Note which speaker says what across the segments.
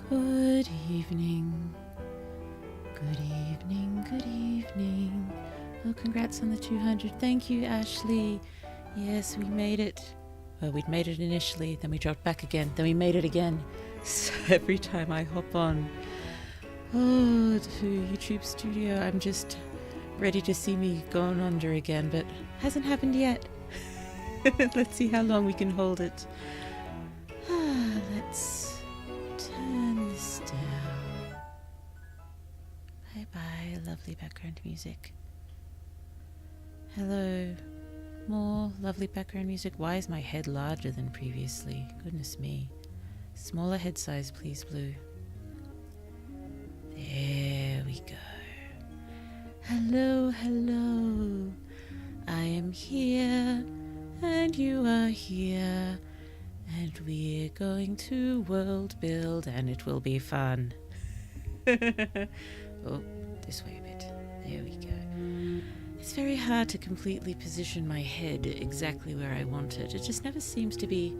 Speaker 1: Good evening. Good evening, good evening. Oh, congrats on the 200. Thank you, Ashley. Yes, we made it. Well, we'd made it initially, then we dropped back again, then we made it again. So every time I hop on to YouTube Studio, I'm just ready to see me going under again, but hasn't happened yet. Let's see how long we can hold it. Let's turn this down. Bye-bye, lovely background music. Hello. More lovely background music. Why is my head larger than previously? Goodness me. Smaller head size, please, Blue. There we go. Hello, hello. I am here, and you are here, and we're going to world build, and it will be fun. Oh, this way a bit. There we go. It's very hard to completely position my head exactly where I want it. It just never seems to be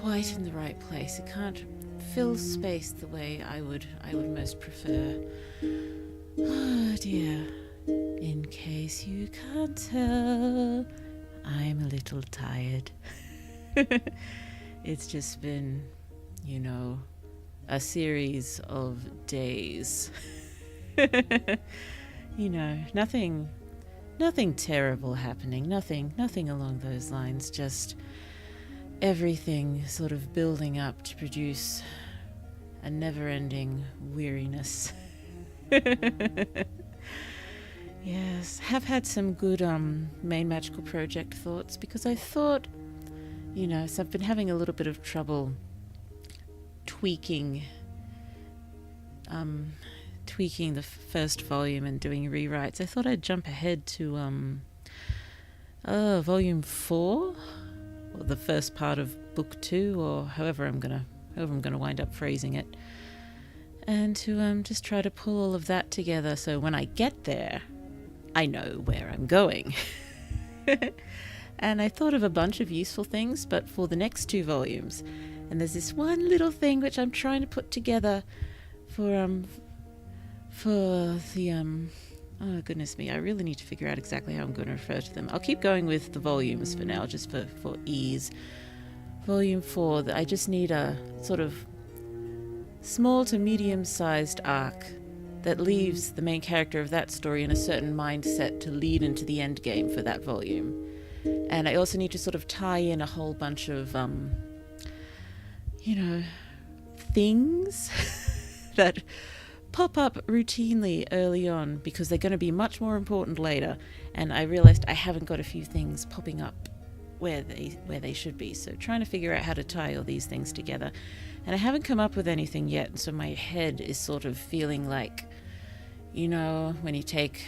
Speaker 1: quite in the right place. It can't fill space the way I would most prefer. Oh dear. In case you can't tell, I'm a little tired. It's just been, a series of days. Nothing terrible happening, nothing along those lines, just everything sort of building up to produce a never-ending weariness. Yes, have had some good main magical project thoughts, because I thought, so I've been having a little bit of trouble tweaking the first volume and doing rewrites. I thought I'd jump ahead to volume 4, or the first part of book 2, or however I'm gonna wind up phrasing it, and to just try to pull all of that together so when I get there I know where I'm going. And I thought of a bunch of useful things, but for the next 2 volumes, and there's this one little thing which I'm trying to put together for the oh goodness me, I really need to figure out exactly how I'm going to refer to them. I'll keep going with the volumes for now, just for ease. Volume 4, I just need a sort of small to medium-sized arc that leaves the main character of that story in a certain mindset to lead into the end game for that volume. And I also need to sort of tie in a whole bunch of things that pop up routinely early on, because they're going to be much more important later, and I realized I haven't got a few things popping up where they should be, so trying to figure out how to tie all these things together, and I haven't come up with anything yet, so my head is sort of feeling like, when you take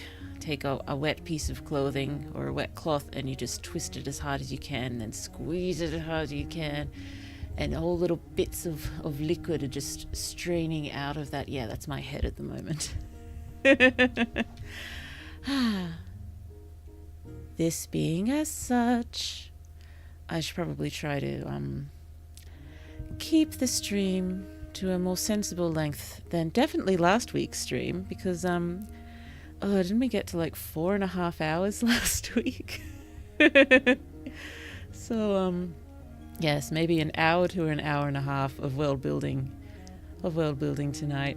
Speaker 1: a wet piece of clothing or a wet cloth and you just twist it as hard as you can, then squeeze it as hard as you can, and all little bits of liquid are just straining out of that. Yeah, that's my head at the moment. This being as such, I should probably try to keep the stream to a more sensible length than definitely last week's stream, because didn't we get to like 4.5 hours last week? So yes, maybe an hour to an hour and a half of world building tonight.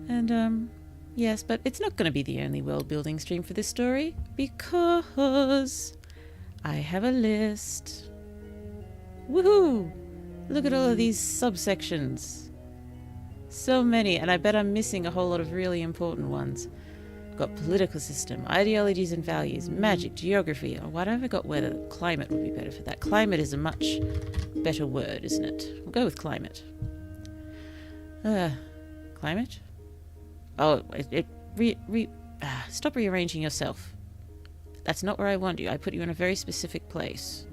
Speaker 1: And yes, but it's not going to be the only world building stream for this story, because I have a list. Woohoo! Look at all of these subsections. So many, and I bet I'm missing a whole lot of really important ones. I've got political system, ideologies and values, magic, geography. Oh, why don't I got weather? Climate would be better for that. Climate is a much better word, isn't it? We'll go with climate. Climate? Oh, stop rearranging yourself. That's not where I want you. I put you in a very specific place.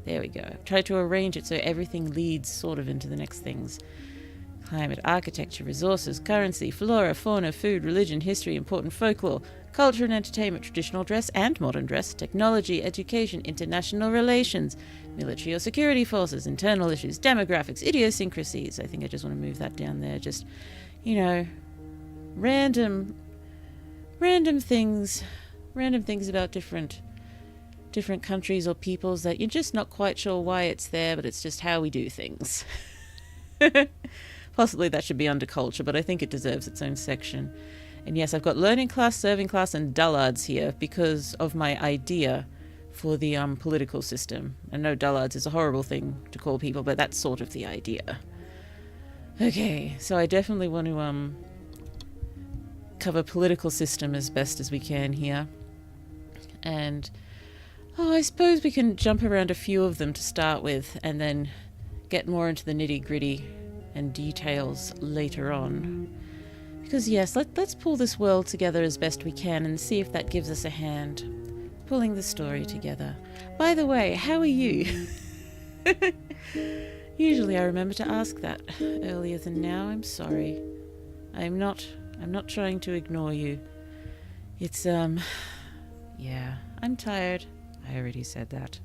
Speaker 1: There we go. Try to arrange it so everything leads sort of into the next things. Climate, architecture, resources, currency, flora, fauna, food, religion, history, important folklore, culture and entertainment, traditional dress and modern dress, technology, education, international relations, military or security forces, internal issues, demographics, idiosyncrasies. I think I just want to move that down there. Just, you know, random things about different countries or peoples that you're just not quite sure why it's there, but it's just how we do things. Possibly that should be under culture, but I think it deserves its own section. And yes, I've got learning class, serving class, and dullards here because of my idea for the political system. I know dullards is a horrible thing to call people, but that's sort of the idea. Okay, so I definitely want to cover political system as best as we can here. And I suppose we can jump around a few of them to start with and then get more into the nitty-gritty and details later on. Because yes, let's pull this world together as best we can and see if that gives us a hand pulling the story together. By the way, how are you? Usually I remember to ask that earlier than now. I'm sorry. I'm not trying to ignore you. It's yeah, I'm tired. I already said that.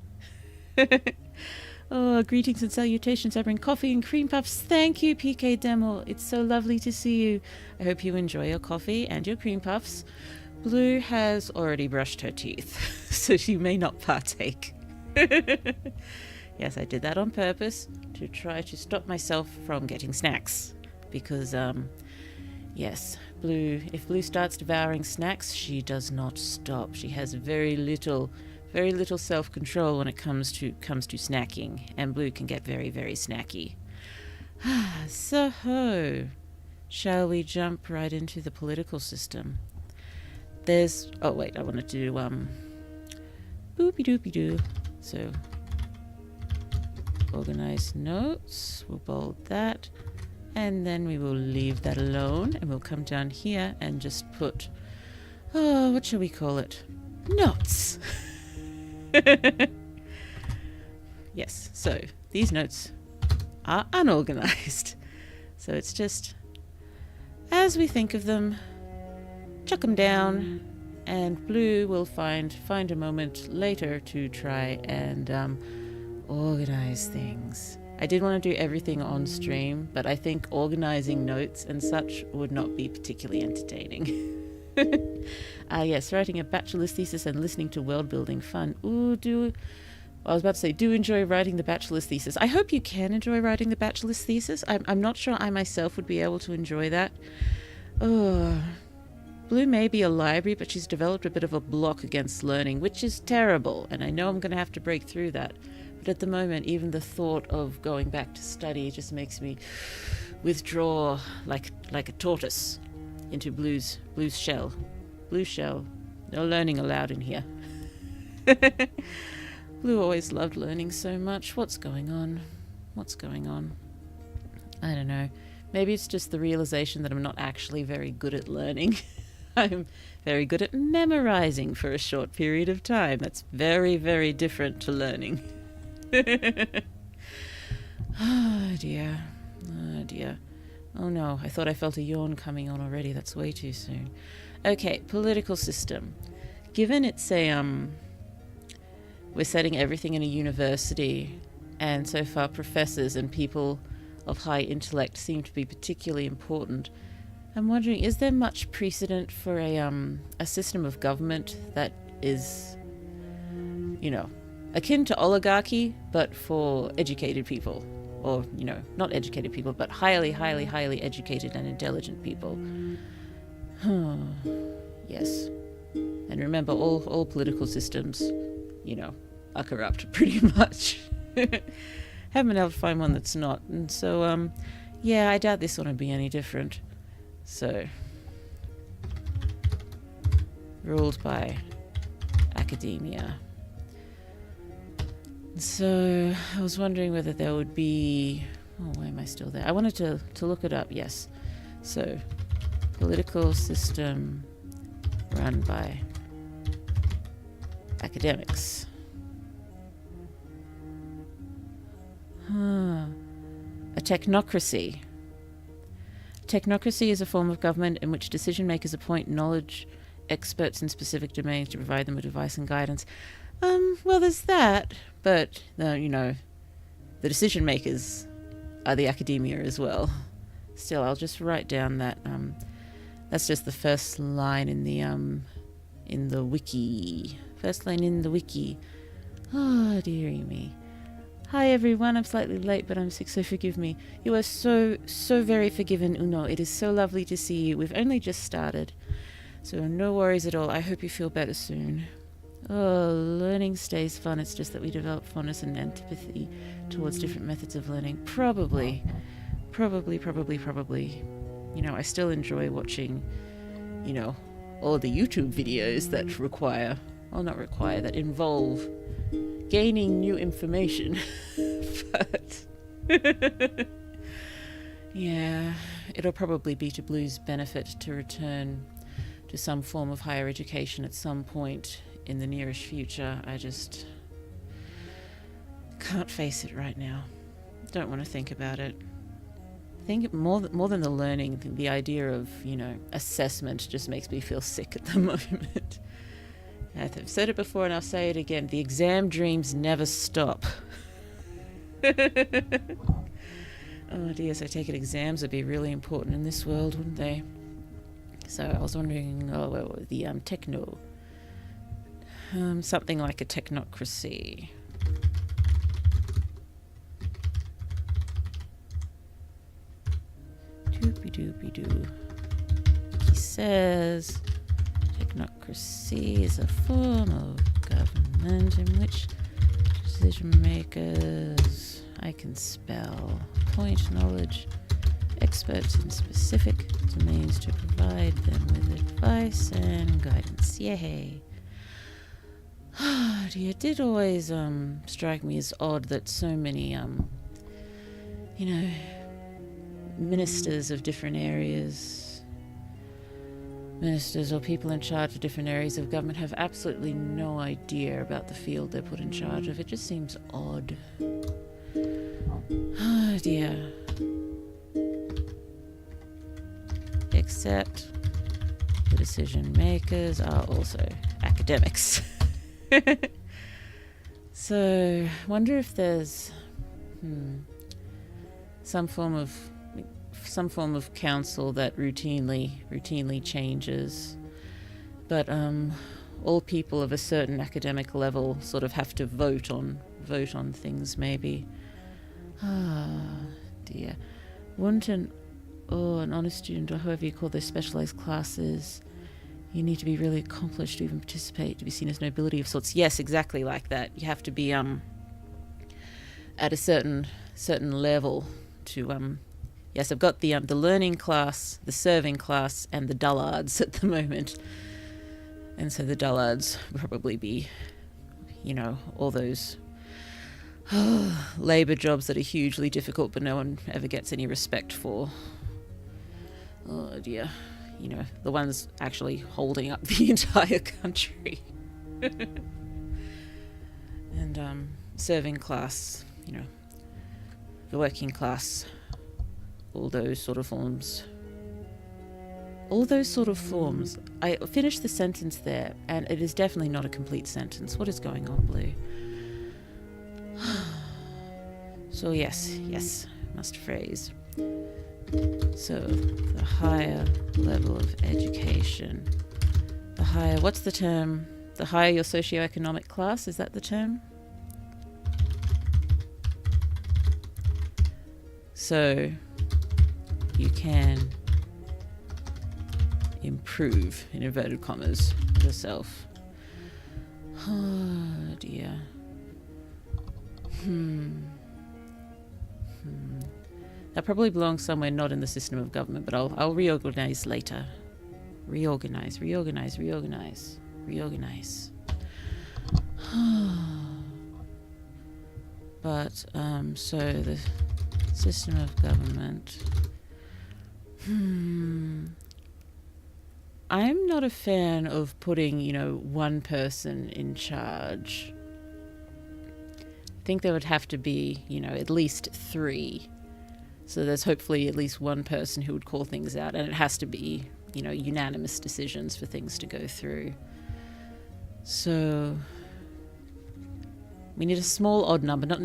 Speaker 1: Oh, greetings and salutations. I bring coffee and cream puffs. Thank you, PK Demel. It's so lovely to see you. I hope you enjoy your coffee and your cream puffs. Blue has already brushed her teeth, so she may not partake. Yes, I did that on purpose to try to stop myself from getting snacks. Because, yes, if Blue starts devouring snacks, she does not stop. She has very little self-control when it comes to snacking, and Blue can get very, very snacky. So, shall we jump right into the political system? I wanted to do boopy-doopy-doo. So, organize notes, we'll bold that, and then we will leave that alone, and we'll come down here and just put, what shall we call it? Notes! Yes, so these notes are unorganized. So it's just as we think of them, chuck them down, and Blue will find a moment later to try and organize things. I did want to do everything on stream, but I think organizing notes and such would not be particularly entertaining. Yes, writing a bachelor's thesis and listening to world building fun. I was about to say, do enjoy writing the bachelor's thesis. I hope you can enjoy writing the bachelor's thesis. I'm not sure I myself would be able to enjoy that. Blue may be a library, but she's developed a bit of a block against learning, which is terrible, and I know I'm going to have to break through that. But at the moment, even the thought of going back to study just makes me withdraw like a tortoise into Blue's shell. Blue shell. No learning allowed in here. Blue always loved learning so much. What's going on? I don't know. Maybe it's just the realization that I'm not actually very good at learning. I'm very good at memorizing for a short period of time. That's very, very different to learning. Oh dear. Oh no, I thought I felt a yawn coming on already. That's way too soon. Okay, political system. Given it's we're setting everything in a university, and so far professors and people of high intellect seem to be particularly important, I'm wondering, is there much precedent for a system of government that is, akin to oligarchy, but for educated people? Or, not educated people, but highly, highly, highly educated and intelligent people. Yes. And remember, all political systems, are corrupt, pretty much. Haven't been able to find one that's not. And so, I doubt this one would be any different. So, ruled by academia. So, I was wondering whether there would be... Oh, why am I still there? I wanted to look it up, yes. So, political system run by academics. A technocracy. Technocracy is a form of government in which decision makers appoint knowledge experts in specific domains to provide them with advice and guidance. Well, there's that, but the decision makers are the academia as well. Still, I'll just write down that that's just the first line in the wiki. First line in the wiki. Oh, dearie me. Hi everyone, I'm slightly late, but I'm sick, so forgive me. You are so very forgiven, Uno. It is so lovely to see you. We've only just started, so no worries at all. I hope you feel better soon. Oh, learning stays fun. It's just that we develop fondness and antipathy towards different methods of learning. Probably. I still enjoy watching, all the YouTube videos that that involve gaining new information. But yeah, it'll probably be to Blue's benefit to return to some form of higher education at some point in the nearest future. I just can't face it right now. Don't want to think about it. Think more than the learning, the idea of, assessment just makes me feel sick at the moment. I've said it before and I'll say it again. The exam dreams never stop. Oh dear, so I take it exams would be really important in this world, wouldn't they? So I was wondering, the techno. Something like a technocracy. Doopy-doopy-doo. He says technocracy is a form of government in which decision makers, I can spell, point knowledge, experts in specific domains to provide them with advice and guidance. Yay. Oh dear, it did always strike me as odd that so many ministers of different areas, ministers or people in charge of different areas of government have absolutely no idea about the field they're put in charge of. It just seems odd. Oh dear. Except the decision makers are also academics. So, wonder if there's some form of council that routinely changes, but all people of a certain academic level sort of have to vote on things. Maybe. Ah, dear. Wouldn't an honest student, or however you call those specialized classes, you need to be really accomplished to even participate, to be seen as nobility of sorts? Yes, exactly like that. You have to be at a certain level to yes, I've got the learning class, the serving class, and the dullards at the moment. And so the dullards would probably be, all those labour jobs that are hugely difficult but no one ever gets any respect for. Oh dear. The ones actually holding up the entire country. And serving class, the working class, all those sort of forms. I finished the sentence there, and it is definitely not a complete sentence. What is going on, Blue? So yes, must phrase. So, the higher level of education. What's the term? The higher your socioeconomic class, is that the term? So, you can improve, in inverted commas, yourself. Oh dear. That probably belongs somewhere not in the system of government, but I'll reorganize later. Reorganize. But, so the system of government. I'm not a fan of putting, one person in charge. I think there would have to be, at least 3. So there's hopefully at least one person who would call things out, and it has to be, unanimous decisions for things to go through. So we need a small odd number, not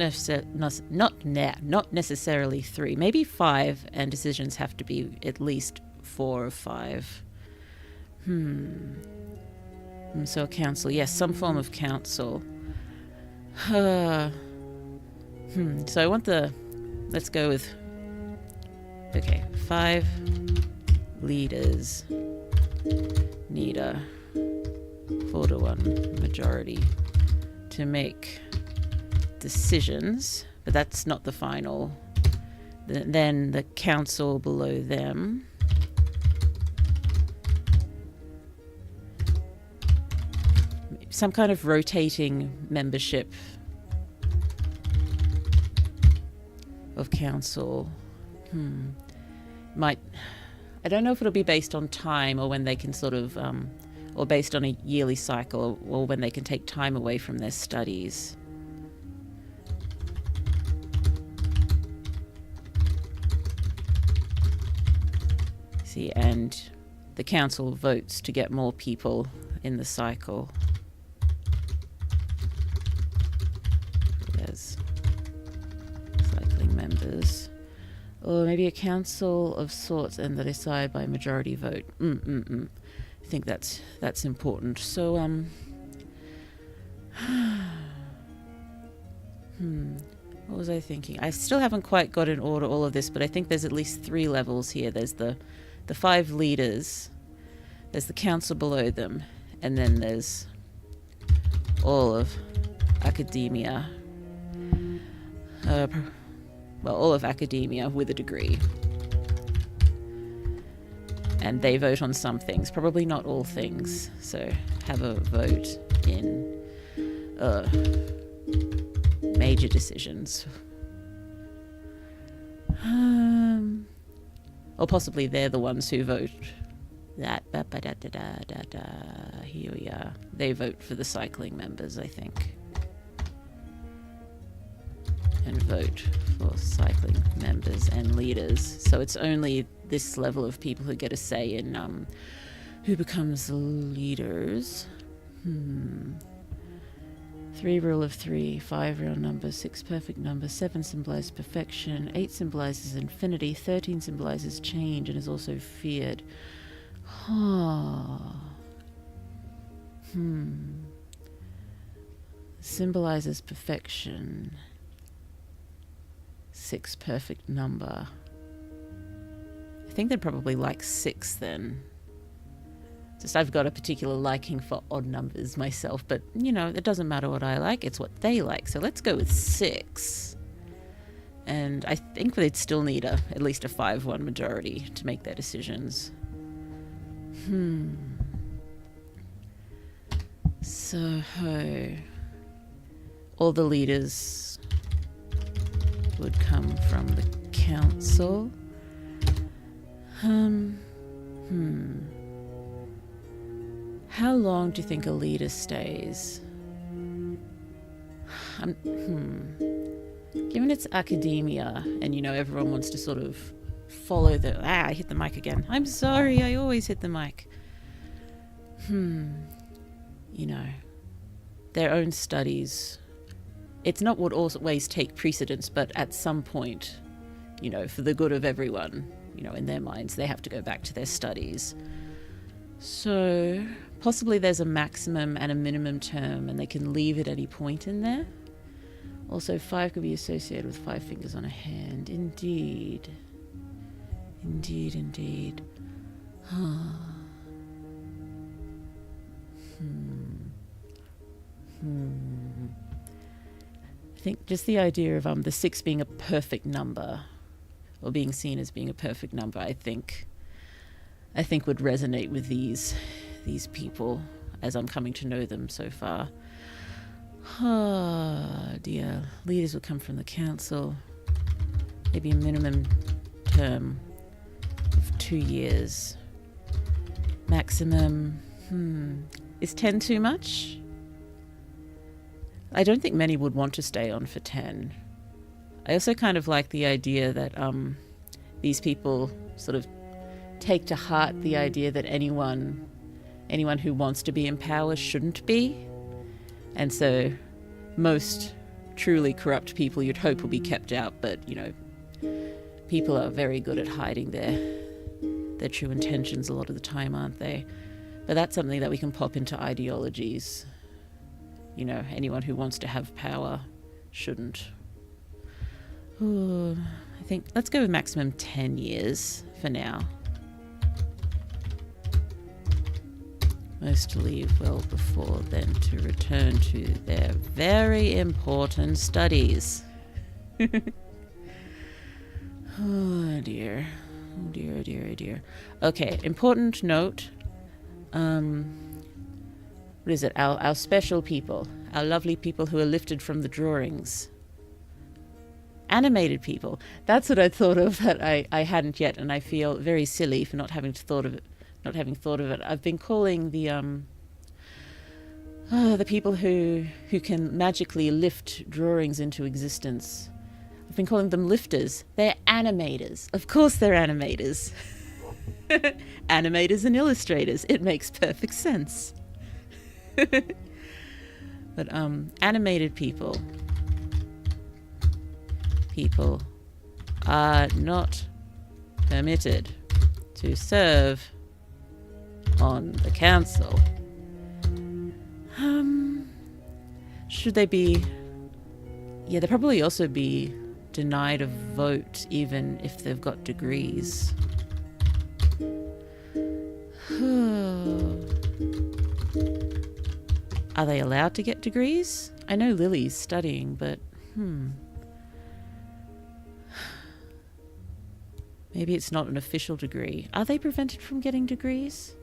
Speaker 1: necessarily 3, maybe 5, and decisions have to be at least 4 or 5. So a council, yes, some form of council. So I want let's go with, 5 leaders need a 4-to-1 majority to make decisions, but that's not the final. Then the council below them some kind of rotating membership of council. I don't know if it'll be based on time or when they can sort of or based on a yearly cycle, or when they can take time away from their studies. See, and the council votes to get more people in the cycle. There's cycling members. Or maybe a council of sorts, and they decide by majority vote. I think that's important. So, what was I thinking? I still haven't quite got in order all of this, but I think there's at least 3 levels here. There's the 5 leaders, there's the council below them, and then there's all of academia. All of academia with a degree. And they vote on some things, probably not all things. So have a vote in major decisions. Or possibly they're the ones who vote that. Here we are. They vote for the cycling members, I think. And vote for cycling members and leaders. So it's only this level of people who get a say in who becomes leaders. 3 rule of 3, 5 real numbers, 6 perfect numbers, 7 symbolizes perfection, 8 symbolizes infinity, 13 symbolizes change and is also feared. Symbolizes perfection. 6 perfect number. I think they'd probably like 6 then. Just I've got a particular liking for odd numbers myself, but it doesn't matter what I like, it's what they like. So let's go with 6. And I think they'd still need at least a 5-1 majority to make their decisions. So all the leaders would come from the council. How long do you think a leader stays? Given it's academia and everyone wants to sort of follow I hit the mic again. I'm sorry, I always hit the mic. Their own studies. It's not what always take precedence, but at some point, for the good of everyone, in their minds, they have to go back to their studies. So possibly there's a maximum and a minimum term, and they can leave at any point in there. Also, 5 could be associated with 5 fingers on a hand. Indeed. I think just the idea of the 6 being a perfect number, or being seen as being a perfect number, I think would resonate with these people as I'm coming to know them so far. Dear. Leaders will come from the council. Maybe a minimum term of 2 years. Maximum. Is 10 too much? I don't think many would want to stay on for 10. I also kind of like the idea that these people sort of take to heart the idea that anyone who wants to be in power shouldn't be. And so most truly corrupt people you'd hope will be kept out, but, you know, people are very good at hiding their true intentions a lot of the time, aren't they? But that's something that we can pop into ideologies. You know, anyone who wants to have power shouldn't. Ooh, I think let's go with maximum 10 years for now. Most to leave well before then to return to their very important studies. Oh dear. Oh dear, oh dear, oh dear. Okay, important note. What is it? Our special people. Our lovely people who are lifted from the drawings. Animated people. That's what I thought of that I hadn't yet, and I feel very silly for not having thought of it. I've been calling the people who can magically lift drawings into existence. I've been calling them lifters. They're animators. Of course they're animators. Animators and illustrators. It makes perfect sense. But animated people are not permitted to serve on the council. Should they be... Yeah, they'll probably also be denied a vote even if they've got degrees. Are they allowed to get degrees? I know Lily's studying, but maybe it's not an official degree. Are they prevented from getting degrees?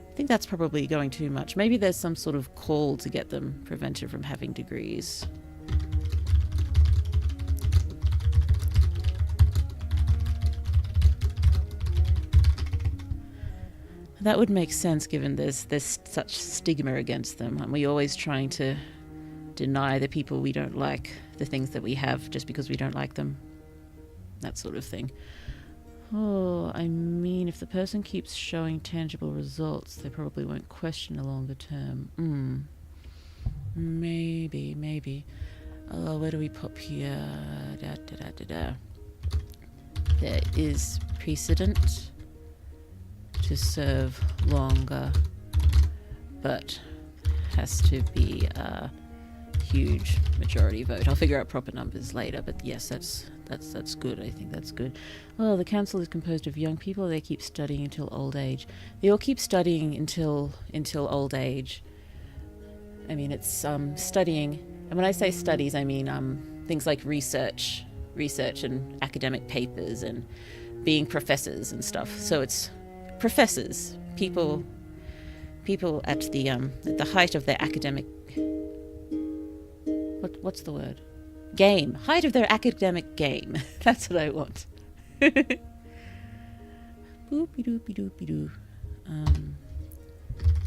Speaker 1: I think that's probably going too much. Maybe there's some sort of call to get them prevented from having degrees. That would make sense given there's such stigma against them, and we're always trying to deny the people we don't like the things that we have just because we don't like them. That sort of thing. Oh, I mean, if the person keeps showing tangible results, they probably won't question a longer term. Maybe. Where do we pop here? There is precedent to serve longer, but has to be a huge majority vote. I'll figure out proper numbers later, but yes, that's good. I think that's good. Oh, the council is composed of young people. They keep studying until old age. They all keep studying until old age. I mean, it's studying, and when I say studies, I mean things like research and academic papers and being professors and stuff. So it's professors, people at the height of their academic, what's the word? Game. Height of their academic game. That's what I want. Boopy-doopy-doopy-doo.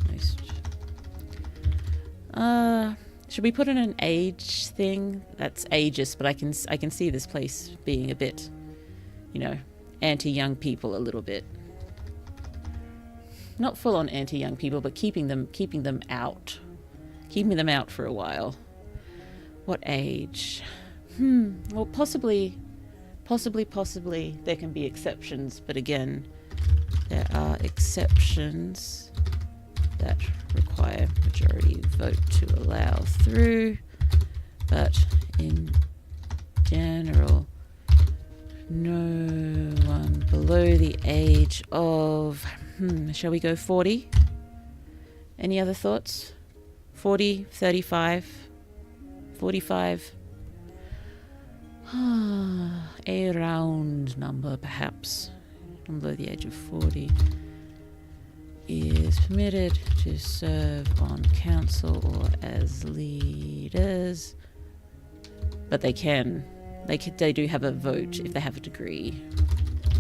Speaker 1: Nice. Should we put in an age thing? That's ageist, but I can see this place being a bit, anti-young people a little bit. Not full on anti-young people, but keeping them out. Keeping them out for a while. What age? Well, possibly there can be exceptions, but again, there are exceptions that require majority vote to allow through, but in general, no one below the age of, shall we go 40? Any other thoughts? 40, 35, 45? A round number, perhaps. Below the age of 40 is permitted to serve on council or as leaders, but they do have a vote if they have a degree.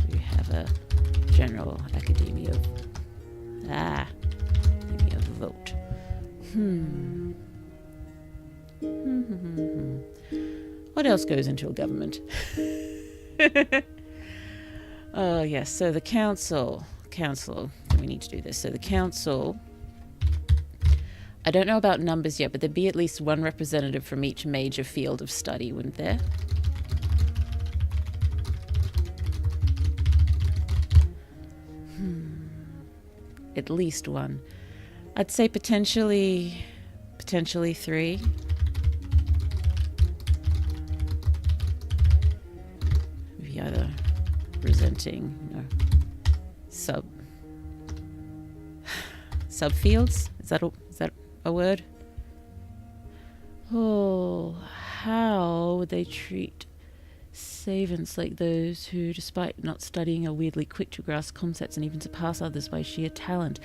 Speaker 1: Do have a general academia vote. What else goes into a government? Oh yes, so the council council. We need to do this. So the council, I don't know about numbers yet, but there'd be at least one representative from each major field of study, wouldn't there? At least one. I'd say potentially 3. Maybe either presenting, subfields. Is that a word? Oh, how would they treat savants like those who, despite not studying, are weirdly quick to grasp concepts and even surpass others by sheer talent?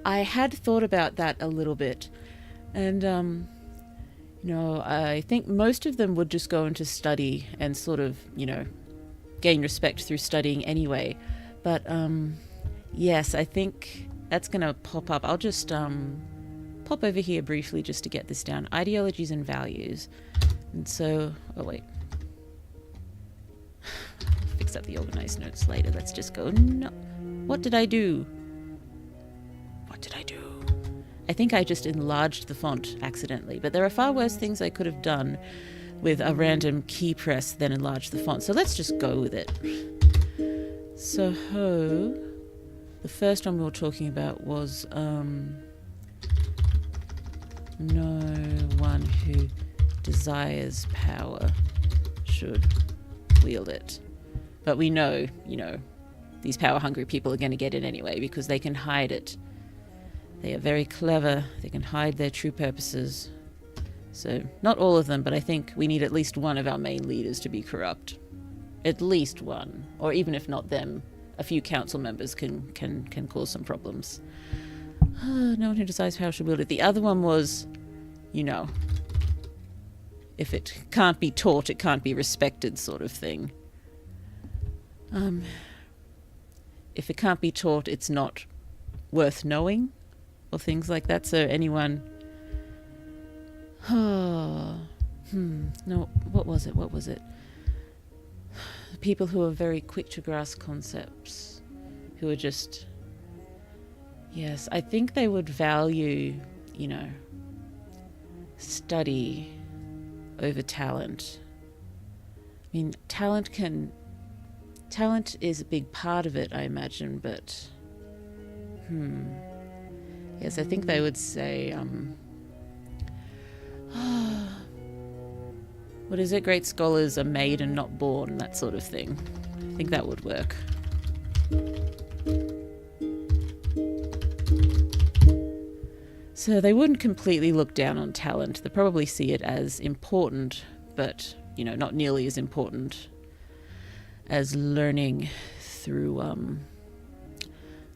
Speaker 1: I had thought about that a little bit, and I think most of them would just go into study and sort of, gain respect through studying anyway. But yes, I think that's going to pop up. I'll just pop over here briefly just to get this down. Ideologies and values. And so, oh wait. Fix up the organized notes later. Let's just go, no. What did I do? I think I just enlarged the font accidentally, but there are far worse things I could have done with a random key press than enlarge the font. So let's just go with it. So, the first one we were talking about was no one who desires power should wield it. But we know, these power-hungry people are going to get it anyway because they can hide it. They are very clever. They can hide their true purposes. So, not all of them, but I think we need at least one of our main leaders to be corrupt. At least one. Or even if not them, a few council members can cause some problems. No one who decides how should wield it. The other one was, if it can't be taught, it can't be respected sort of thing. If it can't be taught, it's not worth knowing, or things like that. So anyone... No, what was it? People who are very quick to grasp concepts, who are just... Yes, I think they would value, study over talent. I mean, talent is a big part of it, I imagine, but... Yes, I think they would say, what is it? Great scholars are made and not born, that sort of thing. I think that would work. So they wouldn't completely look down on talent. They probably see it as important, but, not nearly as important as learning through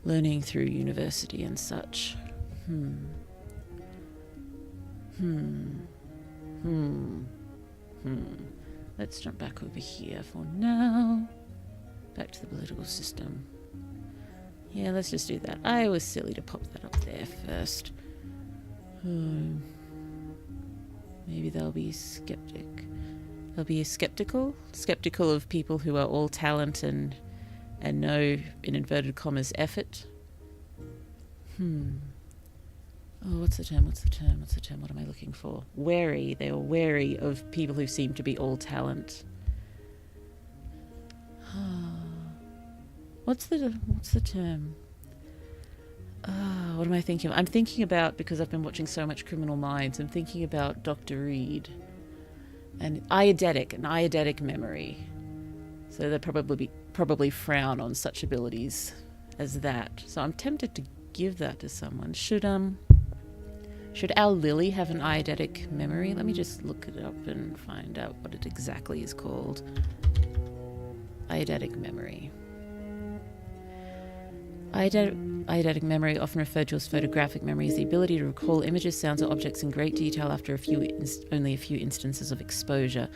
Speaker 1: university and such. Let's jump back over here for now. Back to the political system. Yeah, let's just do that. I was silly to pop that up there first. Maybe they'll be skeptic. They'll be skeptical of people who are all talent and no, in inverted commas, effort. Oh, what's the term? What am I looking for? Wary. They are wary of people who seem to be all talent. What's the term? What am I thinking of? I'm thinking about, because I've been watching so much Criminal Minds, I'm thinking about Dr. Reed. And an eidetic memory. So they probably frown on such abilities as that. So I'm tempted to give that to someone. Should our Lily have an eidetic memory? Let me just look it up and find out what it exactly is called. Eidetic memory. Eidetic memory, often referred to as photographic memory, is the ability to recall images, sounds, or objects in great detail after only a few instances of exposure.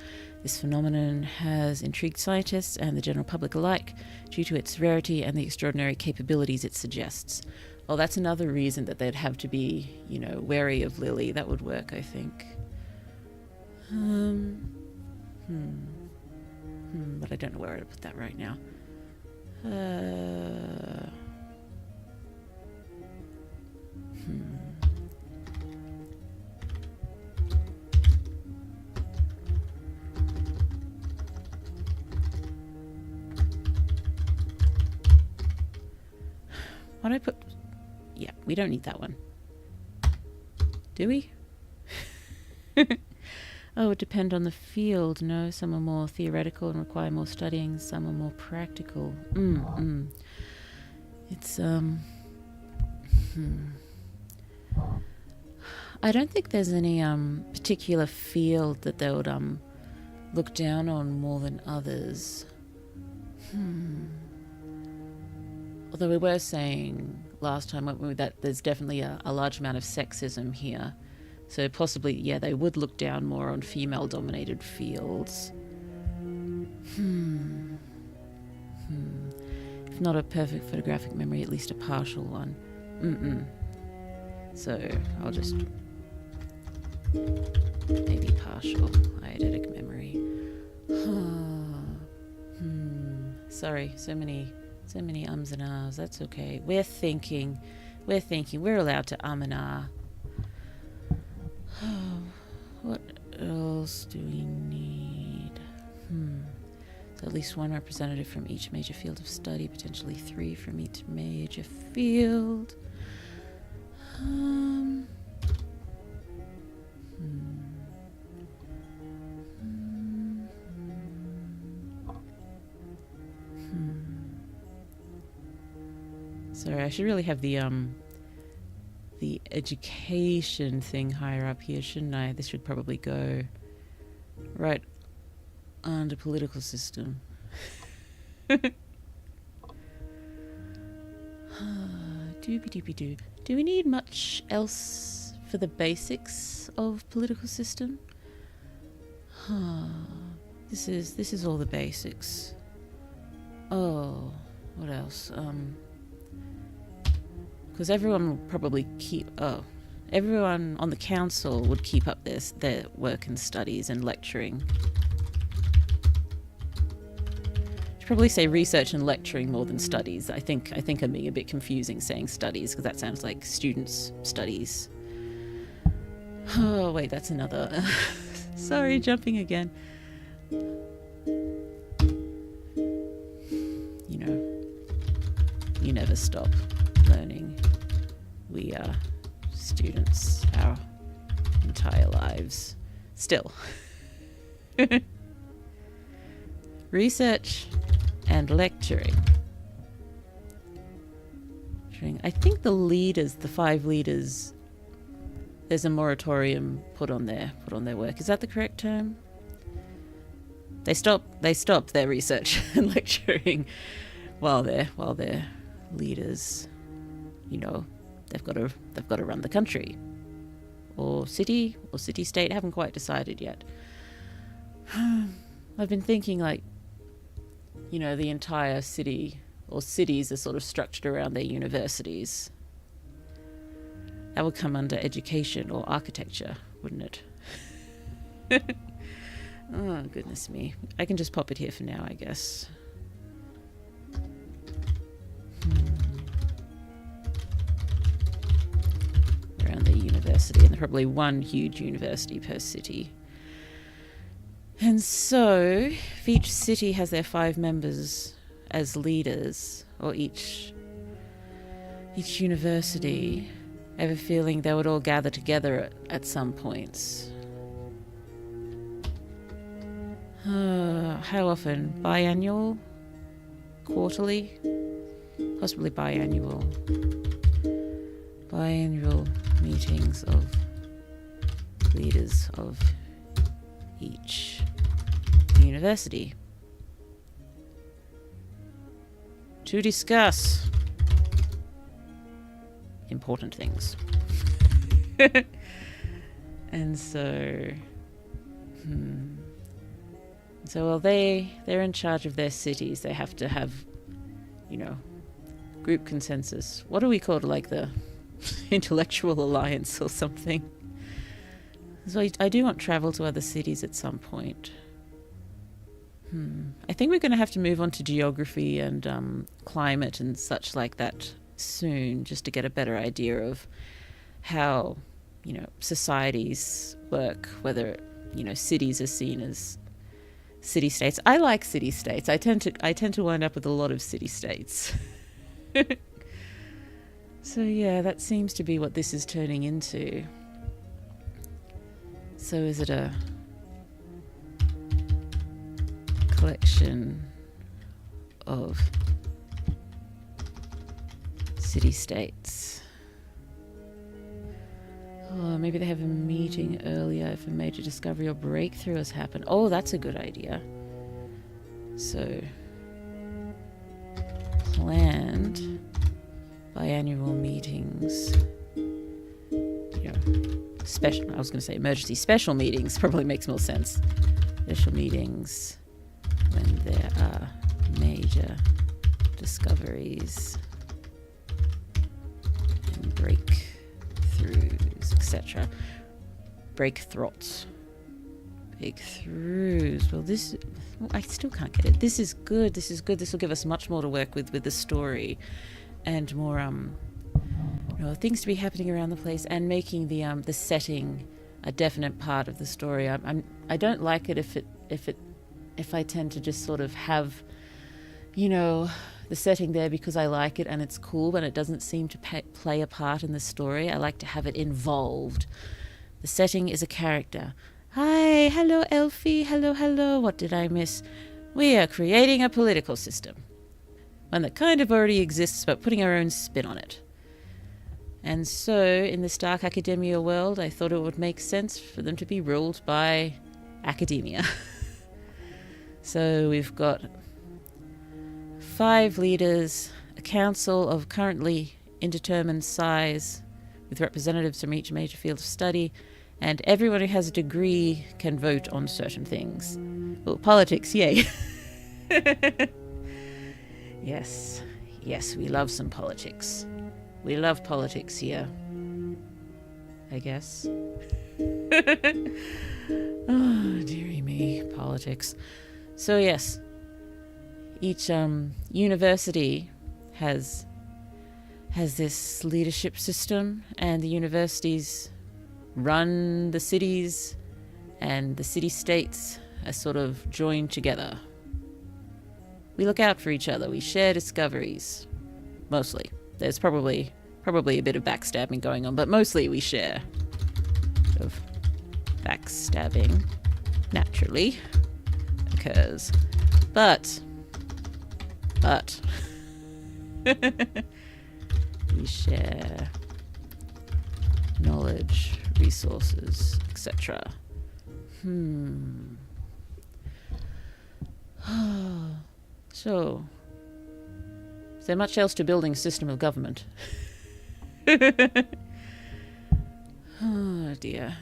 Speaker 1: This phenomenon has intrigued scientists and the general public alike due to its rarity and the extraordinary capabilities it suggests. Well, that's another reason that they'd have to be, wary of Lily. That would work, I think. But I don't know where to put that right now. Why don't I put... Yeah, we don't need that one. Do we? Oh, it would depend on the field. No, some are more theoretical and require more studying. Some are more practical. It's, I don't think there's any particular field that they would look down on more than others. Although we were saying last time, weren't we, that there's definitely a large amount of sexism here. So possibly, yeah, they would look down more on female-dominated fields. If not a perfect photographic memory, at least a partial one. So I'll just... maybe partial eidetic memory. Sorry, so many ums and ahs. That's okay. We're thinking. We're allowed to and ah. What else do we need? So at least one representative from each major field of study, potentially 3 from each major field. Sorry, I should really have the education thing higher up here, shouldn't I? This should probably go right under political system. Doobie-doobie-doo. Do we need much else for the basics of political system? This is all the basics. Oh, what else? Because everyone will probably everyone on the council would keep up their work and studies and lecturing. Should probably say research and lecturing more than studies. I think I'm being a bit confusing saying studies because that sounds like students' studies. Oh wait, that's another. Sorry, jumping again. You know, you never stop learning. We are students our entire lives. Still. Research and lecturing. I think the leaders, the 5 leaders, there's a moratorium put on their work. Is that the correct term? They stop their research and lecturing while they're leaders. You know, they've got to run the country, or city state. Haven't quite decided yet. I've been thinking, like, you know, the entire city or cities are sort of structured around their universities. That would come under education or architecture, wouldn't it? Oh goodness me! I can just pop it here for now, I guess. Around the university, and probably one huge university per city. And so, if each city has their 5 members as leaders, or each university, I have a feeling they would all gather together at some points. How often? Biannual? Quarterly? Possibly biannual. Biannual meetings of leaders of each university to discuss important things. And so while they're in charge of their cities, they have to have, you know, group consensus. What do we call it, like the intellectual alliance or something? So I do want travel to other cities at some point. I think we're going to have to move on to geography and climate and such like that soon, just to get a better idea of how, you know, societies work, whether, you know, cities are seen as city-states. I like city-states. I tend to wind up with a lot of city-states. So yeah, that seems to be what this is turning into. So is it a collection of city-states? Oh, maybe they have a meeting earlier if a major discovery or breakthrough has happened. Oh, that's a good idea. So, planned biannual meetings. You know, special. I was going to say emergency special meetings. Probably makes more sense. Special meetings when there are major discoveries and breakthroughs, etc. Breakthroughs. Well, I still can't get it. This is good. This will give us much more to work with the story, and more things to be happening around the place, and making the setting a definite part of the story. I don't like it if I tend to just sort of have the setting there because I like it and it's cool, but it doesn't seem to play a part in the story. I like to have it involved. The setting is a character. Hi, hello Elfie, hello, what did I miss? We are creating a political system. One that kind of already exists, but putting our own spin on it. And so, in this dark academia world, I thought it would make sense for them to be ruled by academia. So we've got 5 leaders, a council of currently indeterminate size, with representatives from each major field of study, and everyone who has a degree can vote on certain things. Well, politics, yay. Yes, we love some politics. We love politics here, I guess. Oh, dearie me, politics. So yes, each university has this leadership system, and the universities run the cities, and the city-states are sort of joined together. We look out for each other. We share discoveries. Mostly. There's probably a bit of backstabbing going on, but mostly we share. Of backstabbing naturally occurs. But we share knowledge, resources, etc. So, is there much else to building a system of government? Oh dear.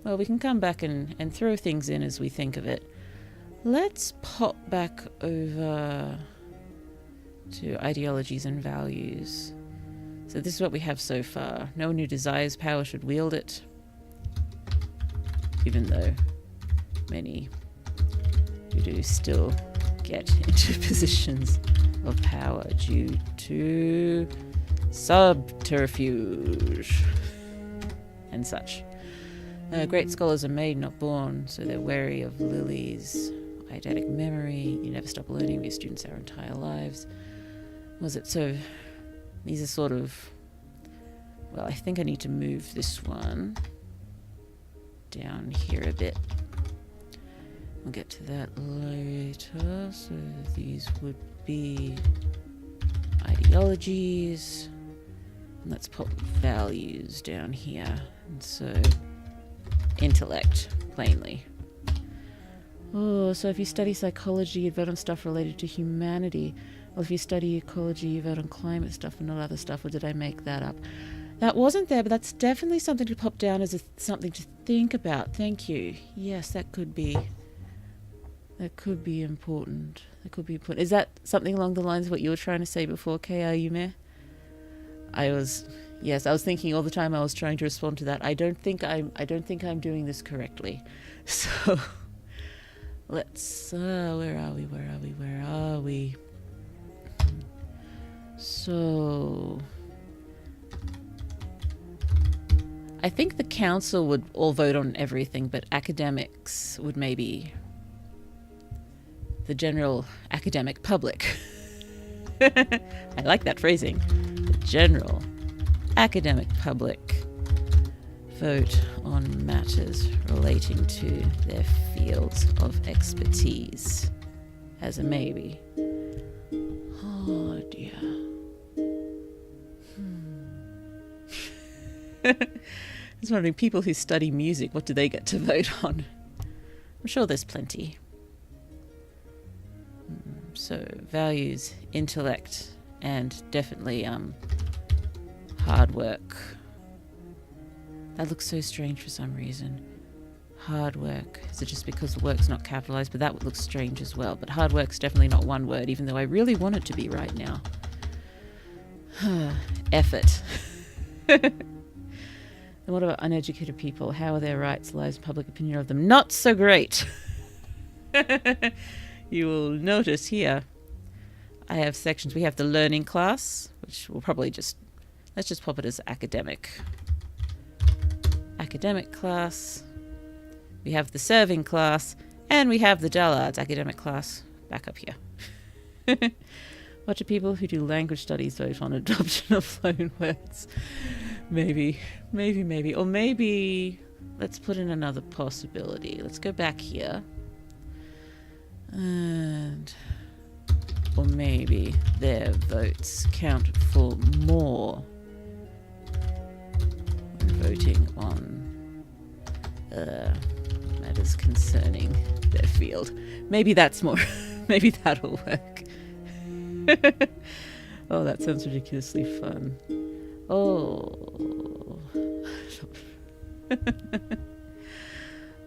Speaker 1: Well, we can come back and throw things in as we think of it. Let's pop back over to ideologies and values. So this is what we have so far. No one who desires power should wield it, even though many who do still get into positions of power due to subterfuge and such. Great scholars are made, not born, so they're wary of lilies. Eidetic memory, you never stop learning, we're students our entire lives. Was it so? These are sort of... Well, I think I need to move this one down here a bit. We'll get to that later. So these would be ideologies. And let's put values down here. And so intellect, plainly. Oh, so if you study psychology, you vote on stuff related to humanity. Or if you study ecology, you vote on climate stuff and not other stuff. Or did I make that up? That wasn't there, but that's definitely something to pop down as something to think about. Thank you. Yes, that could be important. Is that something along the lines of what you were trying to say before, K.R. Yume? I was thinking all the time I was trying to respond to that. I don't think I'm doing this correctly. So let's where are we? So I think the council would all vote on everything, but academics would maybe the general academic public. I like that phrasing. The general academic public vote on matters relating to their fields of expertise. As a maybe. Oh dear. I was wondering, people who study music, what do they get to vote on? I'm sure there's plenty. So, values, intellect, and definitely hard work. That looks so strange for some reason. Hard work. Is it just because the work's not capitalized? But that looks strange as well. But hard work's definitely not one word, even though I really want it to be right now. Effort. And what about uneducated people? How are their rights, lives, public opinion of them? Not so great. You will notice here, I have sections. We have the learning class, which we'll probably let's just pop it as academic. Academic class. We have the serving class, and we have the Dallards academic class back up here. What do people who do language studies vote on? Adoption of loan words? Maybe. Or maybe, let's put in another possibility. Let's go back here. Or maybe their votes count for more when voting on matters concerning their field. Maybe that's more. Maybe that'll work. Oh, that sounds ridiculously fun. Oh.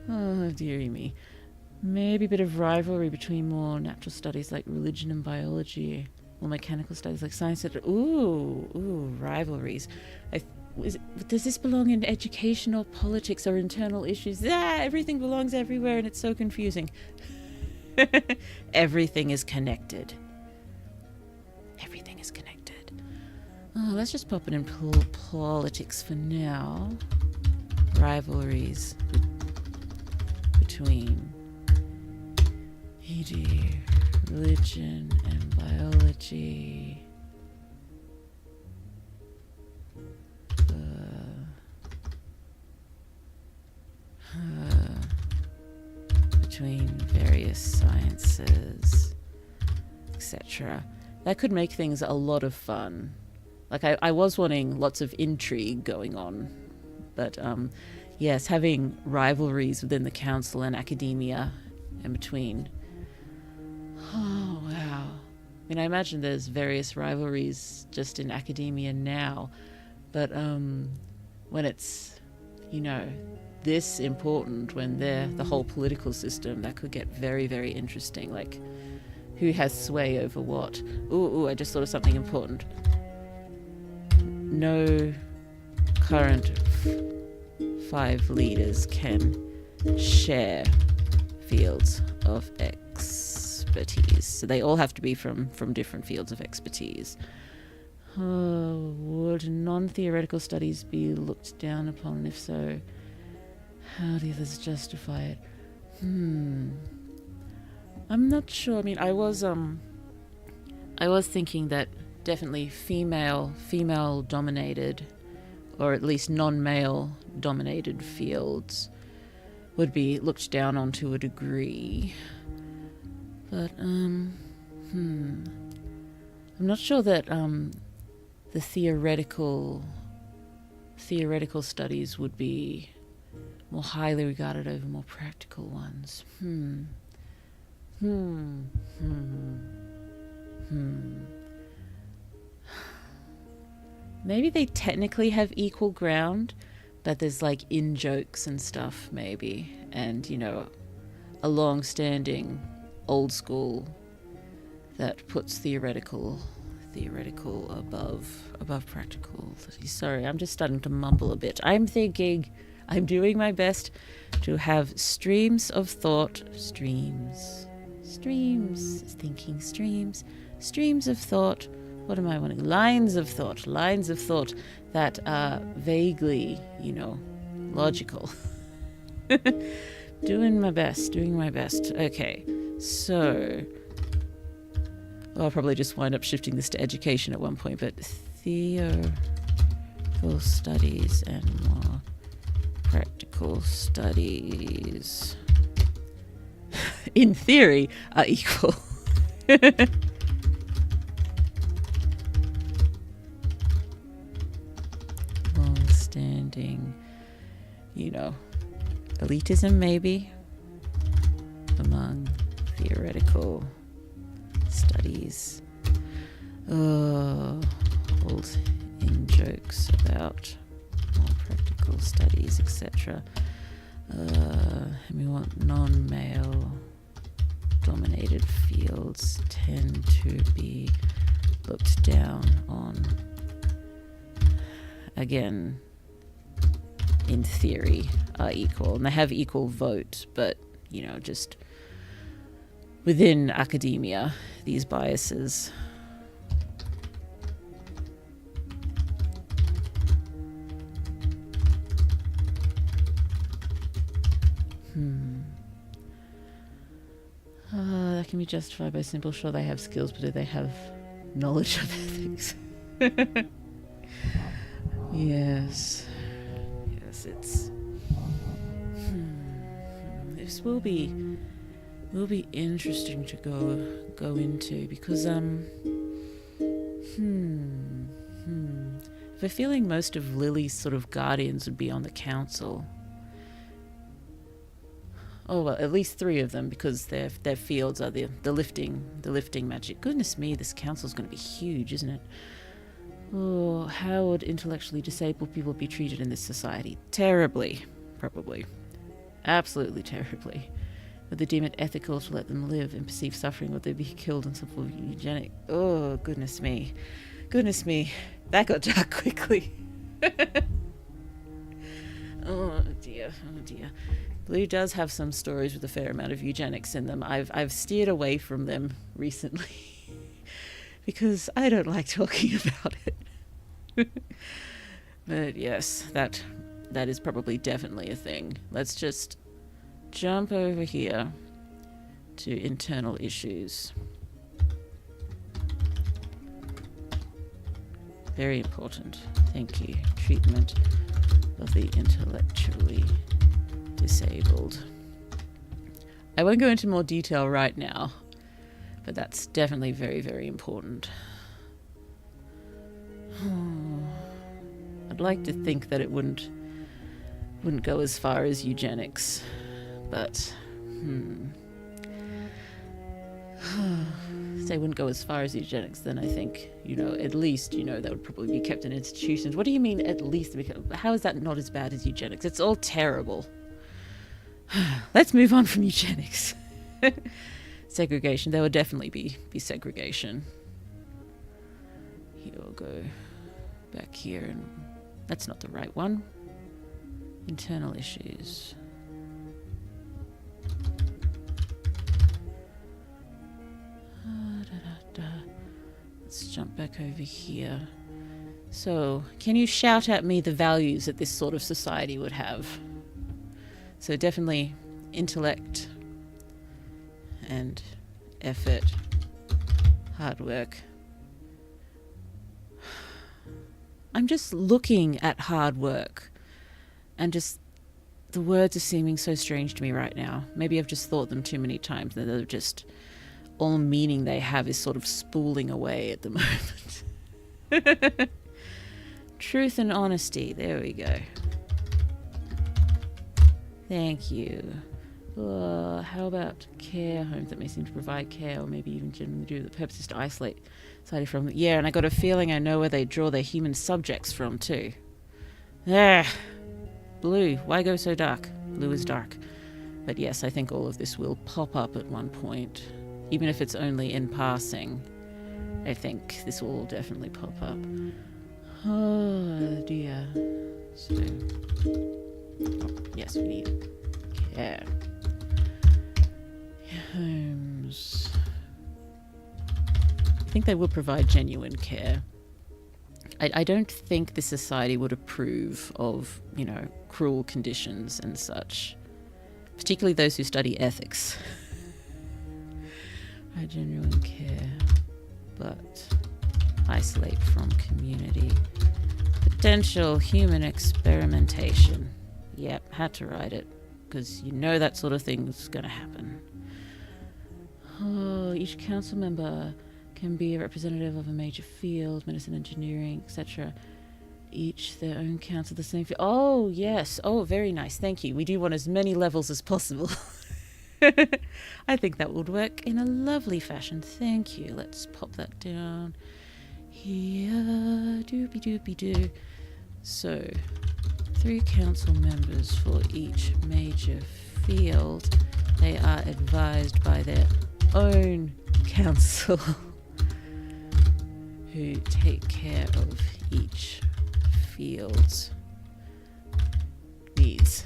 Speaker 1: Oh, dearie me. Maybe a bit of rivalry between more natural studies like religion and biology, or mechanical studies like science. Ooh, rivalries. Does this belong in education or politics or internal issues? Everything belongs everywhere, and it's so confusing. Everything is connected. Everything is connected. Oh, let's just pop it in politics for now. Rivalries between e.g. religion and biology. Between various sciences, etc. That could make things a lot of fun. Like, I was wanting lots of intrigue going on, but yes, having rivalries within the council and academia and between. Oh, wow. I mean, I imagine there's various rivalries just in academia now, but when it's, this important, when they're the whole political system, that could get very, very interesting. Like, who has sway over what? Ooh, I just thought of something important. No current 5 leaders can share fields of expertise. So they all have to be from different fields of expertise. Would non-theoretical studies be looked down upon? And if so, how do others justify it? I'm not sure. I mean, I was thinking that definitely female dominated, or at least non-male dominated fields would be looked down on to a degree. But I'm not sure that the theoretical studies would be more highly regarded over more practical ones. Maybe they technically have equal ground, but there's like in-jokes and stuff maybe, and a long-standing old school that puts theoretical above practical. Sorry, I'm just starting to mumble a bit. I'm doing my best to have streams of thought, streams of thought. What am I wanting? Lines of thought that are vaguely, logical. Doing my best. Okay, so I'll probably just wind up shifting this to education at one point, but theoretical studies and more practical studies, in theory, are equal. Long-standing, elitism maybe among theoretical studies. Old in-jokes about more practical studies, etc. And we want non-male dominated fields tend to be looked down on. Again, in theory, are equal. And they have equal vote, but, just within academia, these biases. That can be justified by simple, sure they have skills, but do they have knowledge of ethics? Yes, it's... This will be interesting to go into, because, I have a feeling most of Lily's sort of guardians would be on the council. Oh, well, at least 3 of them, because their fields are the lifting magic. Goodness me, this council's going to be huge, isn't it? Oh, how would intellectually disabled people be treated in this society? Terribly, probably. Absolutely terribly. Would they deem it ethical to let them live and perceive suffering? Would they be killed in some form of eugenic? Oh, goodness me. Goodness me. That got dark quickly. Oh dear, oh dear. Blue does have some stories with a fair amount of eugenics in them. I've steered away from them recently because I don't like talking about it. But yes, that is probably definitely a thing. Let's just jump over here to internal issues. Very important. Thank you. Treatment of the intellectually disabled. I won't go into more detail right now, but that's definitely very, very important. I'd like to think that it wouldn't go as far as eugenics, but if they wouldn't go as far as eugenics, then I think, at least, that would probably be kept in institutions. What do you mean at least? How is that not as bad as eugenics? It's all terrible. Let's move on from eugenics. Segregation. There would definitely be segregation. Here we'll go back here, and that's not the right one. Internal issues. Let's jump back over here. So, can you shout at me the values that this sort of society would have? So definitely intellect and effort, hard work. I'm just looking at hard work, and just the words are seeming so strange to me right now. Maybe I've just thought them too many times, that they're just, all meaning they have is sort of spooling away at the moment. Truth and honesty, there we go. Thank you. How about care homes that may seem to provide care, or maybe even generally do the purpose is to isolate society from them? Yeah, and I got a feeling I know where they draw their human subjects from too. Blue. Why go so dark? Blue is dark. But yes, I think all of this will pop up at one point. Even if it's only in passing, I think this will definitely pop up. Oh dear. So, yes, we need care. Homes. I think they will provide genuine care. I don't think this society would approve of, cruel conditions and such. Particularly those who study ethics. I genuine care, but Isolate from community. Potential human experimentation. Yep, had to write it, because you know that sort of thing's gonna happen. Oh, each council member can be a representative of a major field, medicine, engineering, etc. Each their own council, the same field. Oh, yes. Oh, very nice. Thank you. We do want as many levels as possible. I think that would work in a lovely fashion. Thank you. Let's pop that down here. Doopy doopy doo. So, 3 council members for each major field. They are advised by their own council who take care of each field's needs,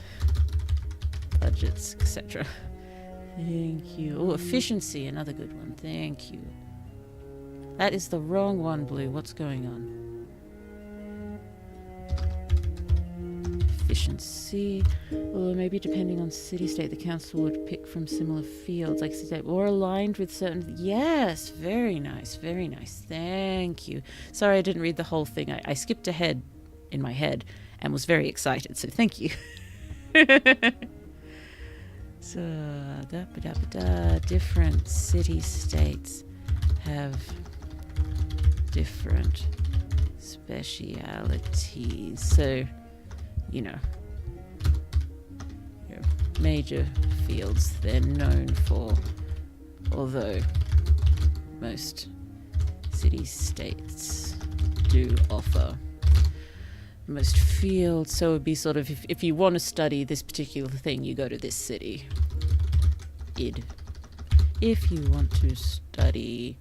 Speaker 1: budgets, etc. Thank you. Oh, efficiency, another good one. Thank you. That is the wrong one, Blue. What's going on? Efficiency. Or maybe depending on city-state, the council would pick from similar fields, like city-state, or aligned with certain... Yes! Very nice, very nice. Thank you. Sorry I didn't read the whole thing. I skipped ahead in my head and was very excited, so thank you. So, different city-states have different specialities. So, you know, major fields they're known for, although most city-states do offer most fields. So it would be sort of, if you want to study this particular thing, you go to this city. If you want to study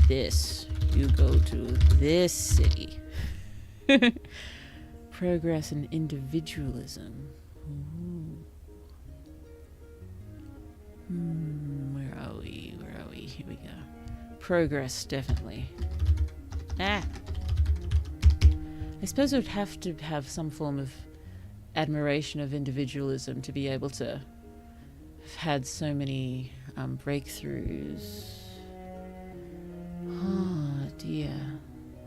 Speaker 1: this, you go to this city. Progress and individualism. Where are we? Where are we? Here we go. Progress, definitely. I suppose I would have to have some form of admiration of individualism to be able to have had so many breakthroughs. Oh dear.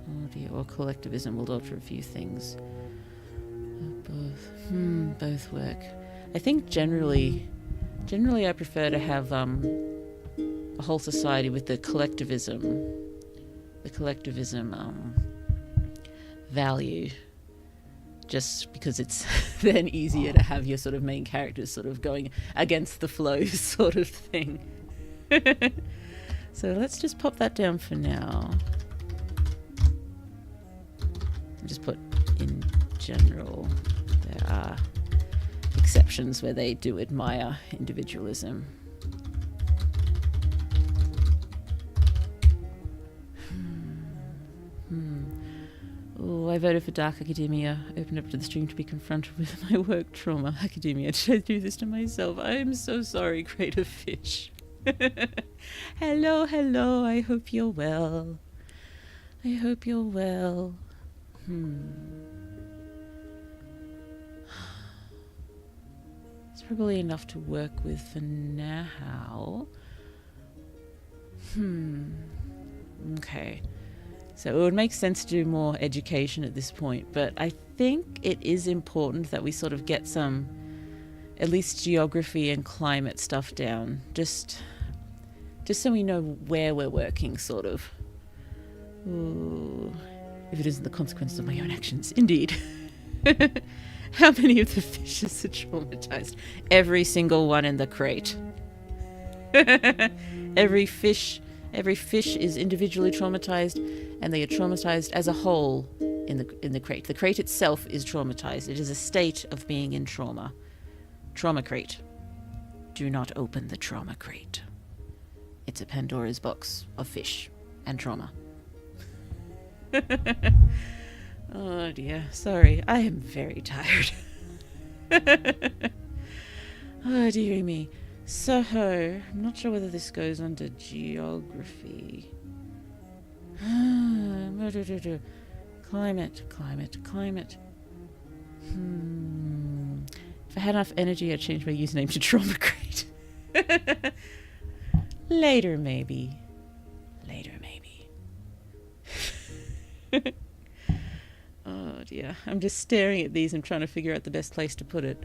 Speaker 1: Oh dear. Or collectivism will alter a few things. Both work. I think generally I prefer to have a whole society with the collectivism value, just because it's then easier to have your sort of main characters sort of going against the flow sort of thing. So let's just pop that down for now. Just put in general. There are exceptions where they do admire individualism. Oh, I voted for Dark Academia. Opened up to the stream to be confronted with my work trauma. Academia, did I do this to myself? I am so sorry, Creative Fish. Hello, hello. I hope you're well. I hope you're well. It's probably enough to work with for now. Okay. So it would make sense to do more education at this point, but I think it is important that we sort of get some, at least geography and climate stuff down, just so we know where we're working, sort of. Ooh, if it isn't the consequences of my own actions, indeed. How many of the fishes are traumatized? Every single one in the crate. Every fish is individually traumatized, and they are traumatized as a whole in the crate. The crate itself is traumatized. It is a state of being in trauma. Trauma crate. Do not open the trauma crate. It's a Pandora's box of fish and trauma. Oh dear. Sorry, I am very tired. Oh dearie me. So, I'm not sure whether this goes under geography. Climate. If I had enough energy, I'd change my username to Trauma Crate. Later, maybe. dear. I'm just staring at these and trying to figure out the best place to put it.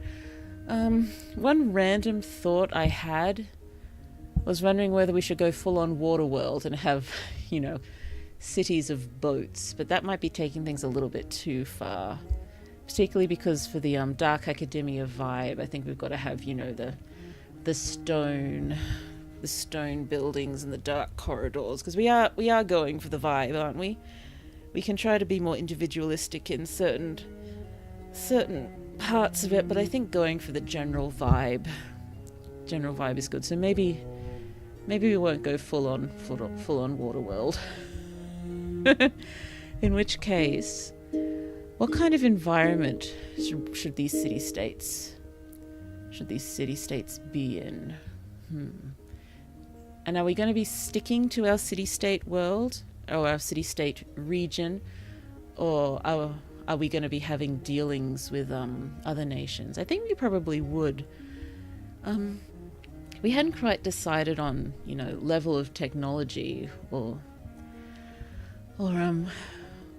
Speaker 1: One random thought I had was wondering whether we should go full on water world and have, cities of boats, but that might be taking things a little bit too far. Particularly because for the dark academia vibe, I think we've got to have, the stone buildings and the dark corridors, because we are going for the vibe, aren't we? We can try to be more individualistic in certain parts of it, but I think going for the general vibe is good. So maybe we won't go full on water world. In which case, what kind of environment should these city-states be in? And are we going to be sticking to our city-state world or our city-state region, or are we going to be having dealings with other nations? I think we probably would. We hadn't quite decided on level of technology or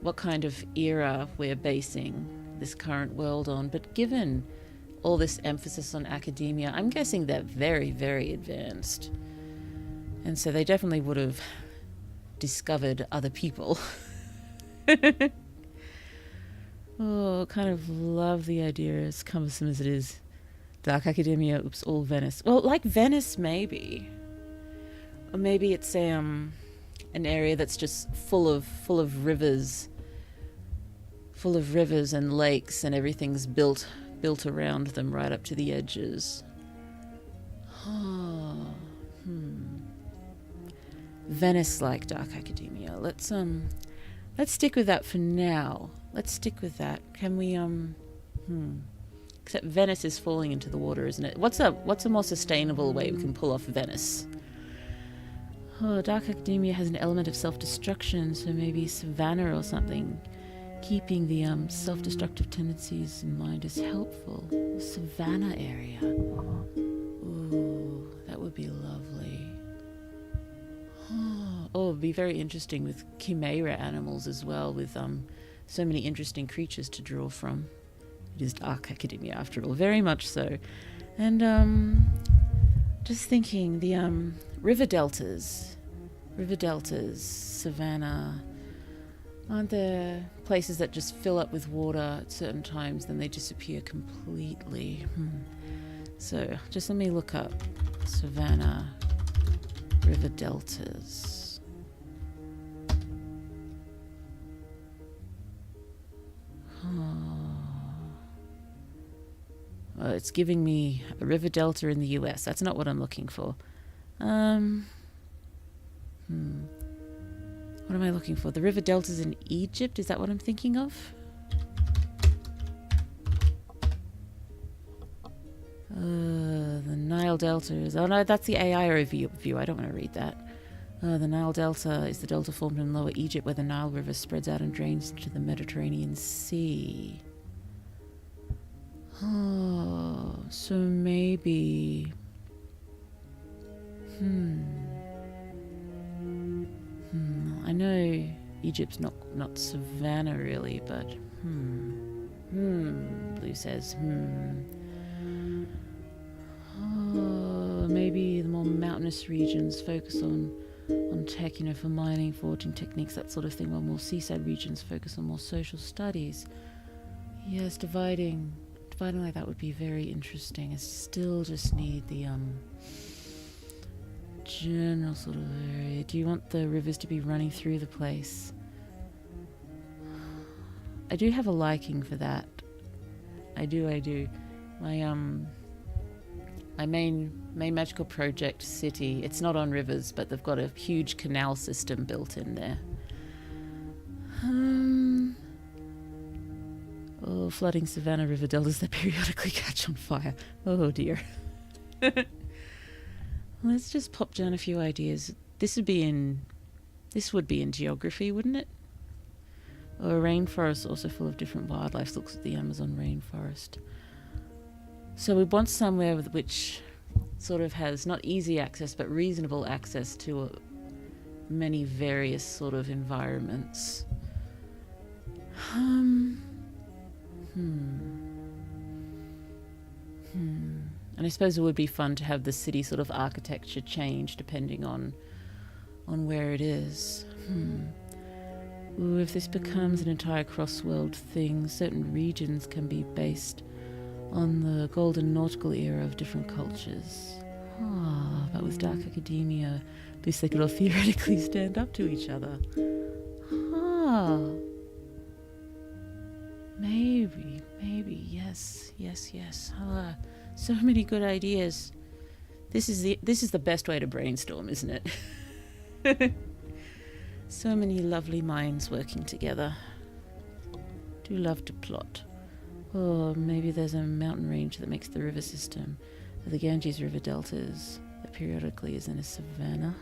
Speaker 1: what kind of era we're basing this current world on, but given all this emphasis on academia, I'm guessing they're very, very advanced. And so they definitely would have discovered other people. Oh, kind of love the idea, as cumbersome as it is. Dark academia, all Venice. Well, like Venice, maybe. Or maybe it's an area that's just full of rivers and lakes, and everything's built around them right up to the edges. Venice like dark academia. Let's stick with that for now. Let's stick with that. Can we Except Venice is falling into the water, isn't it? What's a more sustainable way we can pull off Venice? Oh, dark academia has an element of self-destruction, so maybe Savannah or something. Keeping the self-destructive tendencies in mind is helpful. The Savannah area. Ooh, that would be lovely. Oh, it'd be very interesting with chimera animals as well, with so many interesting creatures to draw from. It is dark academia after all, very much so. And just thinking, the river deltas, Savannah, aren't there places that just fill up with water at certain times, then they disappear completely? So just let me look up Savannah river deltas. Oh, it's giving me a river delta in the US. That's not what I'm looking for. What am I looking for? The river deltas in Egypt? Is that what I'm thinking of? The Nile Delta is... Oh no, that's the AI review. I don't want to read that. The Nile Delta is the delta formed in Lower Egypt where the Nile River spreads out and drains into the Mediterranean Sea. Oh, so maybe... I know Egypt's not Savannah really, but Blue says Oh, maybe the more mountainous regions focus on tech, for mining, forging techniques, that sort of thing, while more seaside regions focus on more social studies. Yes, dividing like that would be very interesting. I still just need the general sort of area. Do you want the rivers to be running through the place? I do have a liking for that. I do. My main magical project city, it's not on rivers, but they've got a huge canal system built in there. Oh, flooding Savannah river deltas that periodically catch on fire. Oh dear. Let's just pop down a few ideas. This would be in geography, wouldn't it? Or a rainforest also full of different wildlife. Looks at the Amazon rainforest. So we want somewhere which sort of has not easy access but reasonable access to many various sort of environments. And I suppose it would be fun to have the city sort of architecture change depending on where it is. Ooh, if this becomes an entire cross-world thing, certain regions can be based on the golden nautical era of different cultures. But with dark academia, at least they could all theoretically stand up to each other. Maybe, yes. So many good ideas. This is the best way to brainstorm, isn't it? So many lovely minds working together. Do love to plot. Or maybe there's a mountain range that makes the river system, the Ganges River deltas, that periodically is in a savanna.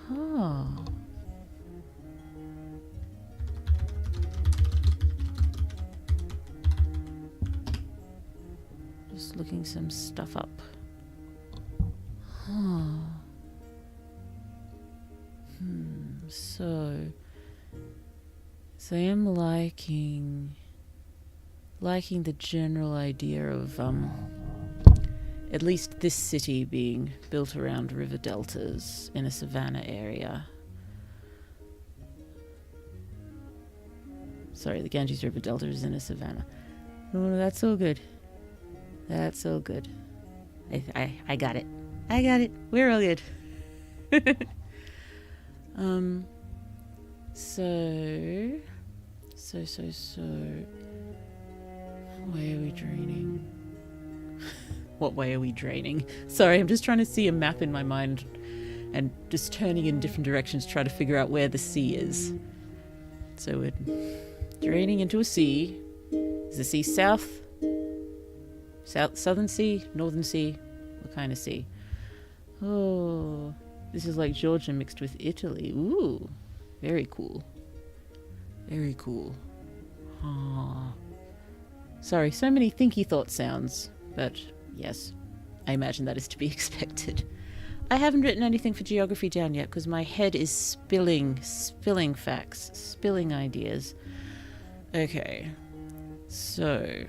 Speaker 1: Just looking some stuff up. So I am liking the general idea of at least this city being built around river deltas in a savanna area. Sorry, the Ganges River Delta is in a savanna. Oh, that's all good. That's all good. I got it. We're all good. So. Why are we draining? What way are we draining? Sorry, I'm just trying to see a map in my mind and just turning in different directions, trying to figure out where the sea is. So we're draining into a sea. Is the sea southern sea, northern sea? What kind of sea? Oh, this is like Georgia mixed with Italy. Ooh, very cool. Very cool. Sorry, so many thinky thought sounds, but yes, I imagine that is to be expected. I haven't written anything for geography down yet because my head is spilling facts, spilling ideas. Okay, so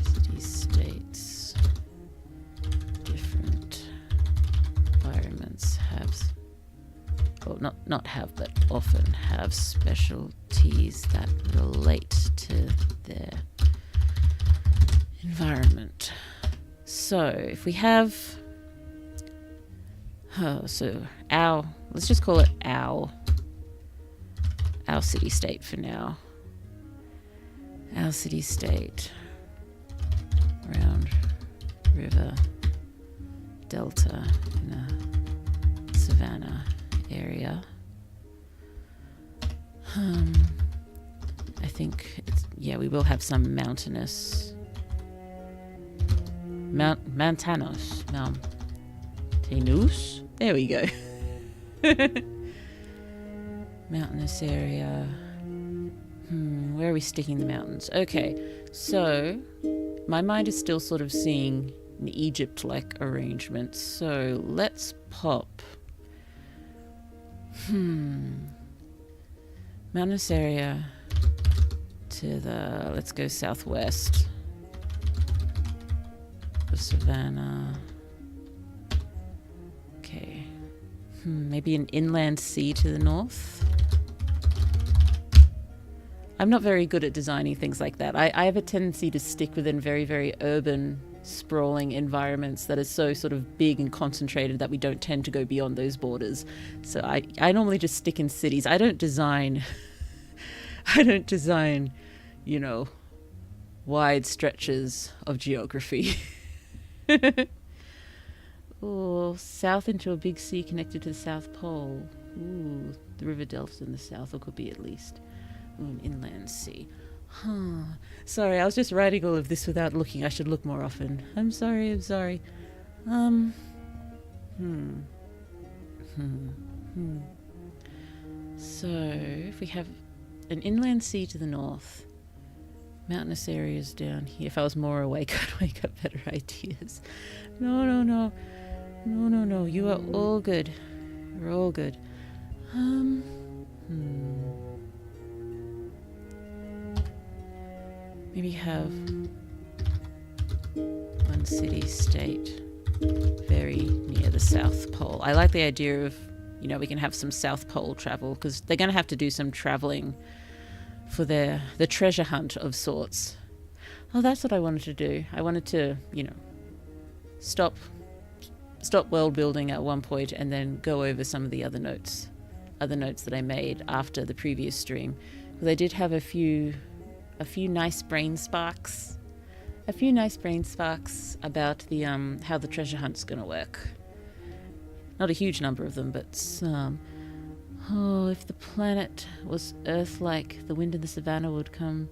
Speaker 1: city-states, different environments have, well, not have, but often have specialties that relate to their environment. So if we have, let's just call it our city-state for now. Our city-state around river delta in a savanna area. I think we will have some mountainous mountainous. There we go. Mountainous area. Where are we sticking the mountains? Okay, so my mind is still sort of seeing an Egypt-like arrangement. So let's pop. Mountainous area to the, let's go southwest. The savanna. Okay. Maybe an inland sea to the north. I'm not very good at designing things like that. I have a tendency to stick within very, very urban, sprawling environments that are so sort of big and concentrated that we don't tend to go beyond those borders. So I normally just stick in cities. I don't design, wide stretches of geography. Oh, south into a big sea connected to the South Pole. Ooh, the river deltas in the south, or could be at least. Ooh, an inland sea. Sorry, I was just writing all of this without looking. I should look more often. I'm sorry. So, if we have an inland sea to the north, mountainous areas down here. If I was more awake, I'd wake up better ideas. No. You are all good. You're all good. Maybe have one city-state very near the South Pole. I like the idea of, you know, we can have some South Pole travel, because they're going to have to do some traveling for the treasure hunt of sorts. Oh, that's what I wanted to do. I wanted to, you know, stop world building at one point and then go over some of the other notes that I made after the previous stream, because I did have a few nice brain sparks about the how the treasure hunt's gonna work. Not a huge number of them, but some. Oh, if the planet was Earth-like, the wind in the savannah would come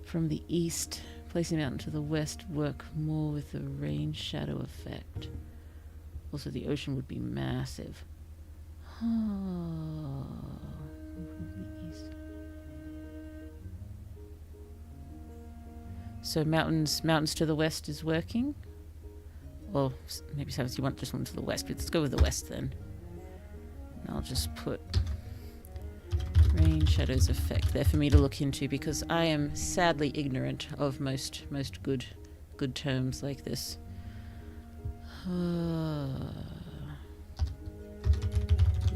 Speaker 1: from the east, placing it out into the west, work more with the rain shadow effect. Also, the ocean would be massive. Oh, from the east. So mountains to the west is working. Well, maybe sometimes you want just one to the west, but let's go with the west then. And I'll just put rain shadows effect there for me to look into, because I am sadly ignorant of most good terms like this.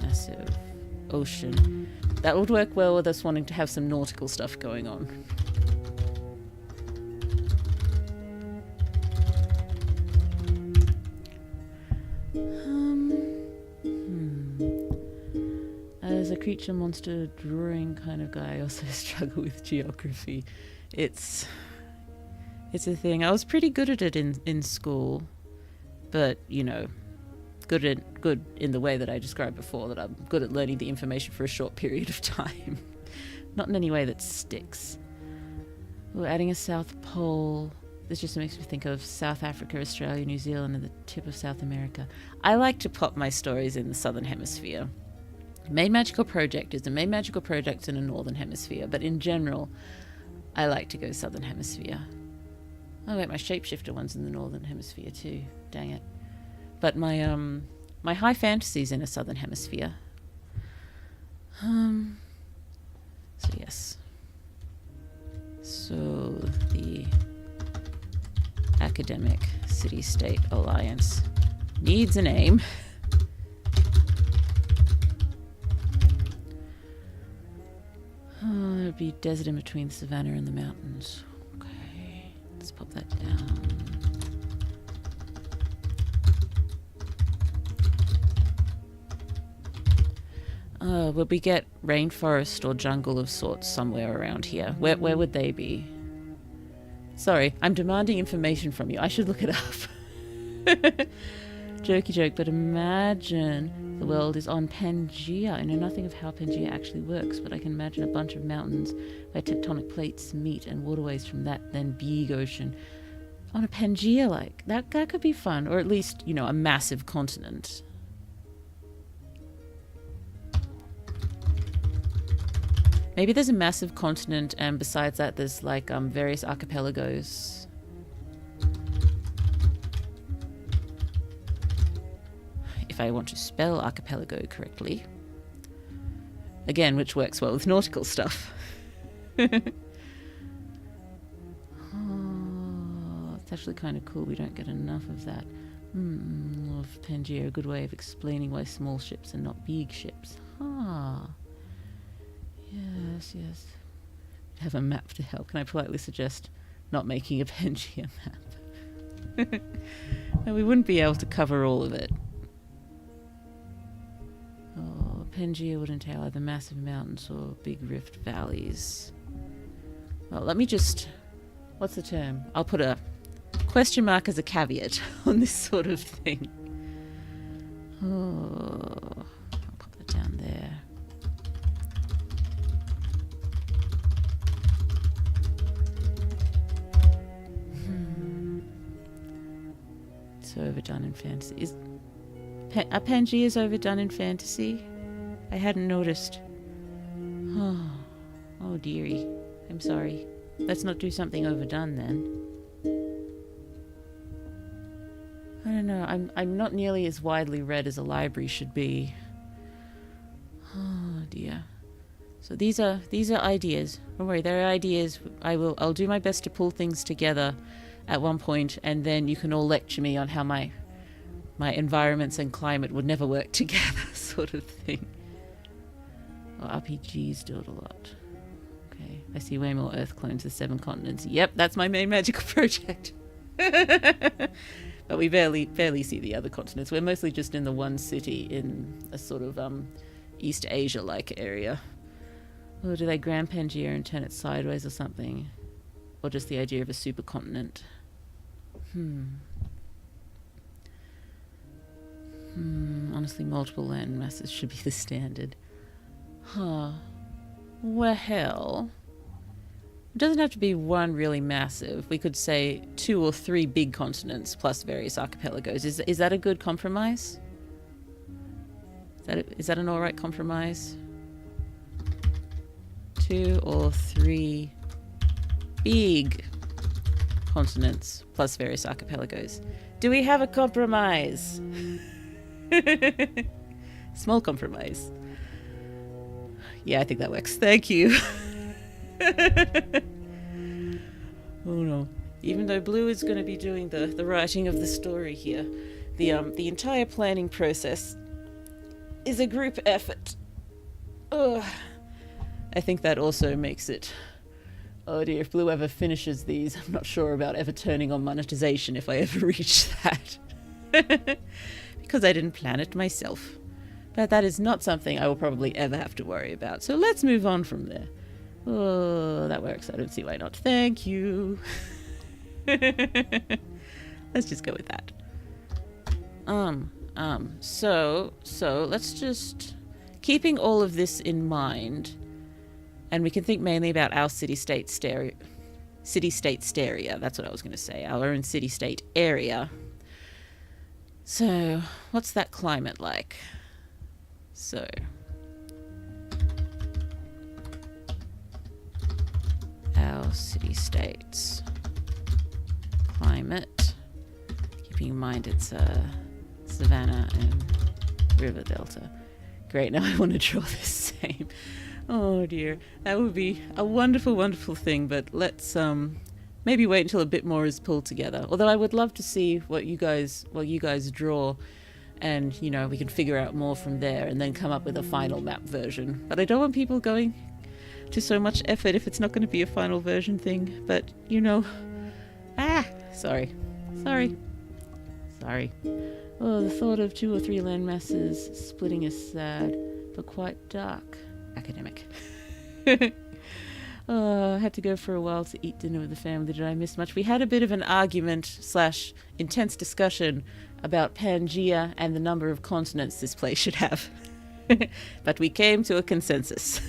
Speaker 1: Massive ocean. That would work well with us wanting to have some nautical stuff going on. As a creature monster drawing kind of guy, I also struggle with geography. It's a thing. I was pretty good at it in school, but you know, good in the way that I described before, that I'm good at learning the information for a short period of time. Not in any way that sticks. We're adding a South Pole. This just makes me think of South Africa, Australia, New Zealand, and the tip of South America. I like to pop my stories in the Southern Hemisphere. Main Magical Project is the main magical project in the Northern Hemisphere, but in general, I like to go Southern Hemisphere. Oh wait, my Shapeshifter one's in the Northern Hemisphere too. Dang it. But my high fantasy's in a Southern Hemisphere. So yes. So the Academic City-State Alliance needs a name. Oh, there'd be desert in between the savannah and the mountains. Okay, let's pop that down. Would we get rainforest or jungle of sorts somewhere around here? Where would they be? Sorry, I'm demanding information from you. I should look it up. Jokey joke, but imagine the world is on Pangea. I know nothing of how Pangea actually works, but I can imagine a bunch of mountains where tectonic plates meet and waterways from that then big ocean. On a Pangea, like, that could be fun. Or at least, you know, a massive continent. Maybe there's a massive continent, and besides that there's like various archipelagos. If I want to spell archipelago correctly. Again, which works well with nautical stuff. Oh, it's actually kind of cool. We don't get enough of that. Of Pangea, a good way of explaining why small ships are not big ships. Yes. Have a map to help. Can I politely suggest not making a Pangea map? No, we wouldn't be able to cover all of it. Oh, Pangea would entail either massive mountains or big rift valleys. Well, let me just... What's the term? I'll put a question mark as a caveat on this sort of thing. Oh, I'll pop that down there. Overdone in fantasy. Are Pangeas overdone in fantasy? I hadn't noticed. Oh dearie. I'm sorry. Let's not do something overdone then. I don't know. I'm not nearly as widely read as a library should be. Oh dear. So these are ideas. Don't worry, they're ideas. I'll do my best to pull things together at one point, and then you can all lecture me on how my environments and climate would never work together, sort of thing. Oh, RPGs do it a lot. Okay, I see way more Earth clones with 7 continents. Yep, that's my main magical project. But we barely see the other continents. We're mostly just in the one city in a sort of East Asia-like area. Or do they grand Pangea and turn it sideways or something? Or just the idea of a supercontinent? Honestly, multiple land masses should be the standard. Huh. Well, it doesn't have to be one really massive. We could say 2 or 3 big continents plus various archipelagos. Is that a good compromise? Is that an alright compromise? 2 or 3 big continents plus various archipelagos. Do we have a compromise? Small compromise. Yeah, I think that works. Thank you. Oh no. Even though Blue is going to be doing the writing of the story here, the entire planning process is a group effort. Ugh. I think that also makes it... Oh dear, if Blue ever finishes these, I'm not sure about ever turning on monetization if I ever reach that. Because I didn't plan it myself. But that is not something I will probably ever have to worry about. So let's move on from there. Oh, that works. I don't see why not. Thank you. Let's just go with that. So let's just... Keeping all of this in mind, and we can think mainly about our city-state stereo. City-state stereo, that's what I was going to say. Our own city-state area. So, what's that climate like? So... Our city-states. Climate. Keeping in mind it's Savannah and River Delta. Great, now I want to draw this same. Oh dear, that would be a wonderful, wonderful thing, but let's maybe wait until a bit more is pulled together. Although I would love to see what you guys draw, and you know, we can figure out more from there and then come up with a final map version. But I don't want people going to so much effort if it's not going to be a final version thing. But you know, sorry. Oh, the thought of 2 or 3 land masses splitting is sad, but quite dark. Academic. I had to go for a while to eat dinner with the family. Did I miss much? We had a bit of an argument / intense discussion about Pangea and the number of continents this place should have. But we came to a consensus.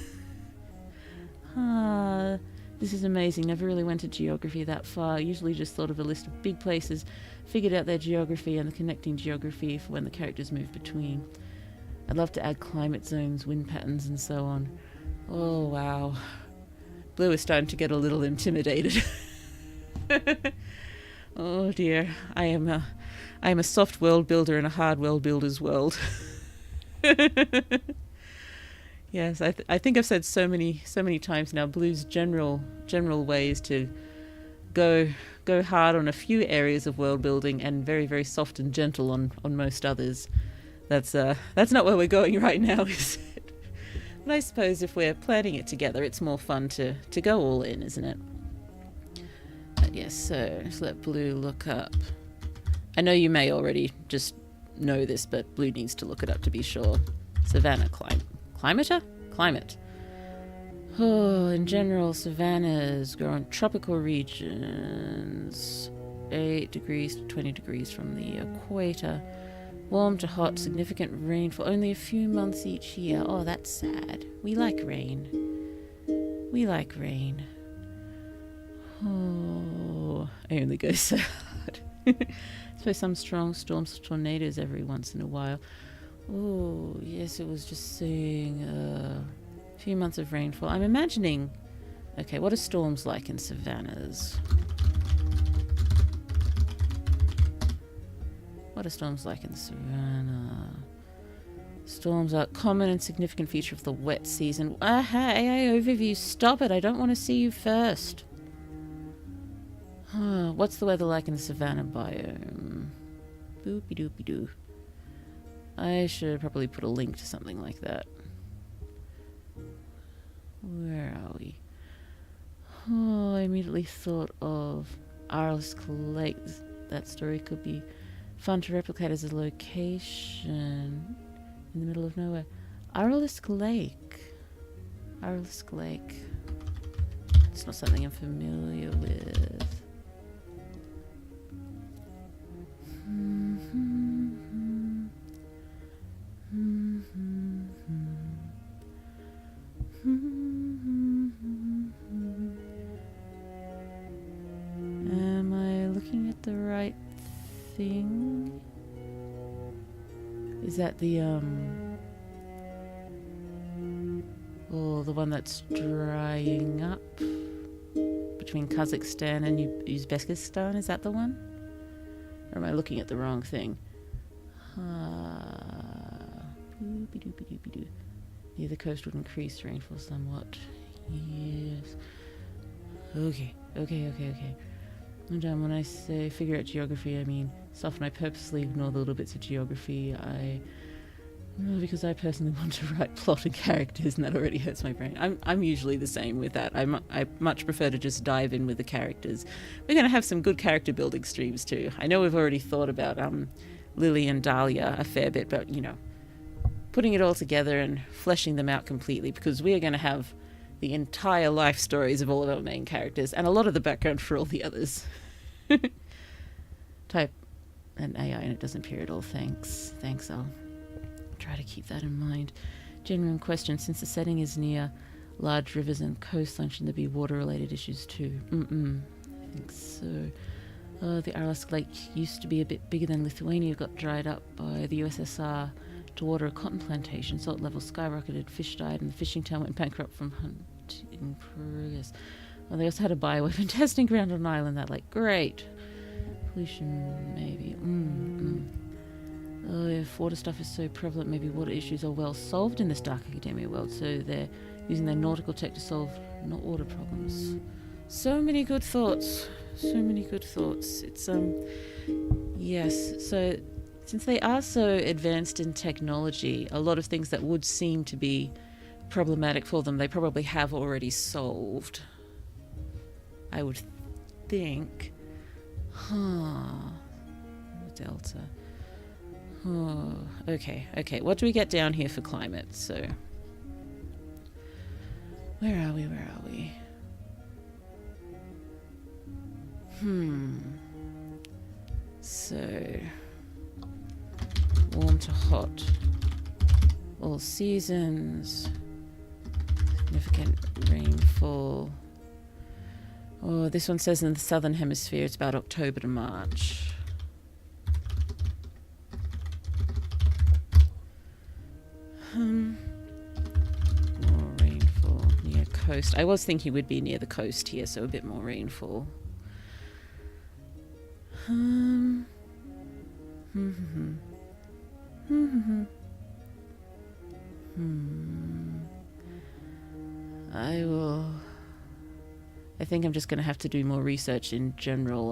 Speaker 1: This is amazing. Never really went to geography that far. Usually just thought of a list of big places, figured out their geography and the connecting geography for when the characters move between. I'd love to add climate zones, wind patterns, and so on. Oh, wow. Blue is starting to get a little intimidated. Oh, dear. I am a soft world builder in a hard world builder's world. Yes, I think I've said so many times now, Blue's general way is to go hard on a few areas of world building and very, very soft and gentle on most others. That's not where we're going right now, is it? But I suppose if we're planning it together, it's more fun to go all in, isn't it? But yes, so let's let Blue look up. I know you may already just know this, but Blue needs to look it up to be sure. Savannah climate. Oh, in general, savannas grow in tropical regions, 8 degrees to 20 degrees from the equator. Warm to hot, significant rainfall, only a few months each year. Oh, that's sad. We like rain. Oh, I only go so hard. Suppose some strong storms, tornadoes every once in a while. Oh, yes, it was just saying a few months of rainfall. I'm imagining... Okay, what are storms like in savannas? What are storms like in savannah? Storms are a common and significant feature of the wet season. Hey, overview, stop it. I don't want to see you first. What's the weather like in the savannah biome? Boopy doopy doo. I should probably put a link to something like that. Where are we? Oh, I immediately thought of Arlisk Lake. That story could be fun to replicate as a location in the middle of nowhere. Arlisk Lake. Arlisk Lake. It's not something I'm familiar with. Am I looking at the right thing? Is that the the one that's drying up between Kazakhstan and Uzbekistan? Is that the one? Or am I looking at the wrong thing? Near the coast would increase rainfall somewhat. Yes. Okay. And when I say figure out geography, I mean stuff, and I purposely ignore the little bits of geography. Because I personally want to write plot and characters, and that already hurts my brain. I'm usually the same with that. I much prefer to just dive in with the characters. We're going to have some good character building streams too. I know we've already thought about Lily and Dahlia a fair bit, but putting it all together and fleshing them out completely, because we are going to have the entire life stories of all of our main characters and a lot of the background for all the others. Type an AI and it doesn't appear at all. Thanks, I'll try to keep that in mind. Genuine question, since the setting is near large rivers and coastline, shouldn't there be water-related issues too? I think so. The Arlisk Lake used to be a bit bigger than Lithuania, got dried up by the USSR to water a cotton plantation. Salt levels skyrocketed, fish died, and the fishing town went bankrupt from hunting progress. Well, they also had a bioweapon testing ground on an island. That, great. Pollution, maybe. If water stuff is so prevalent, maybe water issues are well solved in this dark academia world, so they're using their nautical tech to solve not water problems. So many good thoughts. It's, yes, so since they are so advanced in technology, a lot of things that would seem to be problematic for them, they probably have already solved. I would think. Delta. Okay. What do we get down here for climate? So, where are we? So, warm to hot. All seasons. Significant rainfall. Oh, this one says in the southern hemisphere it's about October to March. More rainfall near coast. I was thinking we'd be near the coast here, so a bit more rainfall. I think I'm just going to have to do more research in general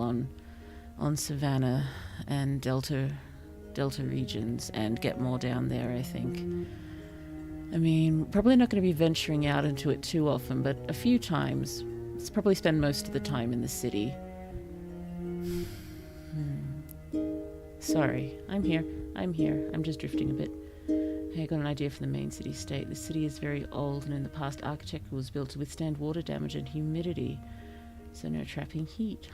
Speaker 1: on Savannah and Delta regions and get more down there, I think. I mean, probably not going to be venturing out into it too often, but a few times. Let's probably spend most of the time in the city. Sorry, I'm here. I'm just drifting a bit. Hey, I got an idea for the main city-state. The city is very old, and in the past architecture was built to withstand water damage and humidity, so no trapping heat.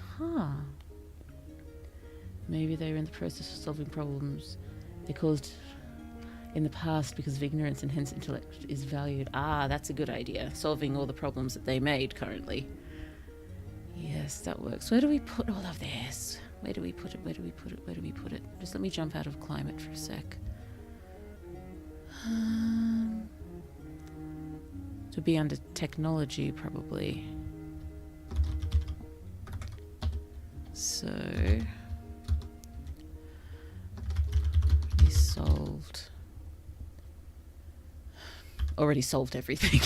Speaker 1: Maybe they were in the process of solving problems they caused in the past because of ignorance, and hence intellect is valued. That's a good idea. Solving all the problems that they made currently. Yes, that works. Where do we put all of this? Where do we put it? Just let me jump out of climate for a sec. To be under technology, probably. So, solved. already solved everything.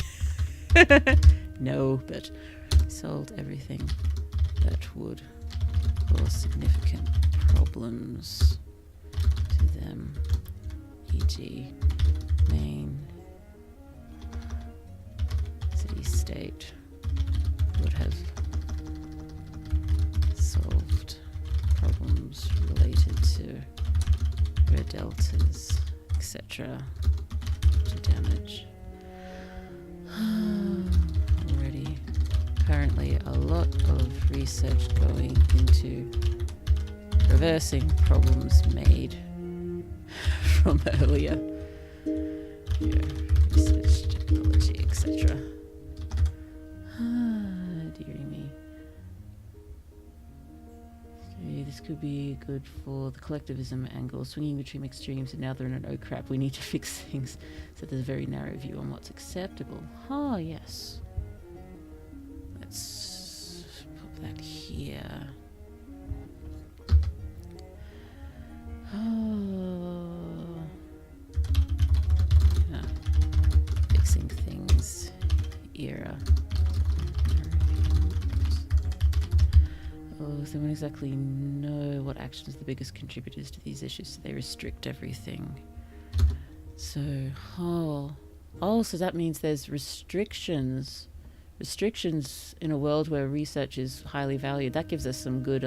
Speaker 1: No, but solved everything that would cause significant problems to them, e.g. main city-state would have solved problems related to red deltas, etc. to damage. Already currently a lot of research going into reversing problems made from earlier. Yeah, research technology, etc. Dearie me. Okay, this could be good for the collectivism angle, swinging between extremes, and now they're in an oh crap, we need to fix things. So there's a very narrow view on what's acceptable. Ah, yes. Let's pop that here. Oh. Yeah. Fixing things era. Oh, they won't exactly know what actions are the biggest contributors to these issues, so they restrict everything. So, so that means there's restrictions. Restrictions in a world where research is highly valued. That gives us some good,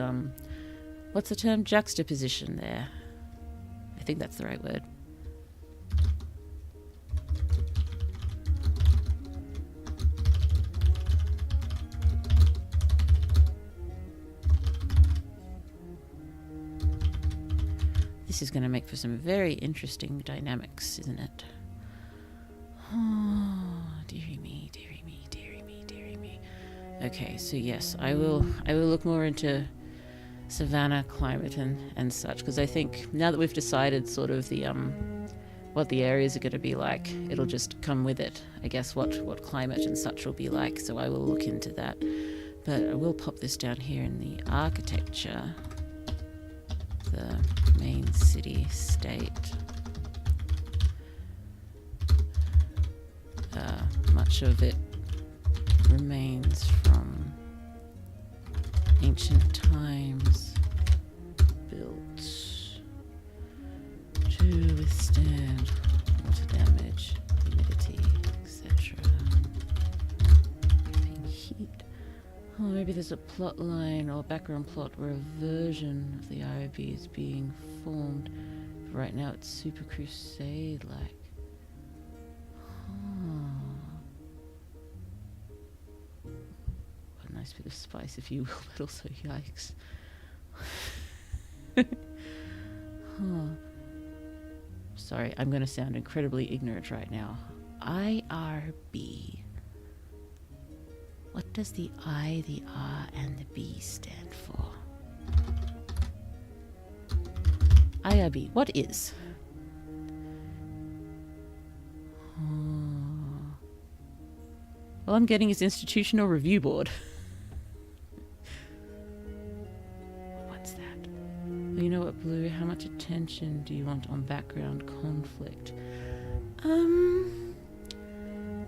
Speaker 1: what's the term? Juxtaposition there. I think that's the right word. This is going to make for some very interesting dynamics, isn't it? Oh, dearie me, dearie me, dearie me, dearie me. Okay, so yes, I will look more into savanna climate and such, because I think now that we've decided sort of the what the areas are going to be like, it'll just come with it, I guess, what climate and such will be like. So I will look into that, but I will pop this down here in the architecture. The main city-state. Much of it remains from ancient times, built to withstand water damage, humidity, etc. Heat. Oh, maybe there's a plot line or background plot where a version of the IRB is being formed. Right now it's Super Crusade-like. A nice bit of spice, if you will, but also yikes. Sorry, I'm going to sound incredibly ignorant right now. IRB. What does the I, the R, and the B stand for? IRB, what is? All I'm getting is Institutional Review Board. What's that? Well, you know what, Blue? How much attention do you want on background conflict?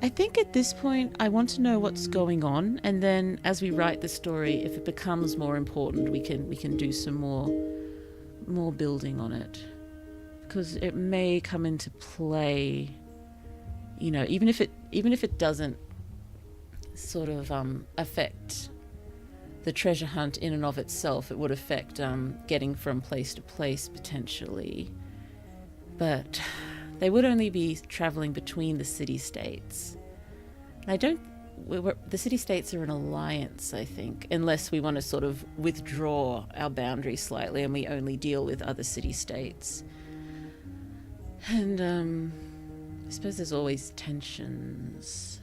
Speaker 1: I think at this point I want to know what's going on, and then as we write the story, if it becomes more important, we can do some more building on it, because it may come into play. You know, even if it doesn't sort of affect the treasure hunt in and of itself, it would affect getting from place to place potentially, but they would only be traveling between the city-states. And the city-states are an alliance, I think, unless we want to sort of withdraw our boundaries slightly and we only deal with other city-states. And I suppose there's always tensions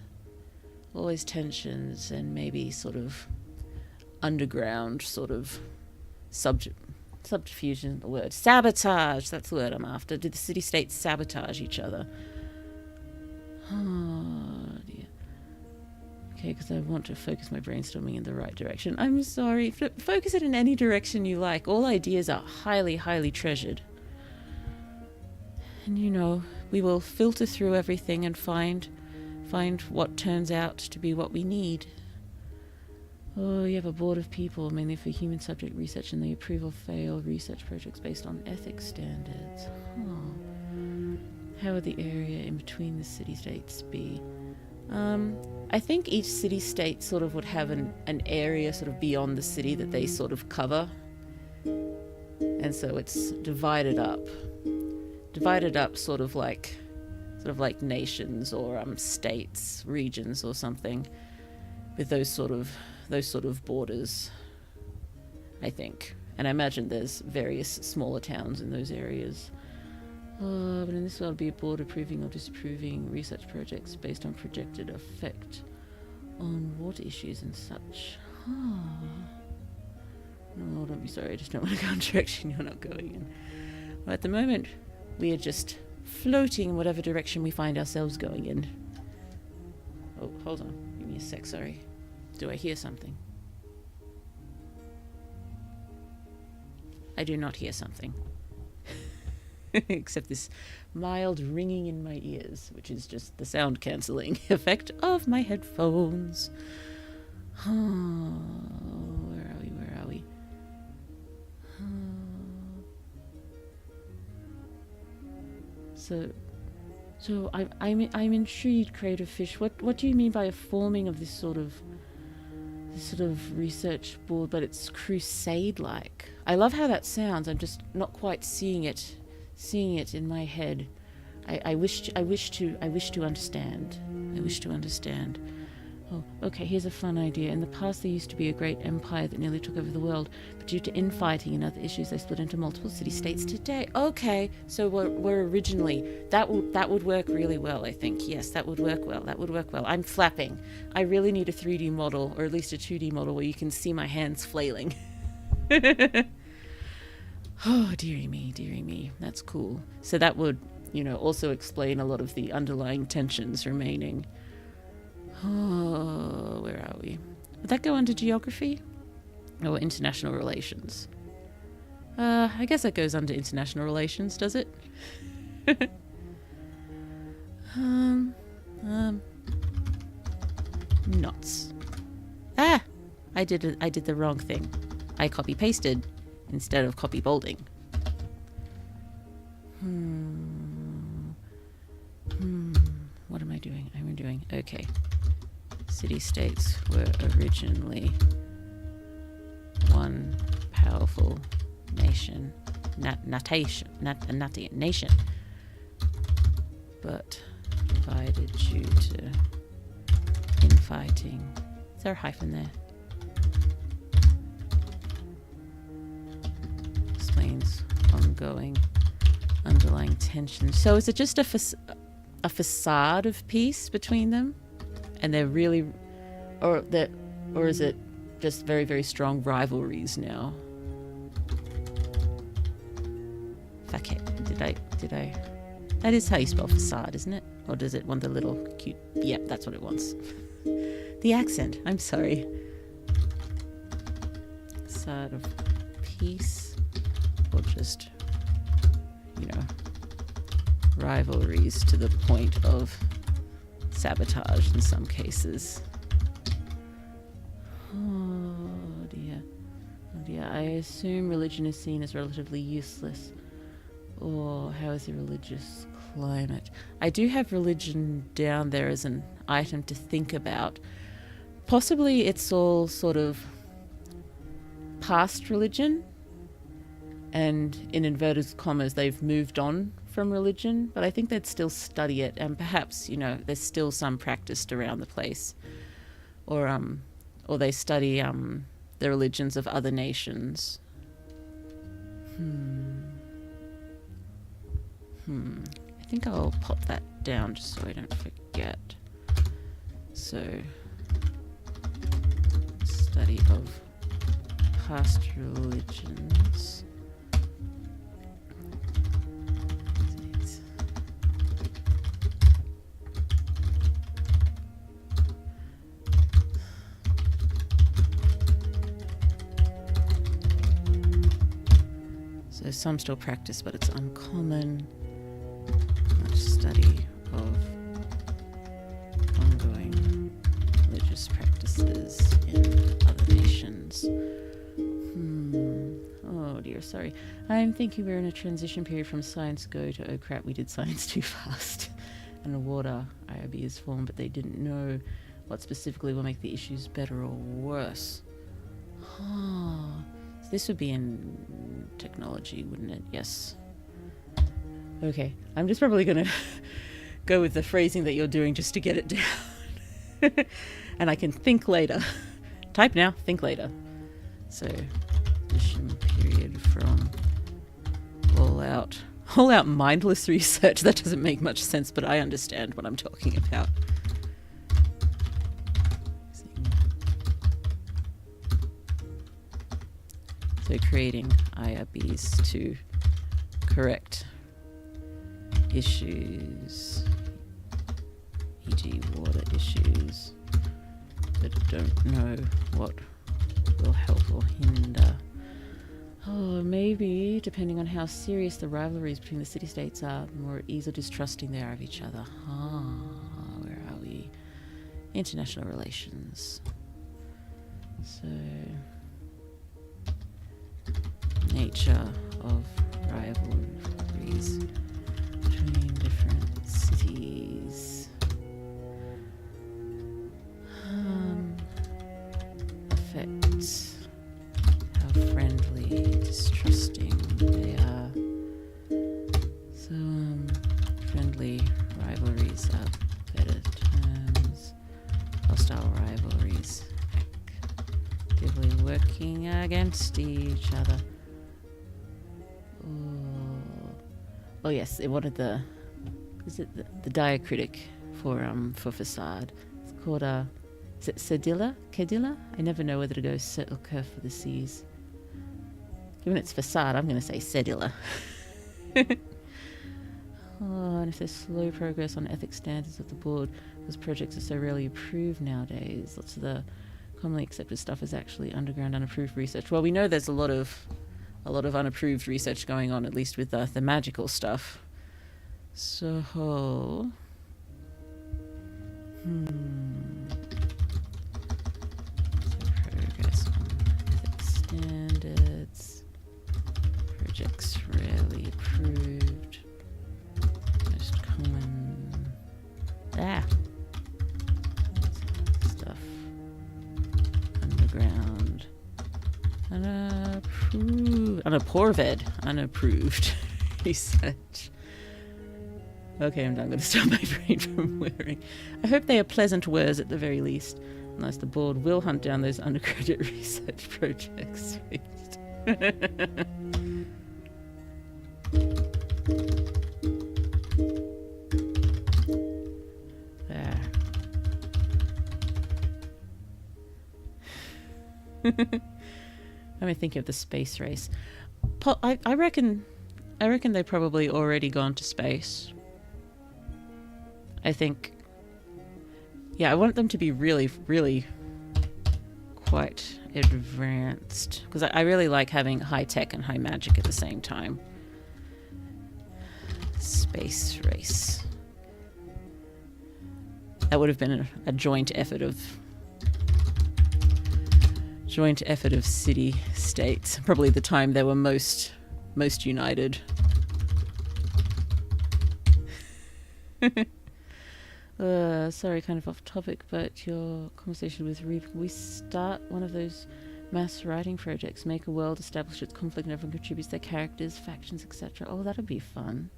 Speaker 1: and maybe sort of underground sort of subterfuge, the word sabotage, that's the word I'm after. Do the city-states sabotage each other? Oh dear. Okay, because I want to focus my brainstorming in the right direction. I'm sorry, focus it in any direction you like. All ideas are highly, highly treasured. And we will filter through everything and find what turns out to be what we need. Oh, you have a board of people, mainly for human subject research, and they approve or fail research projects based on ethics standards. How would the area in between the city-states be? I think each city-state sort of would have an area sort of beyond the city that they sort of cover. And so it's divided up sort of like nations or states, regions or something, with those sort of borders, I think. And I imagine there's various smaller towns in those areas. But in this world, be a board approving or disapproving research projects based on projected effect on water issues and such. No, don't be sorry, I just don't want to go in a direction you're not going in. Well, at the moment, we are just floating in whatever direction we find ourselves going in. Oh, hold on. Give me a sec, sorry. Do I hear something? I do not hear something. Except this mild ringing in my ears, which is just the sound cancelling effect of my headphones. Where are we? So I'm intrigued, Creative Fish. What do you mean by a forming of this sort of research board, but it's crusade-like? I love how that sounds. I'm just not quite seeing it in my head. I wish to understand. I wish to understand. Oh, okay, here's a fun idea. In the past, there used to be a great empire that nearly took over the world, but due to infighting and other issues, they split into multiple city-states today. Okay, so we're originally... That would work really well, I think. Yes, that would work well. I'm flapping. I really need a 3D model, or at least a 2D model, where you can see my hands flailing. Oh, dearie me. That's cool. So that would, also explain a lot of the underlying tensions remaining. Oh, where are we? Would that go under geography? Or international relations? I guess that goes under international relations, does it? Knots. I did the wrong thing. I copy-pasted instead of copy-bolding. What am I doing? Okay. City-states were originally one powerful nation, nation, but divided due to infighting. Is there a hyphen there? Explains ongoing underlying tension. So is it just a facade of peace between them? And they're really, or is it just very, very strong rivalries now? Fuck it. Did I? That is how you spell facade, isn't it? Or does it want the little cute? Yep, that's what it wants. The accent. I'm sorry. Facade of peace, or just, rivalries to the point of sabotage in some cases. Oh dear. I assume religion is seen as relatively useless. Or how is the religious climate? I do have religion down there as an item to think about. Possibly it's all sort of past religion, and in inverted commas they've moved on from religion, but I think they'd still study it, and perhaps there's still some practiced around the place, or they study the religions of other nations. I think I'll pop that down just so I don't forget. So, study of past religions. So some still practice, but it's uncommon. study of ongoing religious practices in other nations. Oh dear, sorry. I'm thinking we're in a transition period from science go to oh crap, we did science too fast. And a water IRB is formed, but they didn't know what specifically will make the issues better or worse. So this would be in technology, wouldn't it? Yes. Okay, I'm just probably going to go with the phrasing that you're doing just to get it down. And I can think later. Type now, think later. So, transition period from all out mindless research. That doesn't make much sense, but I understand what I'm talking about. So creating IRBs to correct issues, e.g. water issues, but don't know what will help or hinder. Oh, maybe, depending on how serious the rivalries between the city-states are, the more at ease or distrusting they are of each other. Where are we? International relations. So, nature of rivalries between different cities. Affects how friendly, distrusting they are. So, friendly rivalries are better terms. Hostile rivalries actively working against each other. Oh yes, it wanted the diacritic for facade. It's called is it Cedilla? Cedilla? I never know whether to go set or curve for the C's. Given its facade, I'm going to say Cedilla. And if there's slow progress on ethics standards of the board, because projects are so rarely approved nowadays, lots of the commonly accepted stuff is actually underground, unapproved research. Well, we know there's a lot of unapproved research going on, at least with the magical stuff. So, progress on ethics standards. Projects rarely approved. Most common. Stuff. Underground. Unapproved research. Okay, I'm done. I'm going to stop my brain from whirring. I hope they are pleasant words at the very least. Unless the board will hunt down those undergraduate research projects. There. I'm thinking of the space race. I reckon they've probably already gone to space. I think, yeah, I want them to be really, really quite advanced, because I really like having high tech and high magic at the same time. Space race. That would have been a joint effort of city states, probably the time they were most united. Sorry, kind of off topic, but your conversation with Reeve, can we start one of those mass writing projects? Make a world, establish its conflict, and everyone contributes their characters, factions, etc. Oh, that'd be fun.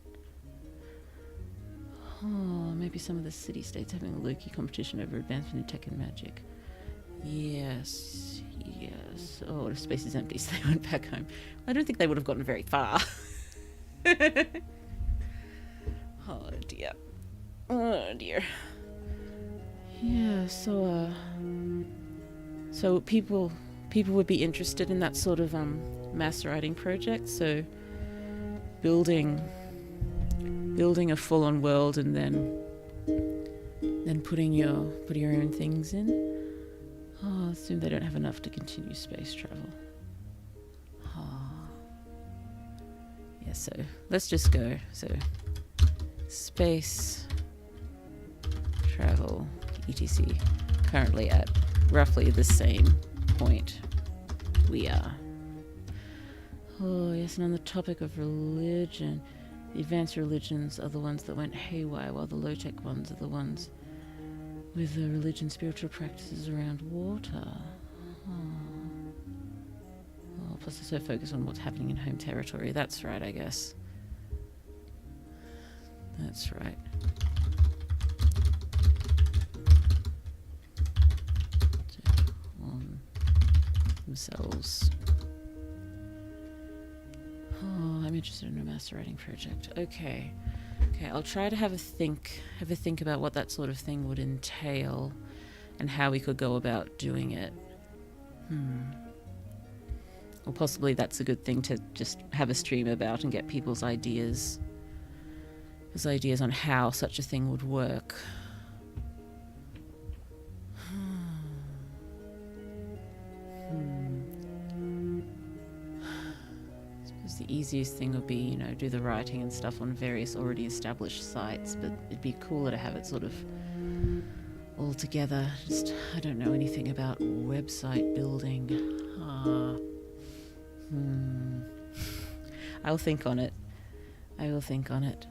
Speaker 1: Oh, maybe some of the city-states having a low-key competition over advancement in tech and magic. Yes. Oh, the space is empty, so they went back home. I don't think they would have gotten very far. Oh dear. Yeah, so people would be interested in that sort of mass writing project. So building a full-on world and then putting your own things in. Oh, I assume they don't have enough to continue space travel. Oh. Yeah, so let's just go. So Space travel etc. Currently at roughly the same point we are. Oh yes, and on the topic of religion, the advanced religions are the ones that went haywire, while the low-tech ones are the ones with the religion spiritual practices around water. Plus they're so focused on what's happening in home territory. That's right, I guess. That's right. On themselves. Oh, I'm interested in a master writing project. Okay. Okay, I'll try to have a think about what that sort of thing would entail and how we could go about doing it. Or possibly that's a good thing to just have a stream about and get people's ideas. His ideas on how such a thing would work. I suppose the easiest thing would be, you know, do the writing and stuff on various already established sites, but it'd be cooler to have it sort of all together. Just, I don't know anything about website building. I'll think on it. I will think on it.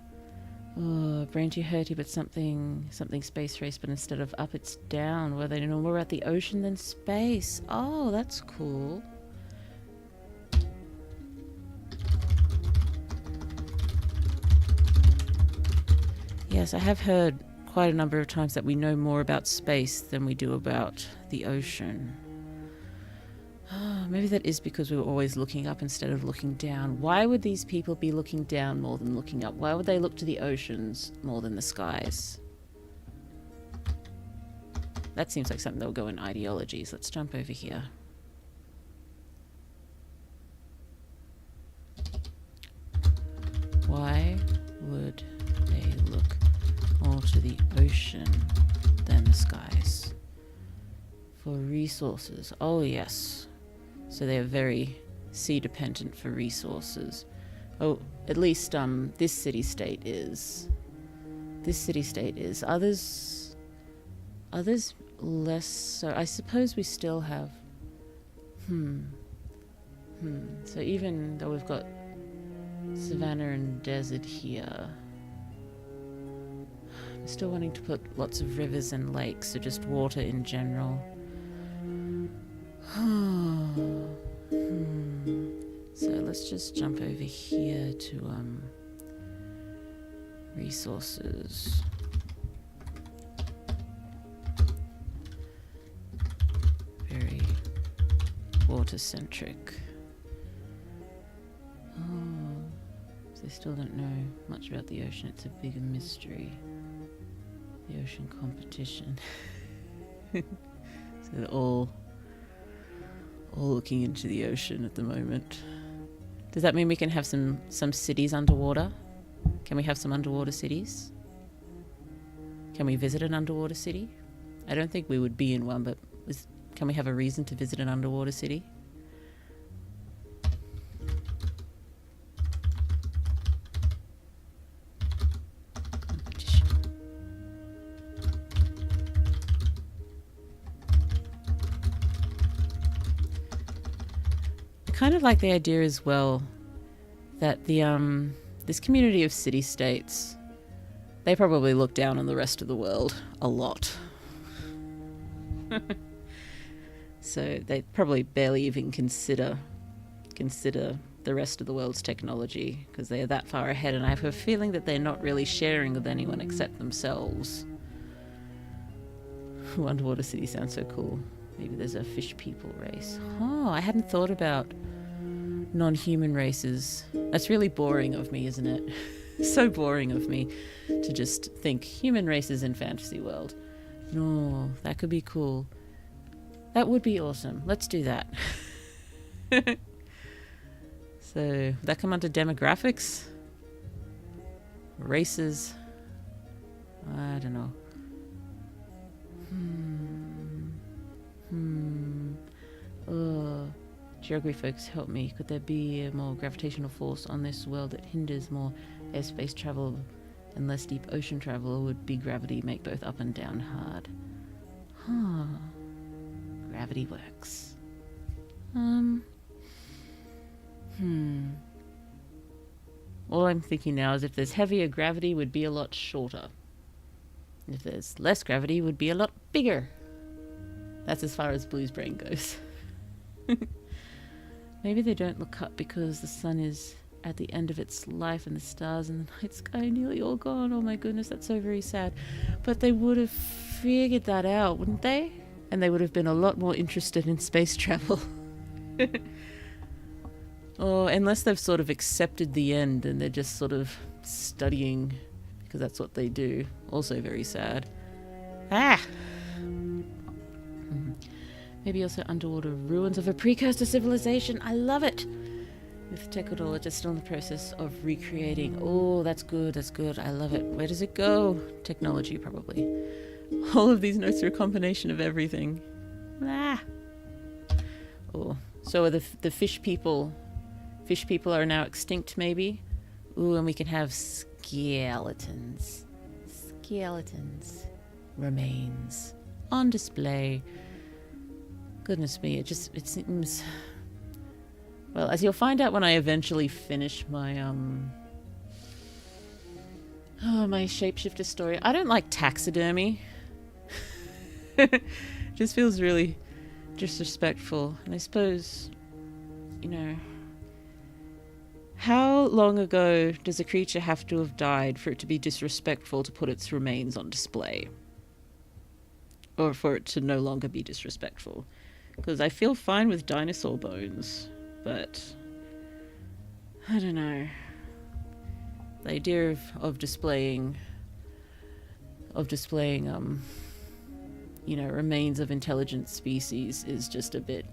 Speaker 1: Oh, brain too hurty, but something space race, but instead of up, it's down. Where they know more about the ocean than space. Oh, that's cool. Yes, I have heard quite a number of times that we know more about space than we do about the ocean. Maybe that is because we were always looking up instead of looking down. Why would these people be looking down more than looking up? Why would they look to the oceans more than the skies? That seems like something that will go in ideologies. Let's jump over here. Why would they look more to the ocean than the skies? For resources. Oh, yes. So they are very sea dependent for resources. Oh, at least this city-state is. This city-state is. Others less so. I suppose we still have. So even though we've got savannah and desert here, I'm still wanting to put lots of rivers and lakes, so just water in general. So let's just jump over here to resources. Very water centric. So they still don't know much about the ocean. It's a bigger mystery. The ocean competition. So they're all looking into the ocean at the moment. Does that mean we can have some cities underwater? Can we have some underwater cities? Can we visit an underwater city? I don't think we would be in one, but can we have a reason to visit an underwater city? Kind of like the idea as well that the this community of city-states, they probably look down on the rest of the world a lot. So they probably barely even consider the rest of the world's technology because they are that far ahead, and I have a feeling that they're not really sharing with anyone except themselves. Ooh, underwater city sounds so cool. Maybe there's a fish people race. Oh, I hadn't thought about non-human races. That's really boring of me, isn't it? So boring of me to just think human races in fantasy world. No, that could be cool. That would be awesome. Let's do that. So, would that come under demographics? Races? I don't know. Geography folks, help me. Could there be a more gravitational force on this world that hinders more airspace travel and less deep ocean travel, or would big gravity make both up and down hard? Huh. Gravity works. All I'm thinking now is if there's heavier gravity, would be a lot shorter. If there's less gravity, would be a lot bigger. That's as far as Blue's brain goes. Maybe they don't look up because the sun is at the end of its life and the stars in the night sky are nearly all gone. Oh my goodness, that's so very sad. But they would have figured that out, wouldn't they? And they would have been a lot more interested in space travel. Or unless they've sort of accepted the end and they're just sort of studying because that's what they do. Also very sad. Maybe also underwater ruins of a precursor civilization. I love it. With technologists still in the process of recreating. Oh, that's good, that's good. I love it. Where does it go? Technology, probably. All of these notes are a combination of everything. Oh, so are the fish people. Fish people are now extinct, maybe? Ooh, and we can have skeletons. Skeletons. Remains. On display. Goodness me, it seems... Well, as you'll find out when I eventually finish my, my shapeshifter story. I don't like taxidermy. It just feels really disrespectful. And I suppose, you know... How long ago does a creature have to have died for it to be disrespectful to put its remains on display? Or for it to no longer be disrespectful? Because I feel fine with dinosaur bones, but I don't know. The idea of displaying remains of intelligent species is just a bit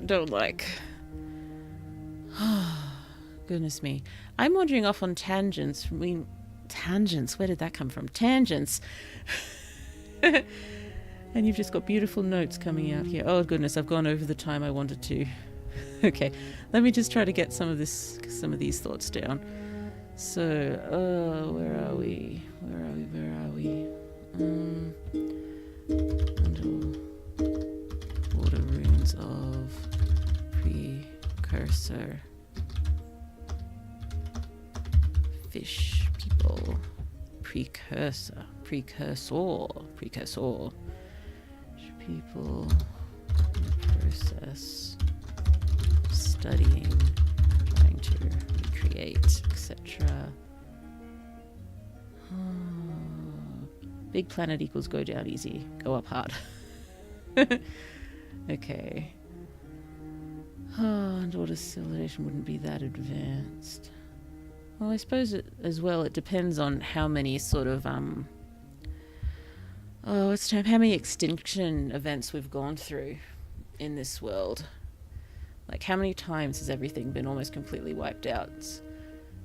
Speaker 1: don't like. Goodness me. I'm wandering off on tangents. Tangents? Where did that come from? Tangents. And you've just got beautiful notes coming out here. Oh goodness, I've gone over the time I wanted to. Okay, let me just try to get some of these thoughts down. So, where are we? Underwater ruins of precursor fish people. Precursor people in the process of studying, trying to recreate, etc. Big planet equals go down easy, go up hard. Okay. Underwater civilization wouldn't be that advanced. Well, I suppose it depends on how many sort of how many extinction events we've gone through in this world. Like, how many times has everything been almost completely wiped out?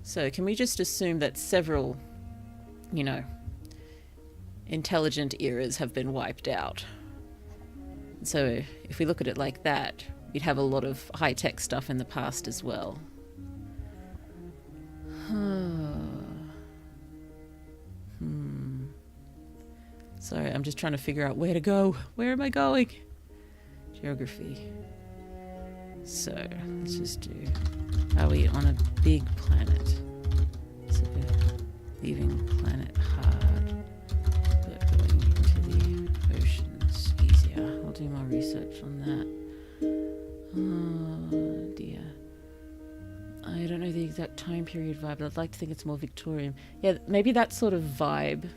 Speaker 1: So can we just assume that several, intelligent eras have been wiped out? So if we look at it like that, we'd have a lot of high-tech stuff in the past as well. Sorry, I'm just trying to figure out where to go. Where am I going? Geography. So, let's just do... Are we on a big planet? So we're leaving planet hard, but going into the oceans easier. I'll do more research on that. Oh, dear. I don't know the exact time period vibe, but I'd like to think it's more Victorian. Yeah, maybe that sort of vibe,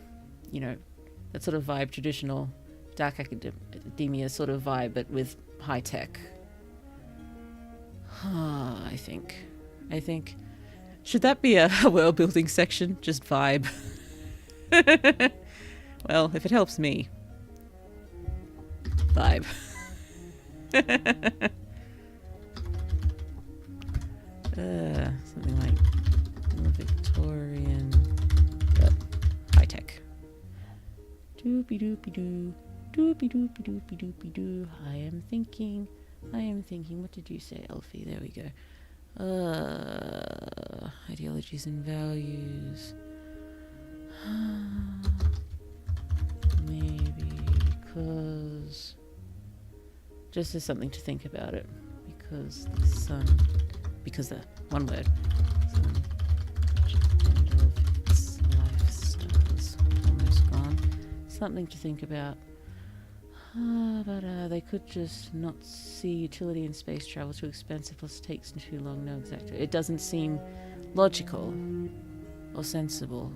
Speaker 1: that sort of vibe, traditional dark academia sort of vibe, but with high tech. I think. Should that be a world building section? Just vibe. Well, if it helps me. Vibe. Something like Victorian, but high tech. Doopy doopy doo, doopy doopy doopy doopy doo. I am thinking. What did you say, Elfie? There we go. Ideologies and values. Maybe because just as something to think about it. Because the sun, because the one word, sun, end of its lifestyles, almost gone. Something to think about. But they could just not see utility in space travel. Too expensive, plus takes too long. No, exactly. It doesn't seem logical or sensible.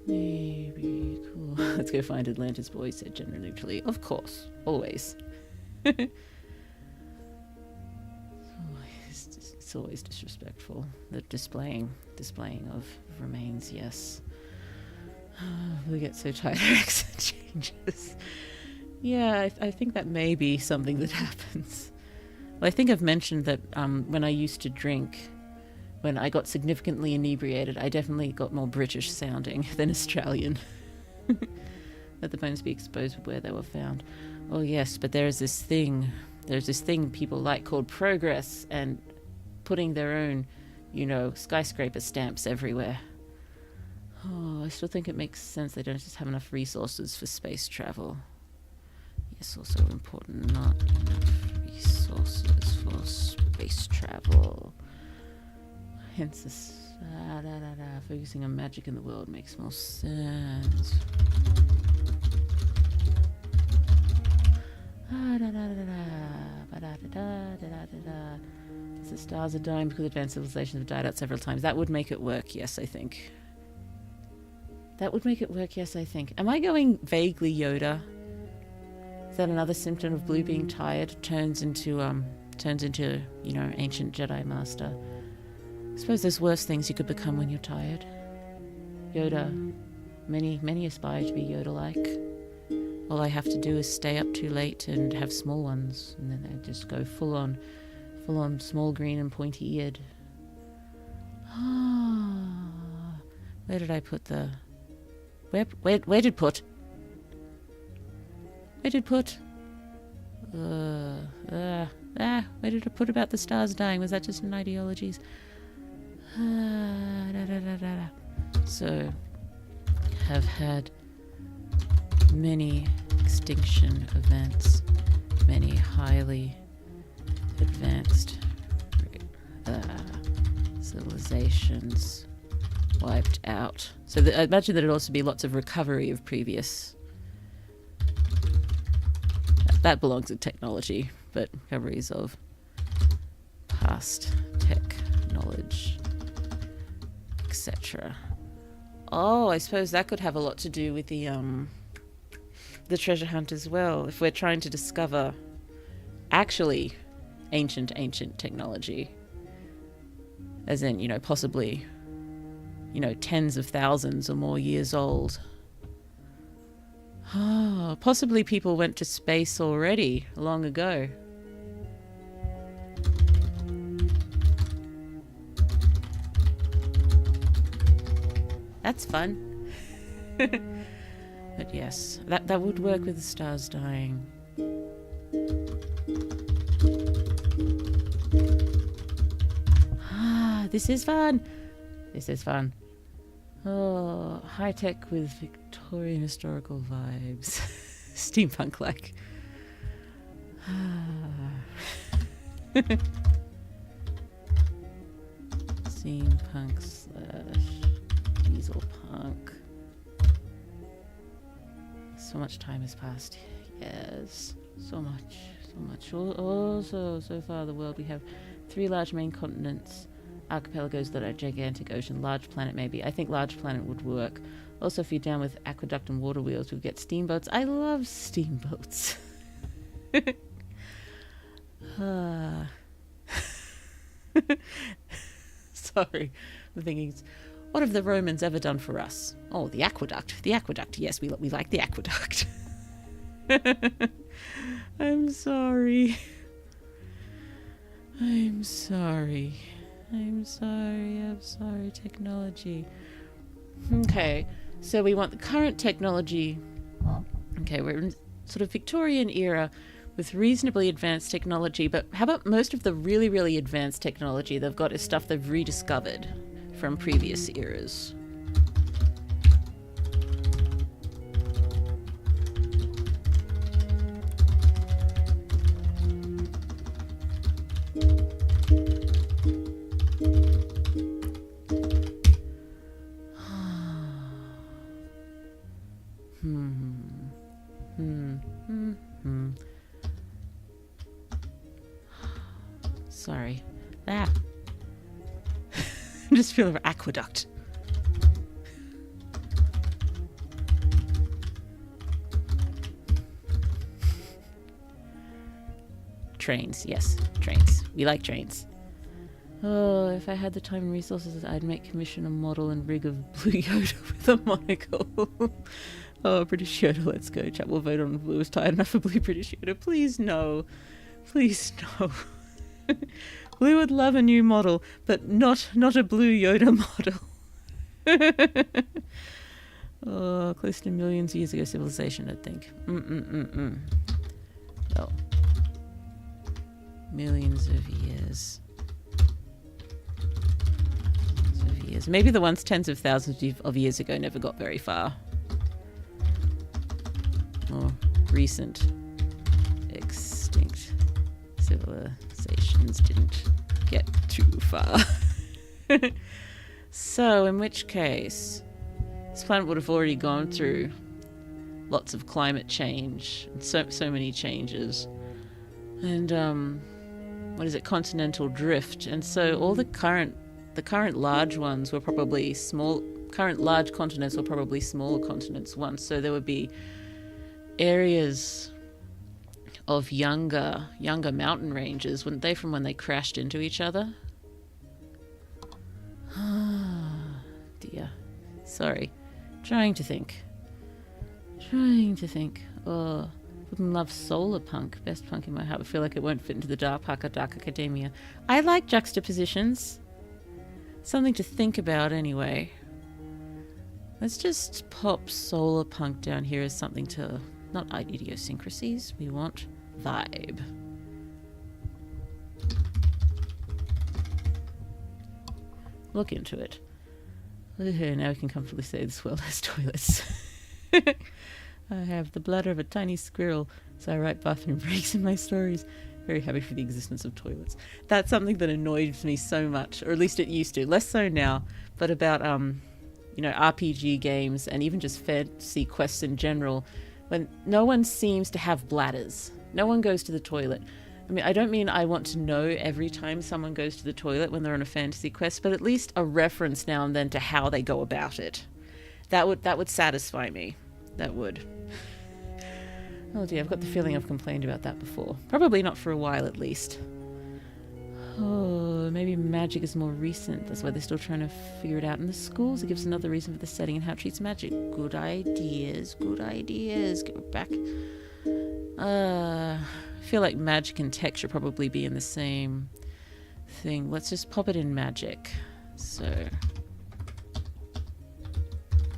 Speaker 1: Maybe cool. Let's go find Atlantis, boy, said gender neutrally. Of course, always. It's always disrespectful. The displaying of remains, yes. We get so tired of accent changes. Yeah, I think that may be something that happens. Well, I think I've mentioned that when I used to drink, when I got significantly inebriated, I definitely got more British sounding than Australian. Let the bones be exposed where they were found. Oh yes, but there's this thing people like called progress, and putting their own, skyscraper stamps everywhere. Oh, I still think it makes sense they don't just have enough resources for space travel. Yes, also important, not enough resources for space travel. Hence this focusing on magic in the world makes more sense. The stars are dying because advanced civilizations have died out several times. That would make it work, yes, I think. Am I going vaguely Yoda? Is that another symptom of Blue being tired? Turns into ancient Jedi Master. I suppose there's worse things you could become when you're tired. Yoda. Many aspire to be Yoda-like. All I have to do is stay up too late and have small ones, and then they just go full on small, green, and pointy-eared. Where did I put the... Where did put? Where did I put about the stars dying? Was that just in ideologies? So, have had many extinction events, many highly advanced civilizations wiped out. So I imagine that it'd also be lots of recovery of previous. That belongs in technology, but recoveries of past tech knowledge, etc. Oh, I suppose that could have a lot to do with the treasure hunt as well. If we're trying to discover actually ancient technology, as in, possibly, tens of thousands or more years old. Oh, possibly people went to space already long ago. That's fun. But yes, that would work with the stars dying. This is fun. Oh, high tech with Victorian historical vibes. Steampunk like. Steampunk / diesel punk. So much time has passed. Yes, so much. Also, so far the world, we have 3 large main continents, archipelagos that are gigantic ocean, large planet maybe. I think large planet would work. Also, if you're down with aqueduct and water wheels, we'll get steamboats. I love steamboats. Sorry, I'm thinking, what have the Romans ever done for us? Oh, the aqueduct. The aqueduct. Yes, we like the aqueduct. I'm sorry. I'm sorry, technology. Okay, so we want the current technology. Okay, we're in sort of Victorian era with reasonably advanced technology, but how about most of the really, really advanced technology they've got is stuff they've rediscovered from previous eras? Sorry. Ah. I just feel an aqueduct. Trains, yes. Trains. We like trains. Oh, if I had the time and resources, I'd make commission a model and rig of Blue Yoda with a monocle. Oh, British Yoda, let's go. Chat will vote on Blue is tired enough for Blue British Yoda. Please no. Please no. Blue would love a new model, but not a Blue Yoda model. Oh, close to millions of years ago civilization, I think. Well, millions of years. Maybe the ones tens of thousands of years ago never got very far. Or recent extinct civilizations didn't get too far. So, in which case, this planet would have already gone through lots of climate change, and so many changes. And, what is it, continental drift. And so all the current large ones were probably current large continents were probably smaller continents once. So there would be areas of younger mountain ranges, wouldn't they, from when they crashed into each other? Ah, dear. Sorry. Trying to think. Oh, wouldn't love solar punk. Best punk in my heart. I feel like it won't fit into the dark academia. I like juxtapositions. Something to think about anyway. Let's just pop solar punk down here as something to... not idiosyncrasies. We want vibe. Look into it. Now we can comfortably say this world has toilets. I have the bladder of a tiny squirrel, so I write bathroom breaks in my stories. Very happy for the existence of toilets. That's something that annoys me so much, or at least it used to. Less so now, but about RPG games and even just fantasy quests in general, when no one seems to have bladders. No one goes to the toilet. I mean, I don't mean I want to know every time someone goes to the toilet when they're on a fantasy quest, but at least a reference now and then to how they go about it. That would satisfy me. That would. Oh dear, I've got the feeling I've complained about that before. Probably not for a while, at least. Oh, maybe magic is more recent. That's why they're still trying to figure it out in the schools. It gives another reason for the setting and how it treats magic. Good ideas. Get back. I feel like magic and tech should probably be in the same thing. Let's just pop it in magic. So,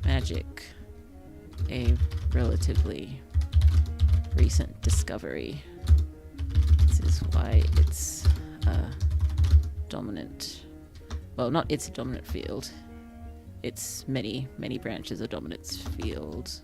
Speaker 1: magic. A relatively recent discovery. This is why it's dominant. Well, not it's a dominant field. It's many branches of dominance field.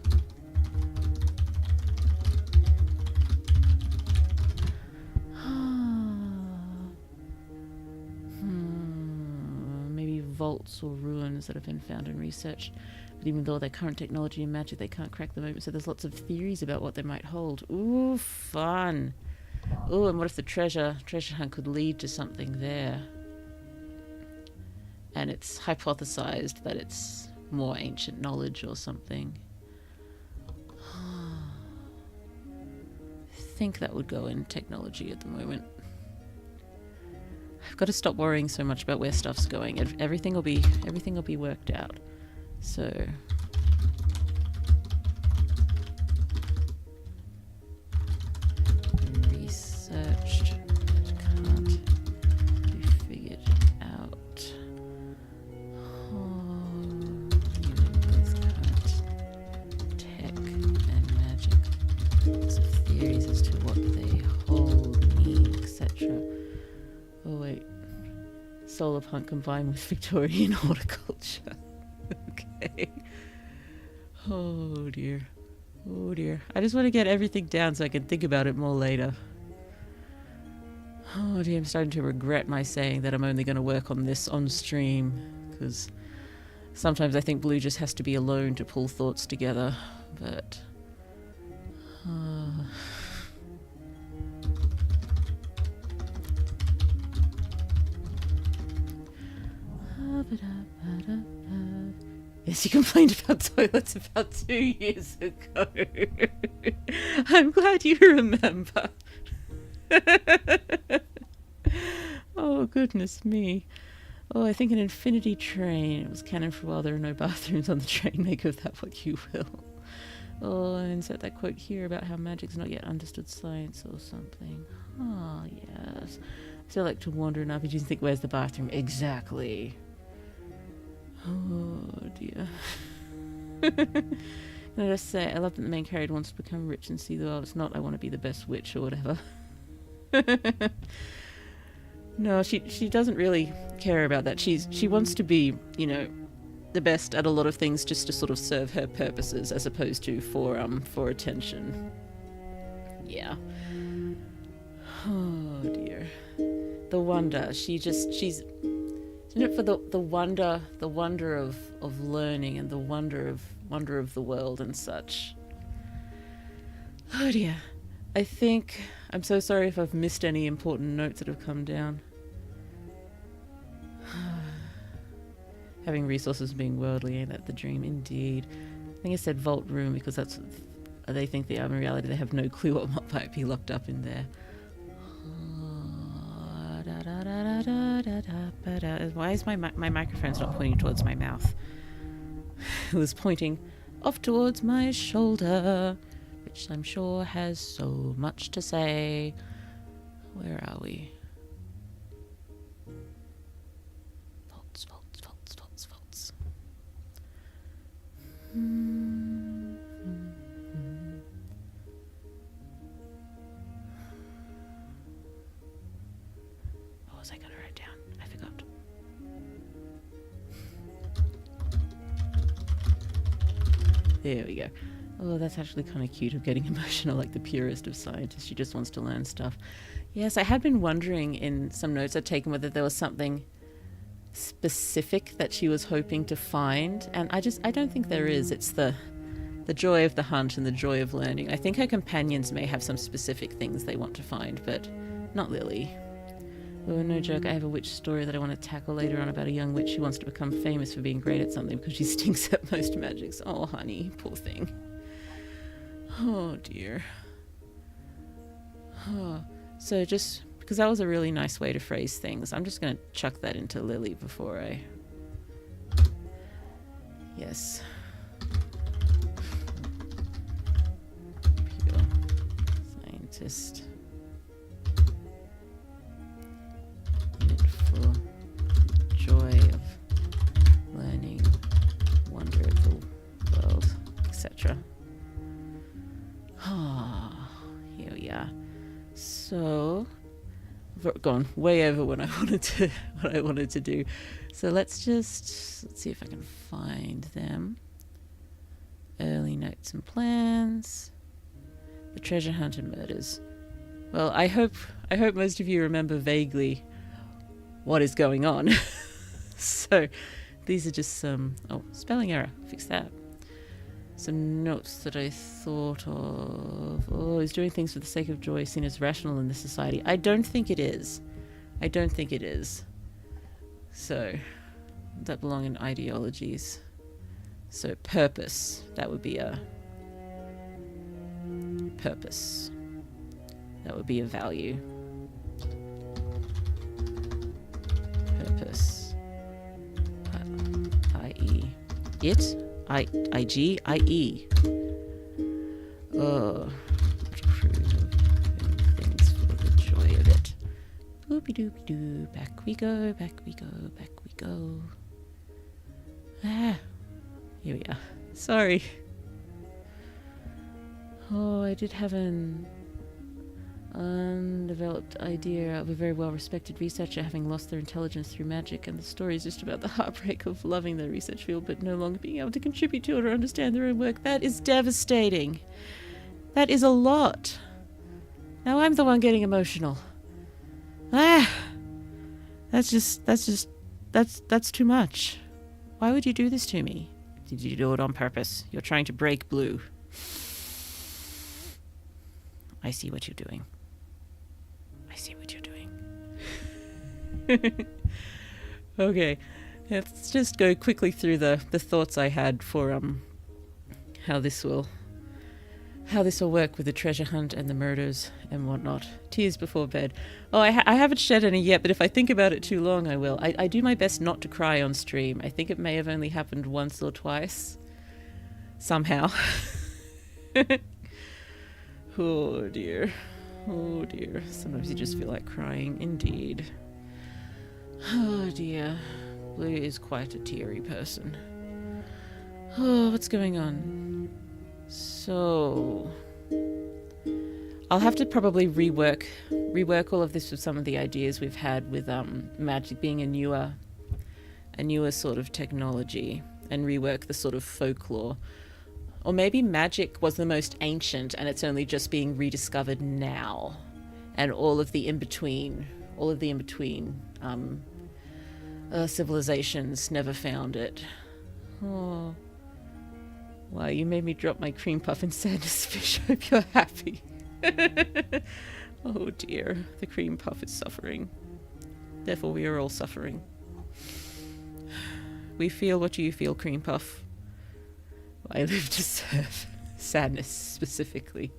Speaker 1: Maybe vaults or ruins that have been found and researched. But even though their current technology and magic, they can't crack them open. So there's lots of theories about what they might hold. Ooh, fun. Ooh, and what if the treasure hunt could lead to something there? And it's hypothesized that it's more ancient knowledge or something. I think that would go in technology at the moment. I've got to stop worrying so much about where stuff's going. Everything will be worked out. So researched but can't be figured out. Oh, human as to what they hold, mean, etc. Oh wait. Solar punk combined with Victorian horticulture. Okay. Oh dear. Oh dear. I just want to get everything down so I can think about it more later. Oh dear, I'm starting to regret my saying that I'm only going to work on this on stream, because sometimes I think Blue just has to be alone to pull thoughts together, but... Yes, you complained about toilets about 2 years ago. I'm glad you remember. Oh, goodness me. Oh, I think an infinity train. It was canon for a while. There are no bathrooms on the train. Make of that what you will. Oh, and insert that quote here about how magic's not yet understood science or something. Oh, yes. I still like to wander in RPGs and think, where's the bathroom? Exactly. Oh, dear. Can I just say, I love that the main character wants to become rich and see the world. It's not, I want to be the best witch or whatever. No, she doesn't really care about that. She wants to be, you know, the best at a lot of things just to sort of serve her purposes as opposed to for attention. Yeah. Oh dear. The wonder. She's in it for the wonder of learning and the wonder of the world and such. Oh dear. I'm so sorry if I've missed any important notes that have come down. Having resources being worldly, ain't that the dream? Indeed. I think I said vault room because that's what they think they are. In reality, they have no clue what might be locked up in there. Why is my microphone's not pointing towards my mouth? It was pointing off towards my shoulder, which I'm sure has so much to say. Where are we? Vaults. What was I going to write down? I forgot. There we go. Oh, that's actually kind of cute. I'm getting emotional like the purest of scientists. She just wants to learn stuff. Yes, I had been wondering in some notes I'd taken whether there was something specific that she was hoping to find. And I don't think there is. It's the joy of the hunt and the joy of learning. I think her companions may have some specific things they want to find, but not Lily. Oh, no joke, I have a witch story that I want to tackle later on about a young witch who wants to become famous for being great at something because she stinks at most magics. Oh, honey, poor thing. Oh, dear. Oh, so just because that was a really nice way to phrase things, I'm just going to chuck that into Lily before I... Yes. Pure scientist. For joy of learning, wonder of the world, etc. Ah, here we are. So, I've gone way over what I wanted to do. So let's see if I can find them. Early notes and plans. The treasure hunt and murders. Well, I hope most of you remember vaguely what is going on. So these are just some... Oh, spelling error. Fix that. Some notes that I thought of. Oh, he's doing things for the sake of joy, seen as rational in this society. I don't think it is. So, that belong in ideologies. So, purpose. That would be a... Purpose. That would be a value. Purpose. I-E. It? I-G? I-E. Oh. Things for the joy of it. Boopy-doopy-doo. Back we go. Ah. Here we are. Sorry. Oh, I did have an Undeveloped idea of a very well-respected researcher having lost their intelligence through magic, and the story is just about the heartbreak of loving the research field but no longer being able to contribute to it or understand their own work. That is devastating. That is a lot. Now I'm the one getting emotional. That's too much. Why would you do this to me? Did you do it on purpose? You're trying to break Blue. I see what you're doing. I see what you're doing. Okay. Let's just go quickly through the thoughts I had for how this will work with the treasure hunt and the murders and whatnot. Tears before bed. Oh, I haven't shed any yet, but if I think about it too long, I will. I do my best not to cry on stream. I think it may have only happened once or twice. Somehow. Oh dear. Oh dear. Sometimes you just feel like crying. Indeed. Oh dear. Blue is quite a teary person. Oh, what's going on? So I'll have to probably rework all of this with some of the ideas we've had with magic being a newer sort of technology, and rework the sort of folklore. Or maybe magic was the most ancient and it's only just being rediscovered now, and all of the in-between civilizations never found it. Oh. Wow, you made me drop my cream puff in sadness, Fish. Hope you're happy. Oh dear, the cream puff is suffering. Therefore we are all suffering. We feel what you feel, cream puff. I live to serve. Sadness, specifically.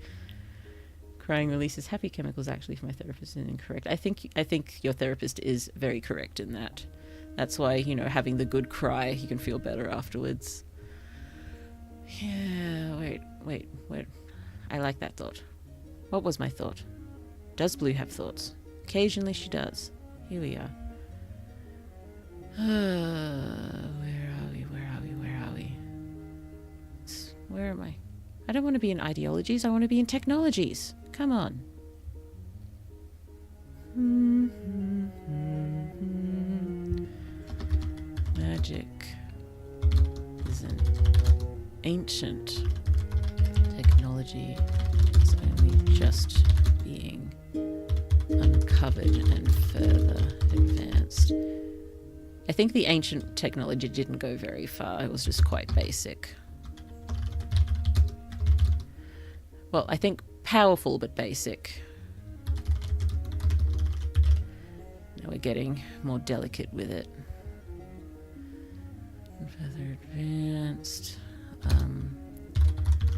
Speaker 1: Crying releases happy chemicals actually for my therapist is incorrect. I think your therapist is very correct in that. That's why, having the good cry, you can feel better afterwards. Yeah, wait. I like that thought. What was my thought? Does Blue have thoughts? Occasionally she does. Here we are. Where are we? Where am I? I don't want to be in ideologies. I want to be in technologies. Come on. Magic is an ancient technology. It's only just being uncovered and further advanced. I think the ancient technology didn't go very far. It was just quite basic. Well, I think powerful but basic. Now we're getting more delicate with it. Further advanced.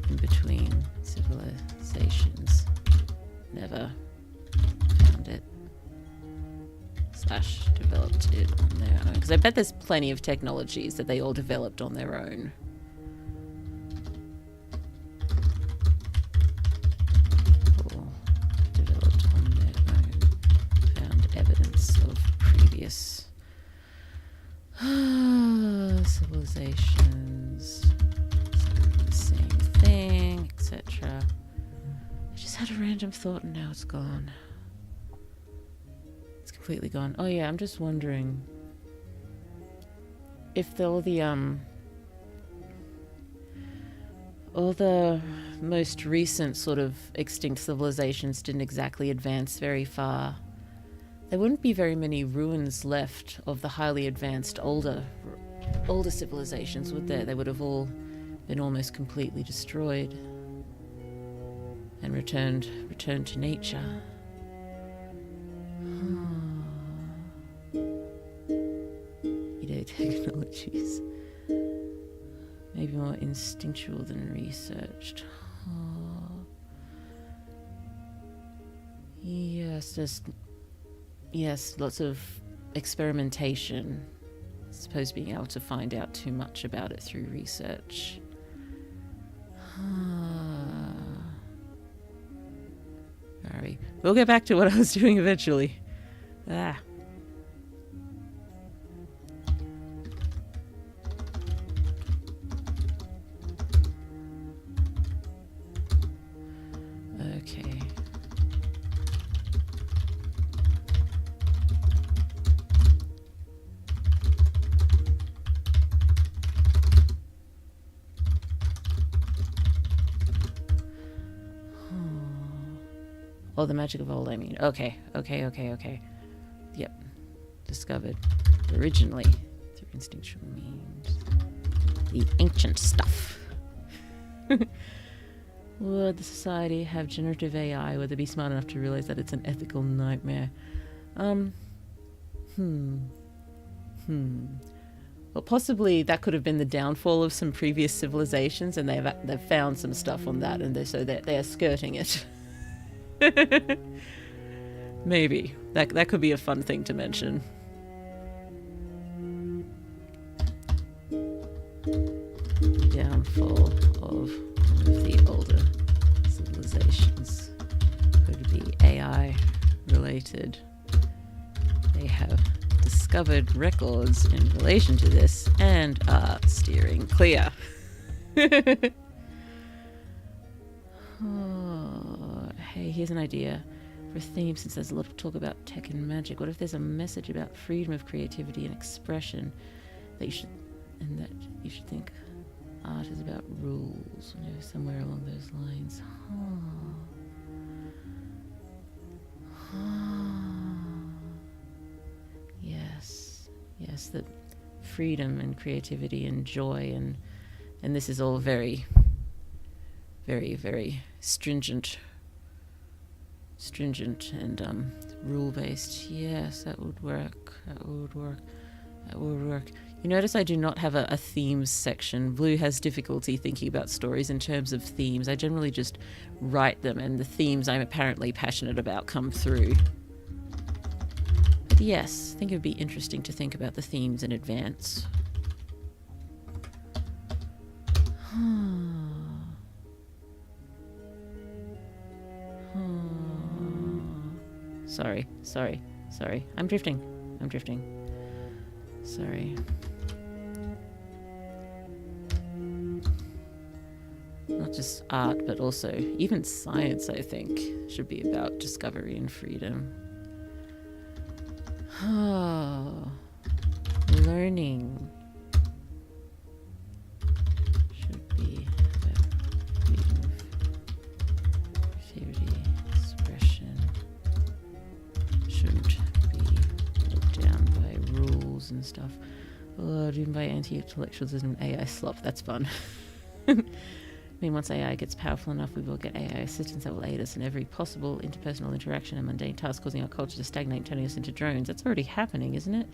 Speaker 1: In between civilizations. Never found it. / developed it on their own. Because I bet there's plenty of technologies that they all developed on their own. Or developed on their own. Found evidence of previous civilizations. The same thing, etc. I just had a random thought and now it's gone. Completely gone. Oh yeah, I'm just wondering if all the most recent sort of extinct civilizations didn't exactly advance very far. There wouldn't be very many ruins left of the highly advanced older civilizations, would there? They would have all been almost completely destroyed and returned to nature. Technologies. Maybe more instinctual than researched. Oh. Yes, lots of experimentation. I suppose being able to find out too much about it through research. Sorry. We'll get back to what I was doing eventually. Okay. Oh, the magic of old, I mean. Okay. Yep. Discovered originally through instinctual means. The ancient stuff. Would the society have generative AI? Would they be smart enough to realize that it's an ethical nightmare? Well, possibly that could have been the downfall of some previous civilizations, and they've found some stuff on that, and they are skirting it. Maybe that could be a fun thing to mention. Downfall of one of the older civilizations could be AI related. They have discovered records in relation to this and are steering clear. Oh, hey, here's an idea for a theme, since there's a lot of talk about tech and magic. What if there's a message about freedom of creativity and expression that you should think art is about rules, somewhere along those lines. Yes, that freedom and creativity and joy and this is all very, very, very stringent and rule-based. Yes, that would work. You notice I do not have a themes section. Blue has difficulty thinking about stories in terms of themes. I generally just write them, and the themes I'm apparently passionate about come through. But yes, I think it would be interesting to think about the themes in advance. Sorry. I'm drifting. Sorry. Not just art, but also even science, I think, should be about discovery and freedom. Learning should be about freedom of creativity, expression. Shouldn't be looked down by rules and stuff. Doomed by anti-intellectualism and AI slop. That's fun. I mean, once AI gets powerful enough, we will get AI assistants that will aid us in every possible interpersonal interaction and mundane task, causing our culture to stagnate, turning us into drones. That's already happening, isn't it?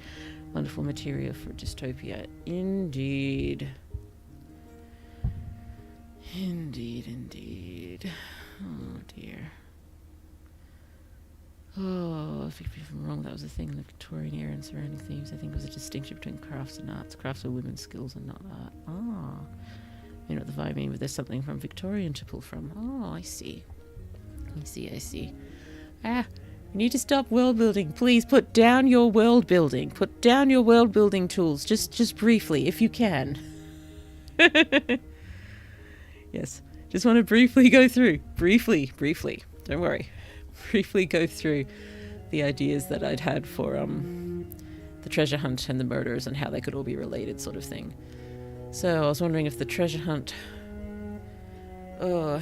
Speaker 1: Wonderful material for dystopia. Indeed. Oh, dear. Oh, if I'm wrong, that was a thing in the Victorian era and surrounding themes. I think it was a distinction between crafts and arts. Crafts are women's skills and not art. You know what the vibe mean, but there's something from Victorian to pull from. Oh, I see. You need to stop world building. Please put down your world building. Put down your world building tools. Just briefly, if you can. Yes. Just want to briefly go through. Briefly. Don't worry. Briefly go through the ideas that I'd had for the treasure hunt and the murders and how they could all be related, sort of thing. So I was wondering if the treasure hunt... I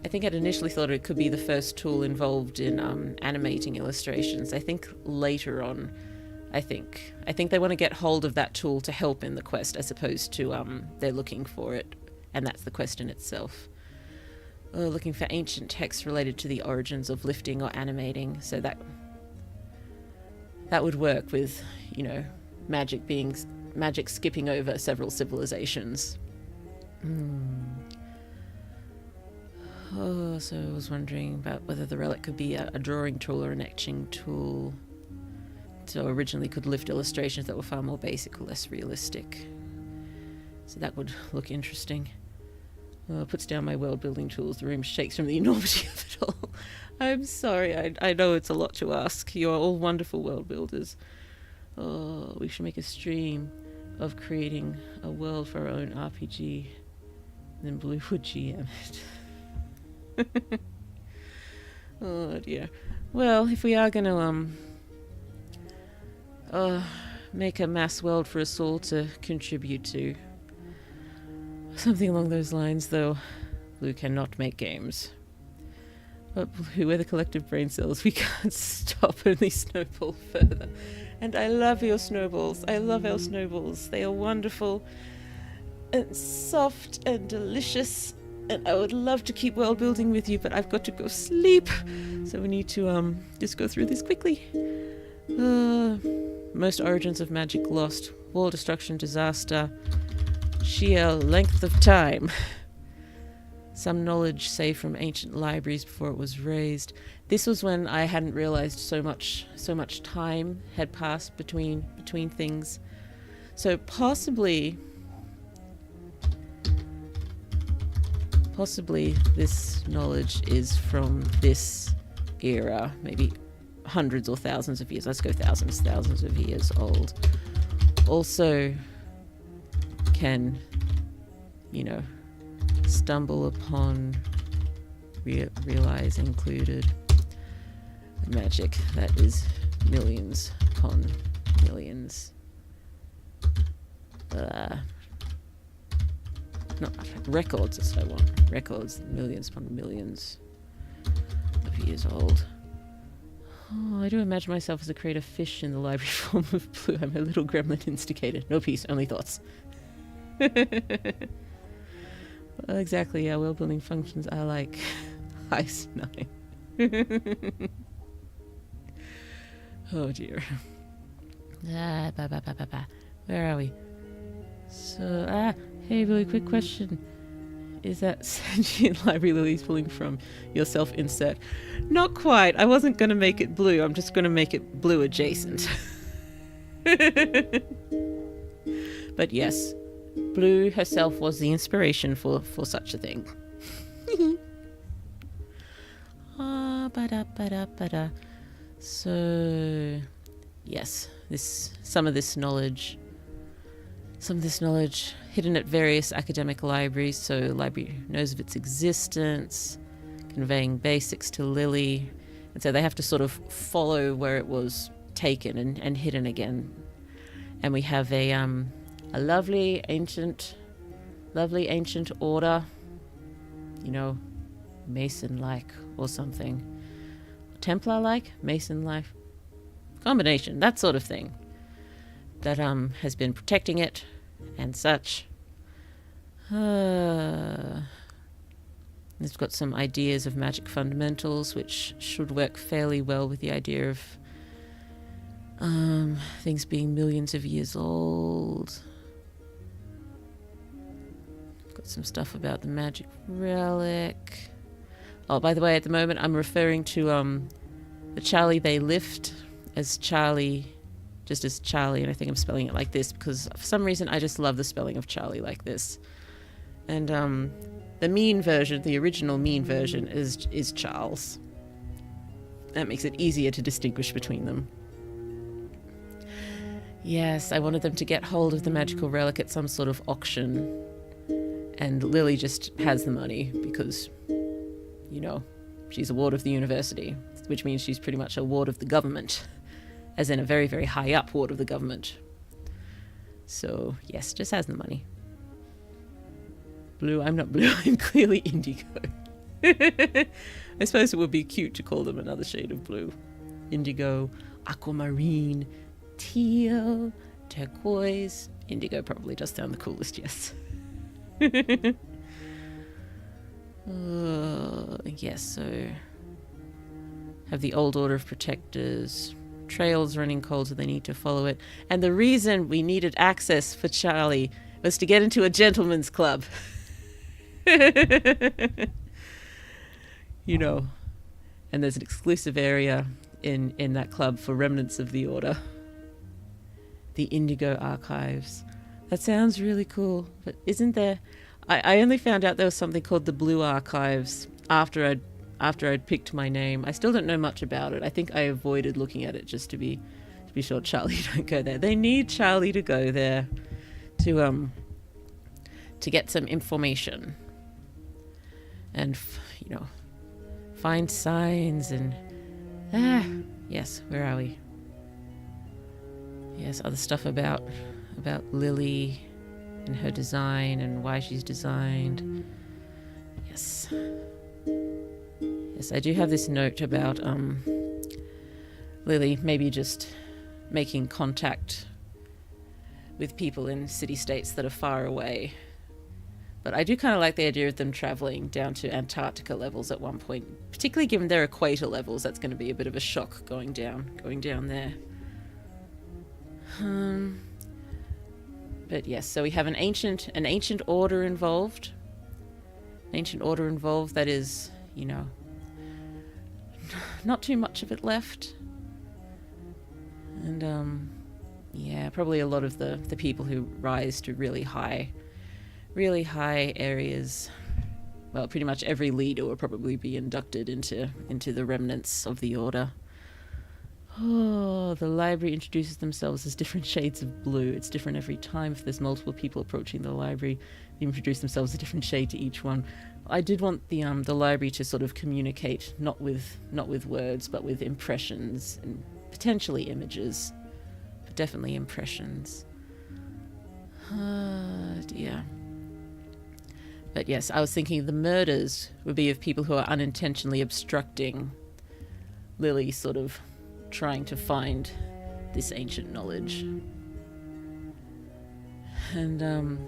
Speaker 1: think I'd initially thought it could be the first tool involved in animating illustrations. I think later on, I think they want to get hold of that tool to help in the quest, as opposed to they're looking for it, and that's the quest in itself. Looking for ancient texts related to the origins of lifting or animating, so that would work with, magic skipping over several civilizations. So I was wondering about whether the relic could be a drawing tool or an etching tool. So originally could lift illustrations that were far more basic or less realistic. So that would look interesting. Puts down my world building tools. The room shakes from the enormity of it all. I'm sorry, I know it's a lot to ask. You're all wonderful world builders. We should make a stream of creating a world for our own RPG. Then Blue would GM it. Oh dear. Well, if we are going to make a mass world for us all to contribute to, something along those lines, though, Blue cannot make games. But Blue, we're the collective brain cells. We can't stop, only snowball further. And I love your snowballs. I love our snowballs. They are wonderful and soft and delicious. And I would love to keep world building with you, but I've got to go sleep. So we need to just go through this quickly. Most origins of magic lost. War, destruction, disaster. Sheer length of time. Some knowledge saved from ancient libraries before it was raised. This was when I hadn't realized so much time had passed between things. So possibly this knowledge is from this era, maybe hundreds or thousands of years. Let's go thousands of years old. Also can, stumble upon, realize included magic that is millions upon millions. No, records, that's what I want. Records, millions upon millions of years old. Oh, I do imagine myself as a creative fish in the library form of Blue. I'm a little gremlin instigator. No peace, only thoughts. Well, exactly, our world building functions are like Ice 9. Oh dear. Where are we? So, hey, really quick question. Is that sentient library lilies pulling from yourself insert? Not quite. I wasn't going to make it blue. I'm just going to make it blue adjacent. But yes, Blue herself was the inspiration for such a thing. So, yes, some of this knowledge hidden at various academic libraries, so the library knows of its existence, conveying basics to Lily, and so they have to sort of follow where it was taken and hidden again. And we have a lovely ancient order, Mason-like or something, Templar-like, Mason-like, combination, that sort of thing, that has been protecting it and such. It's got some ideas of magic fundamentals, which should work fairly well with the idea of things being millions of years old. Got some stuff about the magic relic. Oh, by the way, at the moment I'm referring to the Charlie they lift as Charlie, just as Charlie, and I think I'm spelling it like this because for some reason I just love the spelling of Charlie like this. And the mean version, the original mean version, is Charles. That makes it easier to distinguish between them. Yes, I wanted them to get hold of the magical relic at some sort of auction, and Lily just has the money because, she's a ward of the university, which means she's pretty much a ward of the government, as in a very, very high up ward of the government. So, yes, just has the money. Blue, I'm not blue, I'm clearly indigo. I suppose it would be cute to call them another shade of blue. Indigo, aquamarine, teal, turquoise. Indigo probably does sound the coolest, yes. Yes, so have the old order of protectors, trails running cold, so they need to follow it. And the reason we needed access for Charlie was to get into a gentleman's club. And there's an exclusive area in that club for remnants of the order. The Indigo Archives. That sounds really cool, but isn't there... I only found out there was something called the Blue Archives after I'd picked my name. I still don't know much about it. I think I avoided looking at it just to be sure Charlie don't go there. They need Charlie to go there to get some information and find signs and yes, where are we? Yes, other stuff about Lily and her design and why she's designed. Yes, Yes, I do have this note about Lily maybe just making contact with people in city-states that are far away. But I do kind of like the idea of them traveling down to Antarctica levels at one point, particularly given their equator levels. That's going to be a bit of a shock going down there. But yes, so we have an ancient order involved. An ancient order involved that is, you know, not too much of it left. And yeah, probably a lot of the people who rise to really high areas. Well, pretty much every leader will probably be inducted into the remnants of the order. Oh, the library introduces themselves as different shades of blue. It's different every time. If there's multiple people approaching the library, they introduce themselves a different shade to each one. I did want the library to sort of communicate not with words, but with impressions and potentially images, but definitely impressions. Dear. But yes, I was thinking the murders would be of people who are unintentionally obstructing Lily sort of trying to find this ancient knowledge. And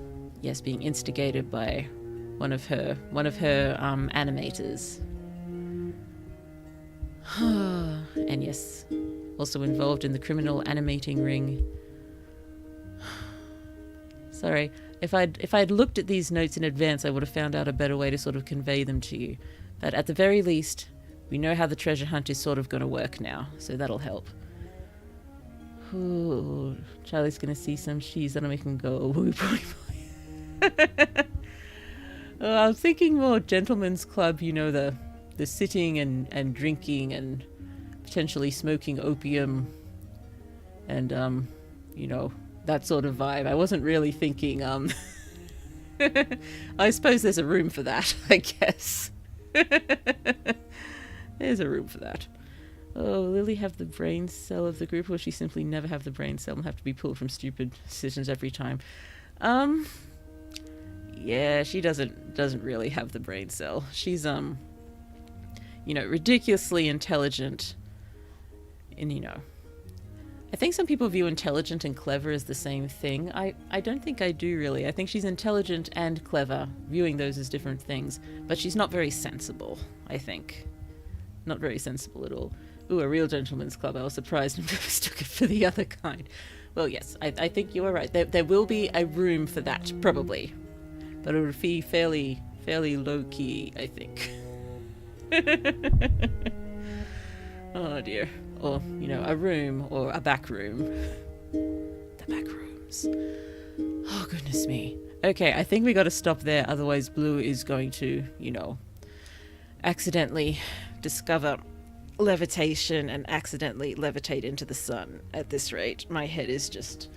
Speaker 1: yes, being instigated by one of her animators. And yes, also involved in the criminal animating ring. Sorry, if I'd looked at these notes in advance, I would have found out a better way to sort of convey them to you. But at the very least, we know how the treasure hunt is sort of going to work now, so that'll help. Ooh, Charlie's going to see some cheese that'll make him go, ooh, I was thinking more gentleman's club, you know, the sitting and drinking and potentially smoking opium and, you know, that sort of vibe. I wasn't really thinking, I suppose there's a room for that, I guess. There's a room for that. Oh, will Lily have the brain cell of the group, or will she simply never have the brain cell and have to be pulled from stupid decisions every time? Yeah, she doesn't really have the brain cell. She's, you know, ridiculously intelligent. And, you know, I think some people view intelligent and clever as the same thing. I don't think I do, really. I think she's intelligent and clever, viewing those as different things. But she's not very sensible, I think. Not very sensible at all. Ooh, a real gentleman's club. I was surprised and mistook it for the other kind. Well, yes, I think you are right. There will be a room for that, probably. But it would be fairly low-key, I think. Oh, dear. Or, you know, a room or a back room. The back rooms. Oh, goodness me. Okay, I think we got to stop there. Otherwise, Blue is going to, you know, accidentally discover levitation and accidentally levitate into the sun at this rate. My head is just...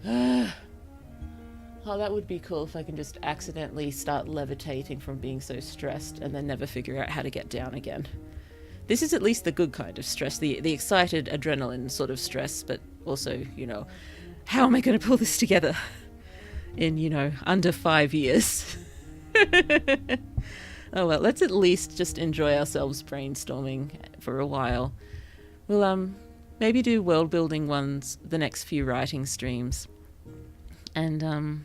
Speaker 1: Oh, that would be cool if I can just accidentally start levitating from being so stressed and then never figure out how to get down again. This is at least the good kind of stress, the excited adrenaline sort of stress, but also, you know, how am I going to pull this together in, you know, under 5 years? Oh well, let's at least just enjoy ourselves brainstorming for a while. We'll maybe do world building ones the next few writing streams. And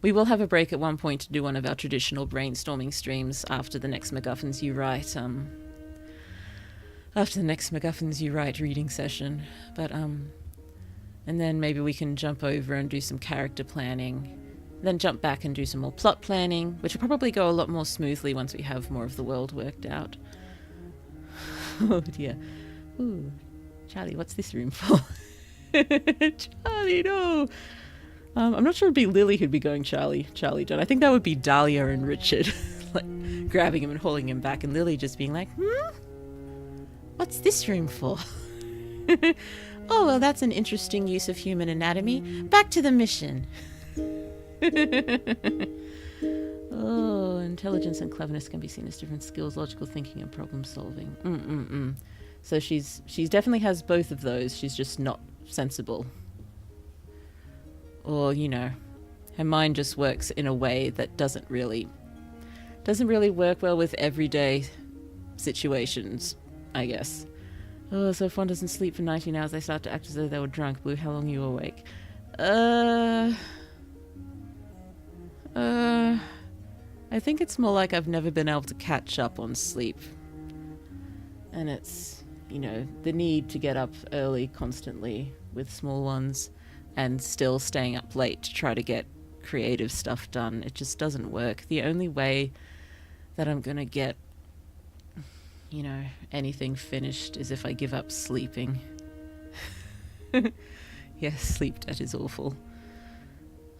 Speaker 1: we will have a break at one point to do one of our traditional brainstorming streams after the next MacGuffins You Write after the next MacGuffins You Write reading session. But and then maybe we can jump over and do some character planning. Then jump back and do some more plot planning, which will probably go a lot more smoothly once we have more of the world worked out. Oh dear. Ooh, Charlie, what's this room for? Charlie, no! I'm not sure it'd be Lily who'd be going Charlie, John. I think that would be Dahlia and Richard, like grabbing him and hauling him back, and Lily just being like, what's this room for? Oh, well, that's an interesting use of human anatomy. Back to the mission. Oh, intelligence and cleverness can be seen as different skills, logical thinking and problem solving. So she's definitely has both of those. She's just not sensible. Or, you know, her mind just works in a way that doesn't really work well with everyday situations, I guess. Oh, so if one doesn't sleep for 19 hours, they start to act as though they were drunk. Blue, how long are you awake? I think it's more like I've never been able to catch up on sleep. And it's, you know, the need to get up early constantly with small ones and still staying up late to try to get creative stuff done. It just doesn't work. The only way that I'm gonna get, you know, anything finished is if I give up sleeping. Yes, sleep debt is awful.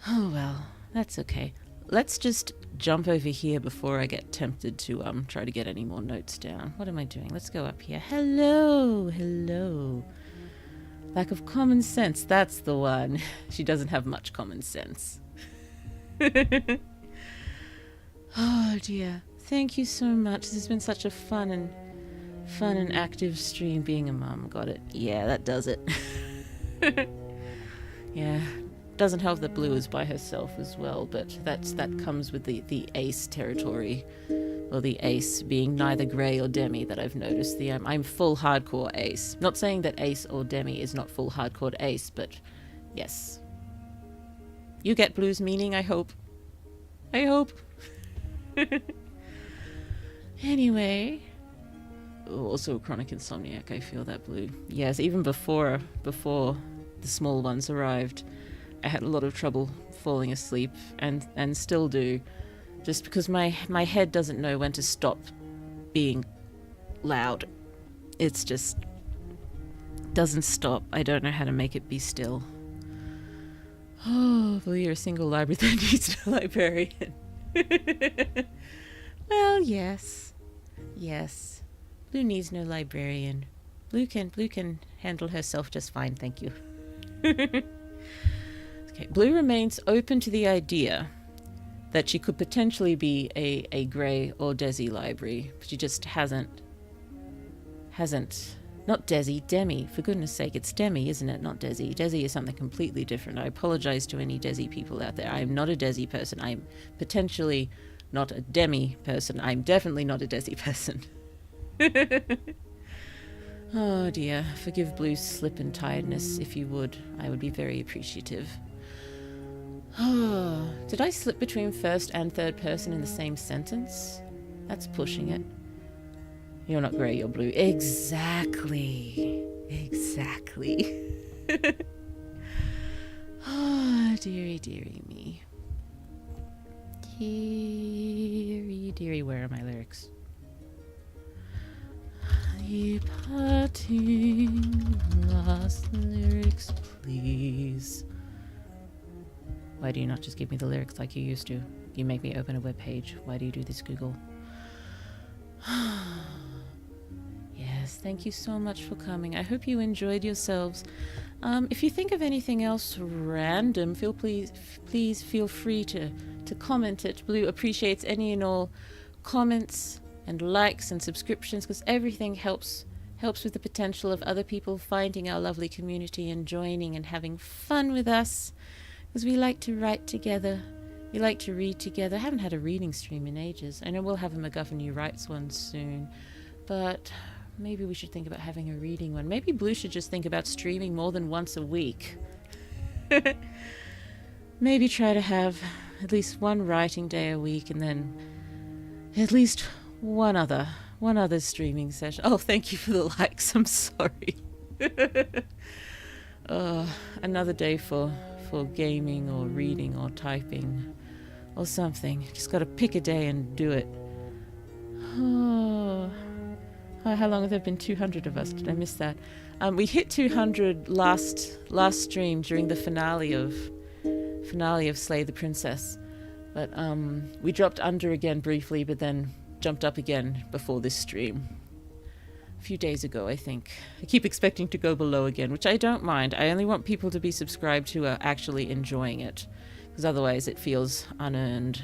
Speaker 1: Oh well, that's okay. Let's just jump over here before I get tempted to try to get any more notes down. What am I doing? Let's go up here. Hello, hello. Lack of common sense, that's the one. She doesn't have much common sense. Oh dear. Thank you so much. This has been such a fun and active stream being a mum. Got it. Yeah, that does it. Yeah. Doesn't help that Blue is by herself as well, but that comes with the ace territory, or the ace being neither grey or demi that I've noticed. I'm full hardcore ace. Not saying that ace or demi is not full hardcore ace, but yes. You get Blue's meaning, I hope. I hope. Anyway. Also a chronic insomniac, I feel that, Blue. Yes, even before the small ones arrived, I had a lot of trouble falling asleep, and still do, just because my head doesn't know when to stop being loud. It's just doesn't stop. I don't know how to make it be still. Oh, Blue, you're a single library that needs a librarian. Well, yes. Blue needs no librarian. Blue can handle herself just fine, thank you. Okay, Blue remains open to the idea that she could potentially be a Grey or Desi library, but she just hasn't. Not Desi, Demi. For goodness sake, it's Demi, isn't it? Not Desi. Desi is something completely different. I apologize to any Desi people out there. I'm not a Desi person. I'm potentially not a Demi person. I'm definitely not a Desi person. Oh dear. Forgive Blue's slip and tiredness, if you would. I would be very appreciative. Oh, did I slip between first and third person in the same sentence? That's pushing it. You're not grey, you're blue. Exactly. Oh, dearie me. Dearie, where are my lyrics? The parting last lyrics, please. Why do you not just give me the lyrics like you used to? You make me open a web page. Why do you do this, Google? Yes, thank you so much for coming. I hope you enjoyed yourselves. If you think of anything else random, please feel free to comment it. Blue appreciates any and all comments and likes and subscriptions, because everything helps with the potential of other people finding our lovely community and joining and having fun with us. Because we like to write together, we like to read together. I haven't had a reading stream in ages. I know we'll have a MacGuffin Who Writes one soon, but maybe we should think about having a reading one. Maybe Blue should just think about streaming more than once a week. Maybe try to have at least one writing day a week, and then at least one other streaming session. Oh, thank you for the likes. I'm sorry. Another day for gaming or reading or typing or something. Just got to pick a day and do it. Oh, how long have there been 200 of us? Did I miss that? We hit 200 last stream during the finale of Slay the Princess, but we dropped under again briefly, but then jumped up again before this stream. A few days ago, I think. I keep expecting to go below again, which I don't mind. I only want people to be subscribed who are actually enjoying it, because otherwise it feels unearned.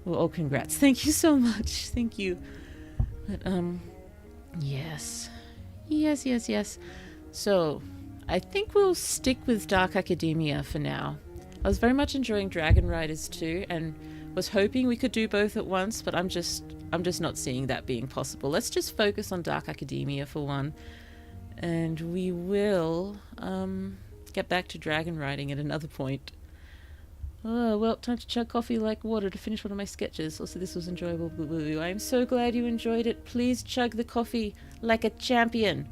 Speaker 1: Well, oh, congrats. Thank you so much. Thank you. But, yes. So, I think we'll stick with Dark Academia for now. I was very much enjoying Dragon Riders too, and was hoping we could do both at once, but I'm just not seeing that being possible. Let's just focus on Dark Academia for one, and we will get back to dragon riding at another point. Oh, well, time to chug coffee like water to finish one of my sketches. Also, this was enjoyable. I'm so glad you enjoyed it. Please chug the coffee like a champion.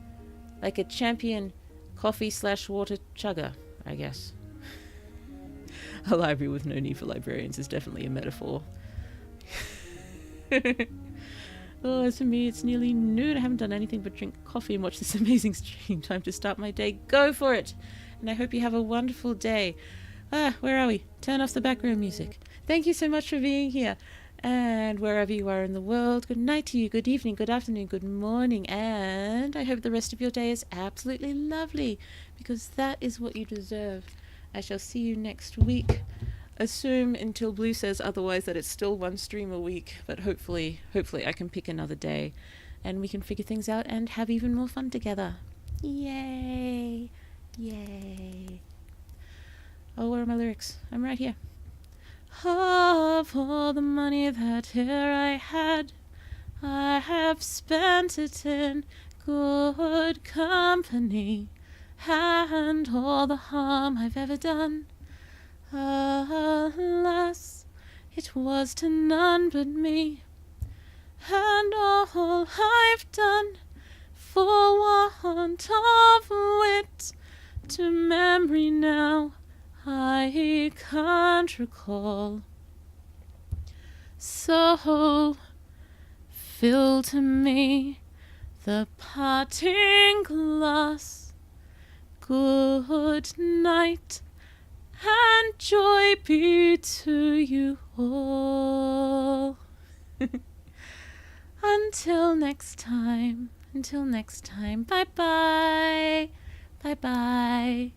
Speaker 1: Like a champion coffee/water chugger, I guess. A library with no need for librarians is definitely a metaphor. Oh, as for me, it's nearly noon. I haven't done anything but drink coffee and watch this amazing stream. Time to start my day. Go for it! And I hope you have a wonderful day. Where are we? Turn off the background music. Thank you so much for being here. And wherever you are in the world, good night to you, good evening, good afternoon, good morning. And I hope the rest of your day is absolutely lovely, because that is what you deserve. I shall see you next week. Assume until Blue says otherwise that it's still one stream a week, but hopefully I can pick another day and we can figure things out and have even more fun together. Yay! Yay! Oh, where are my lyrics? I'm right here. Of all the money that here I had, I have spent it in good company, and all the harm I've ever done, alas, it was to none but me, and all I've done for want of wit to memory now I can't recall. So fill to me the parting glass. Good night and joy be to you all. Until next time, bye bye, bye bye.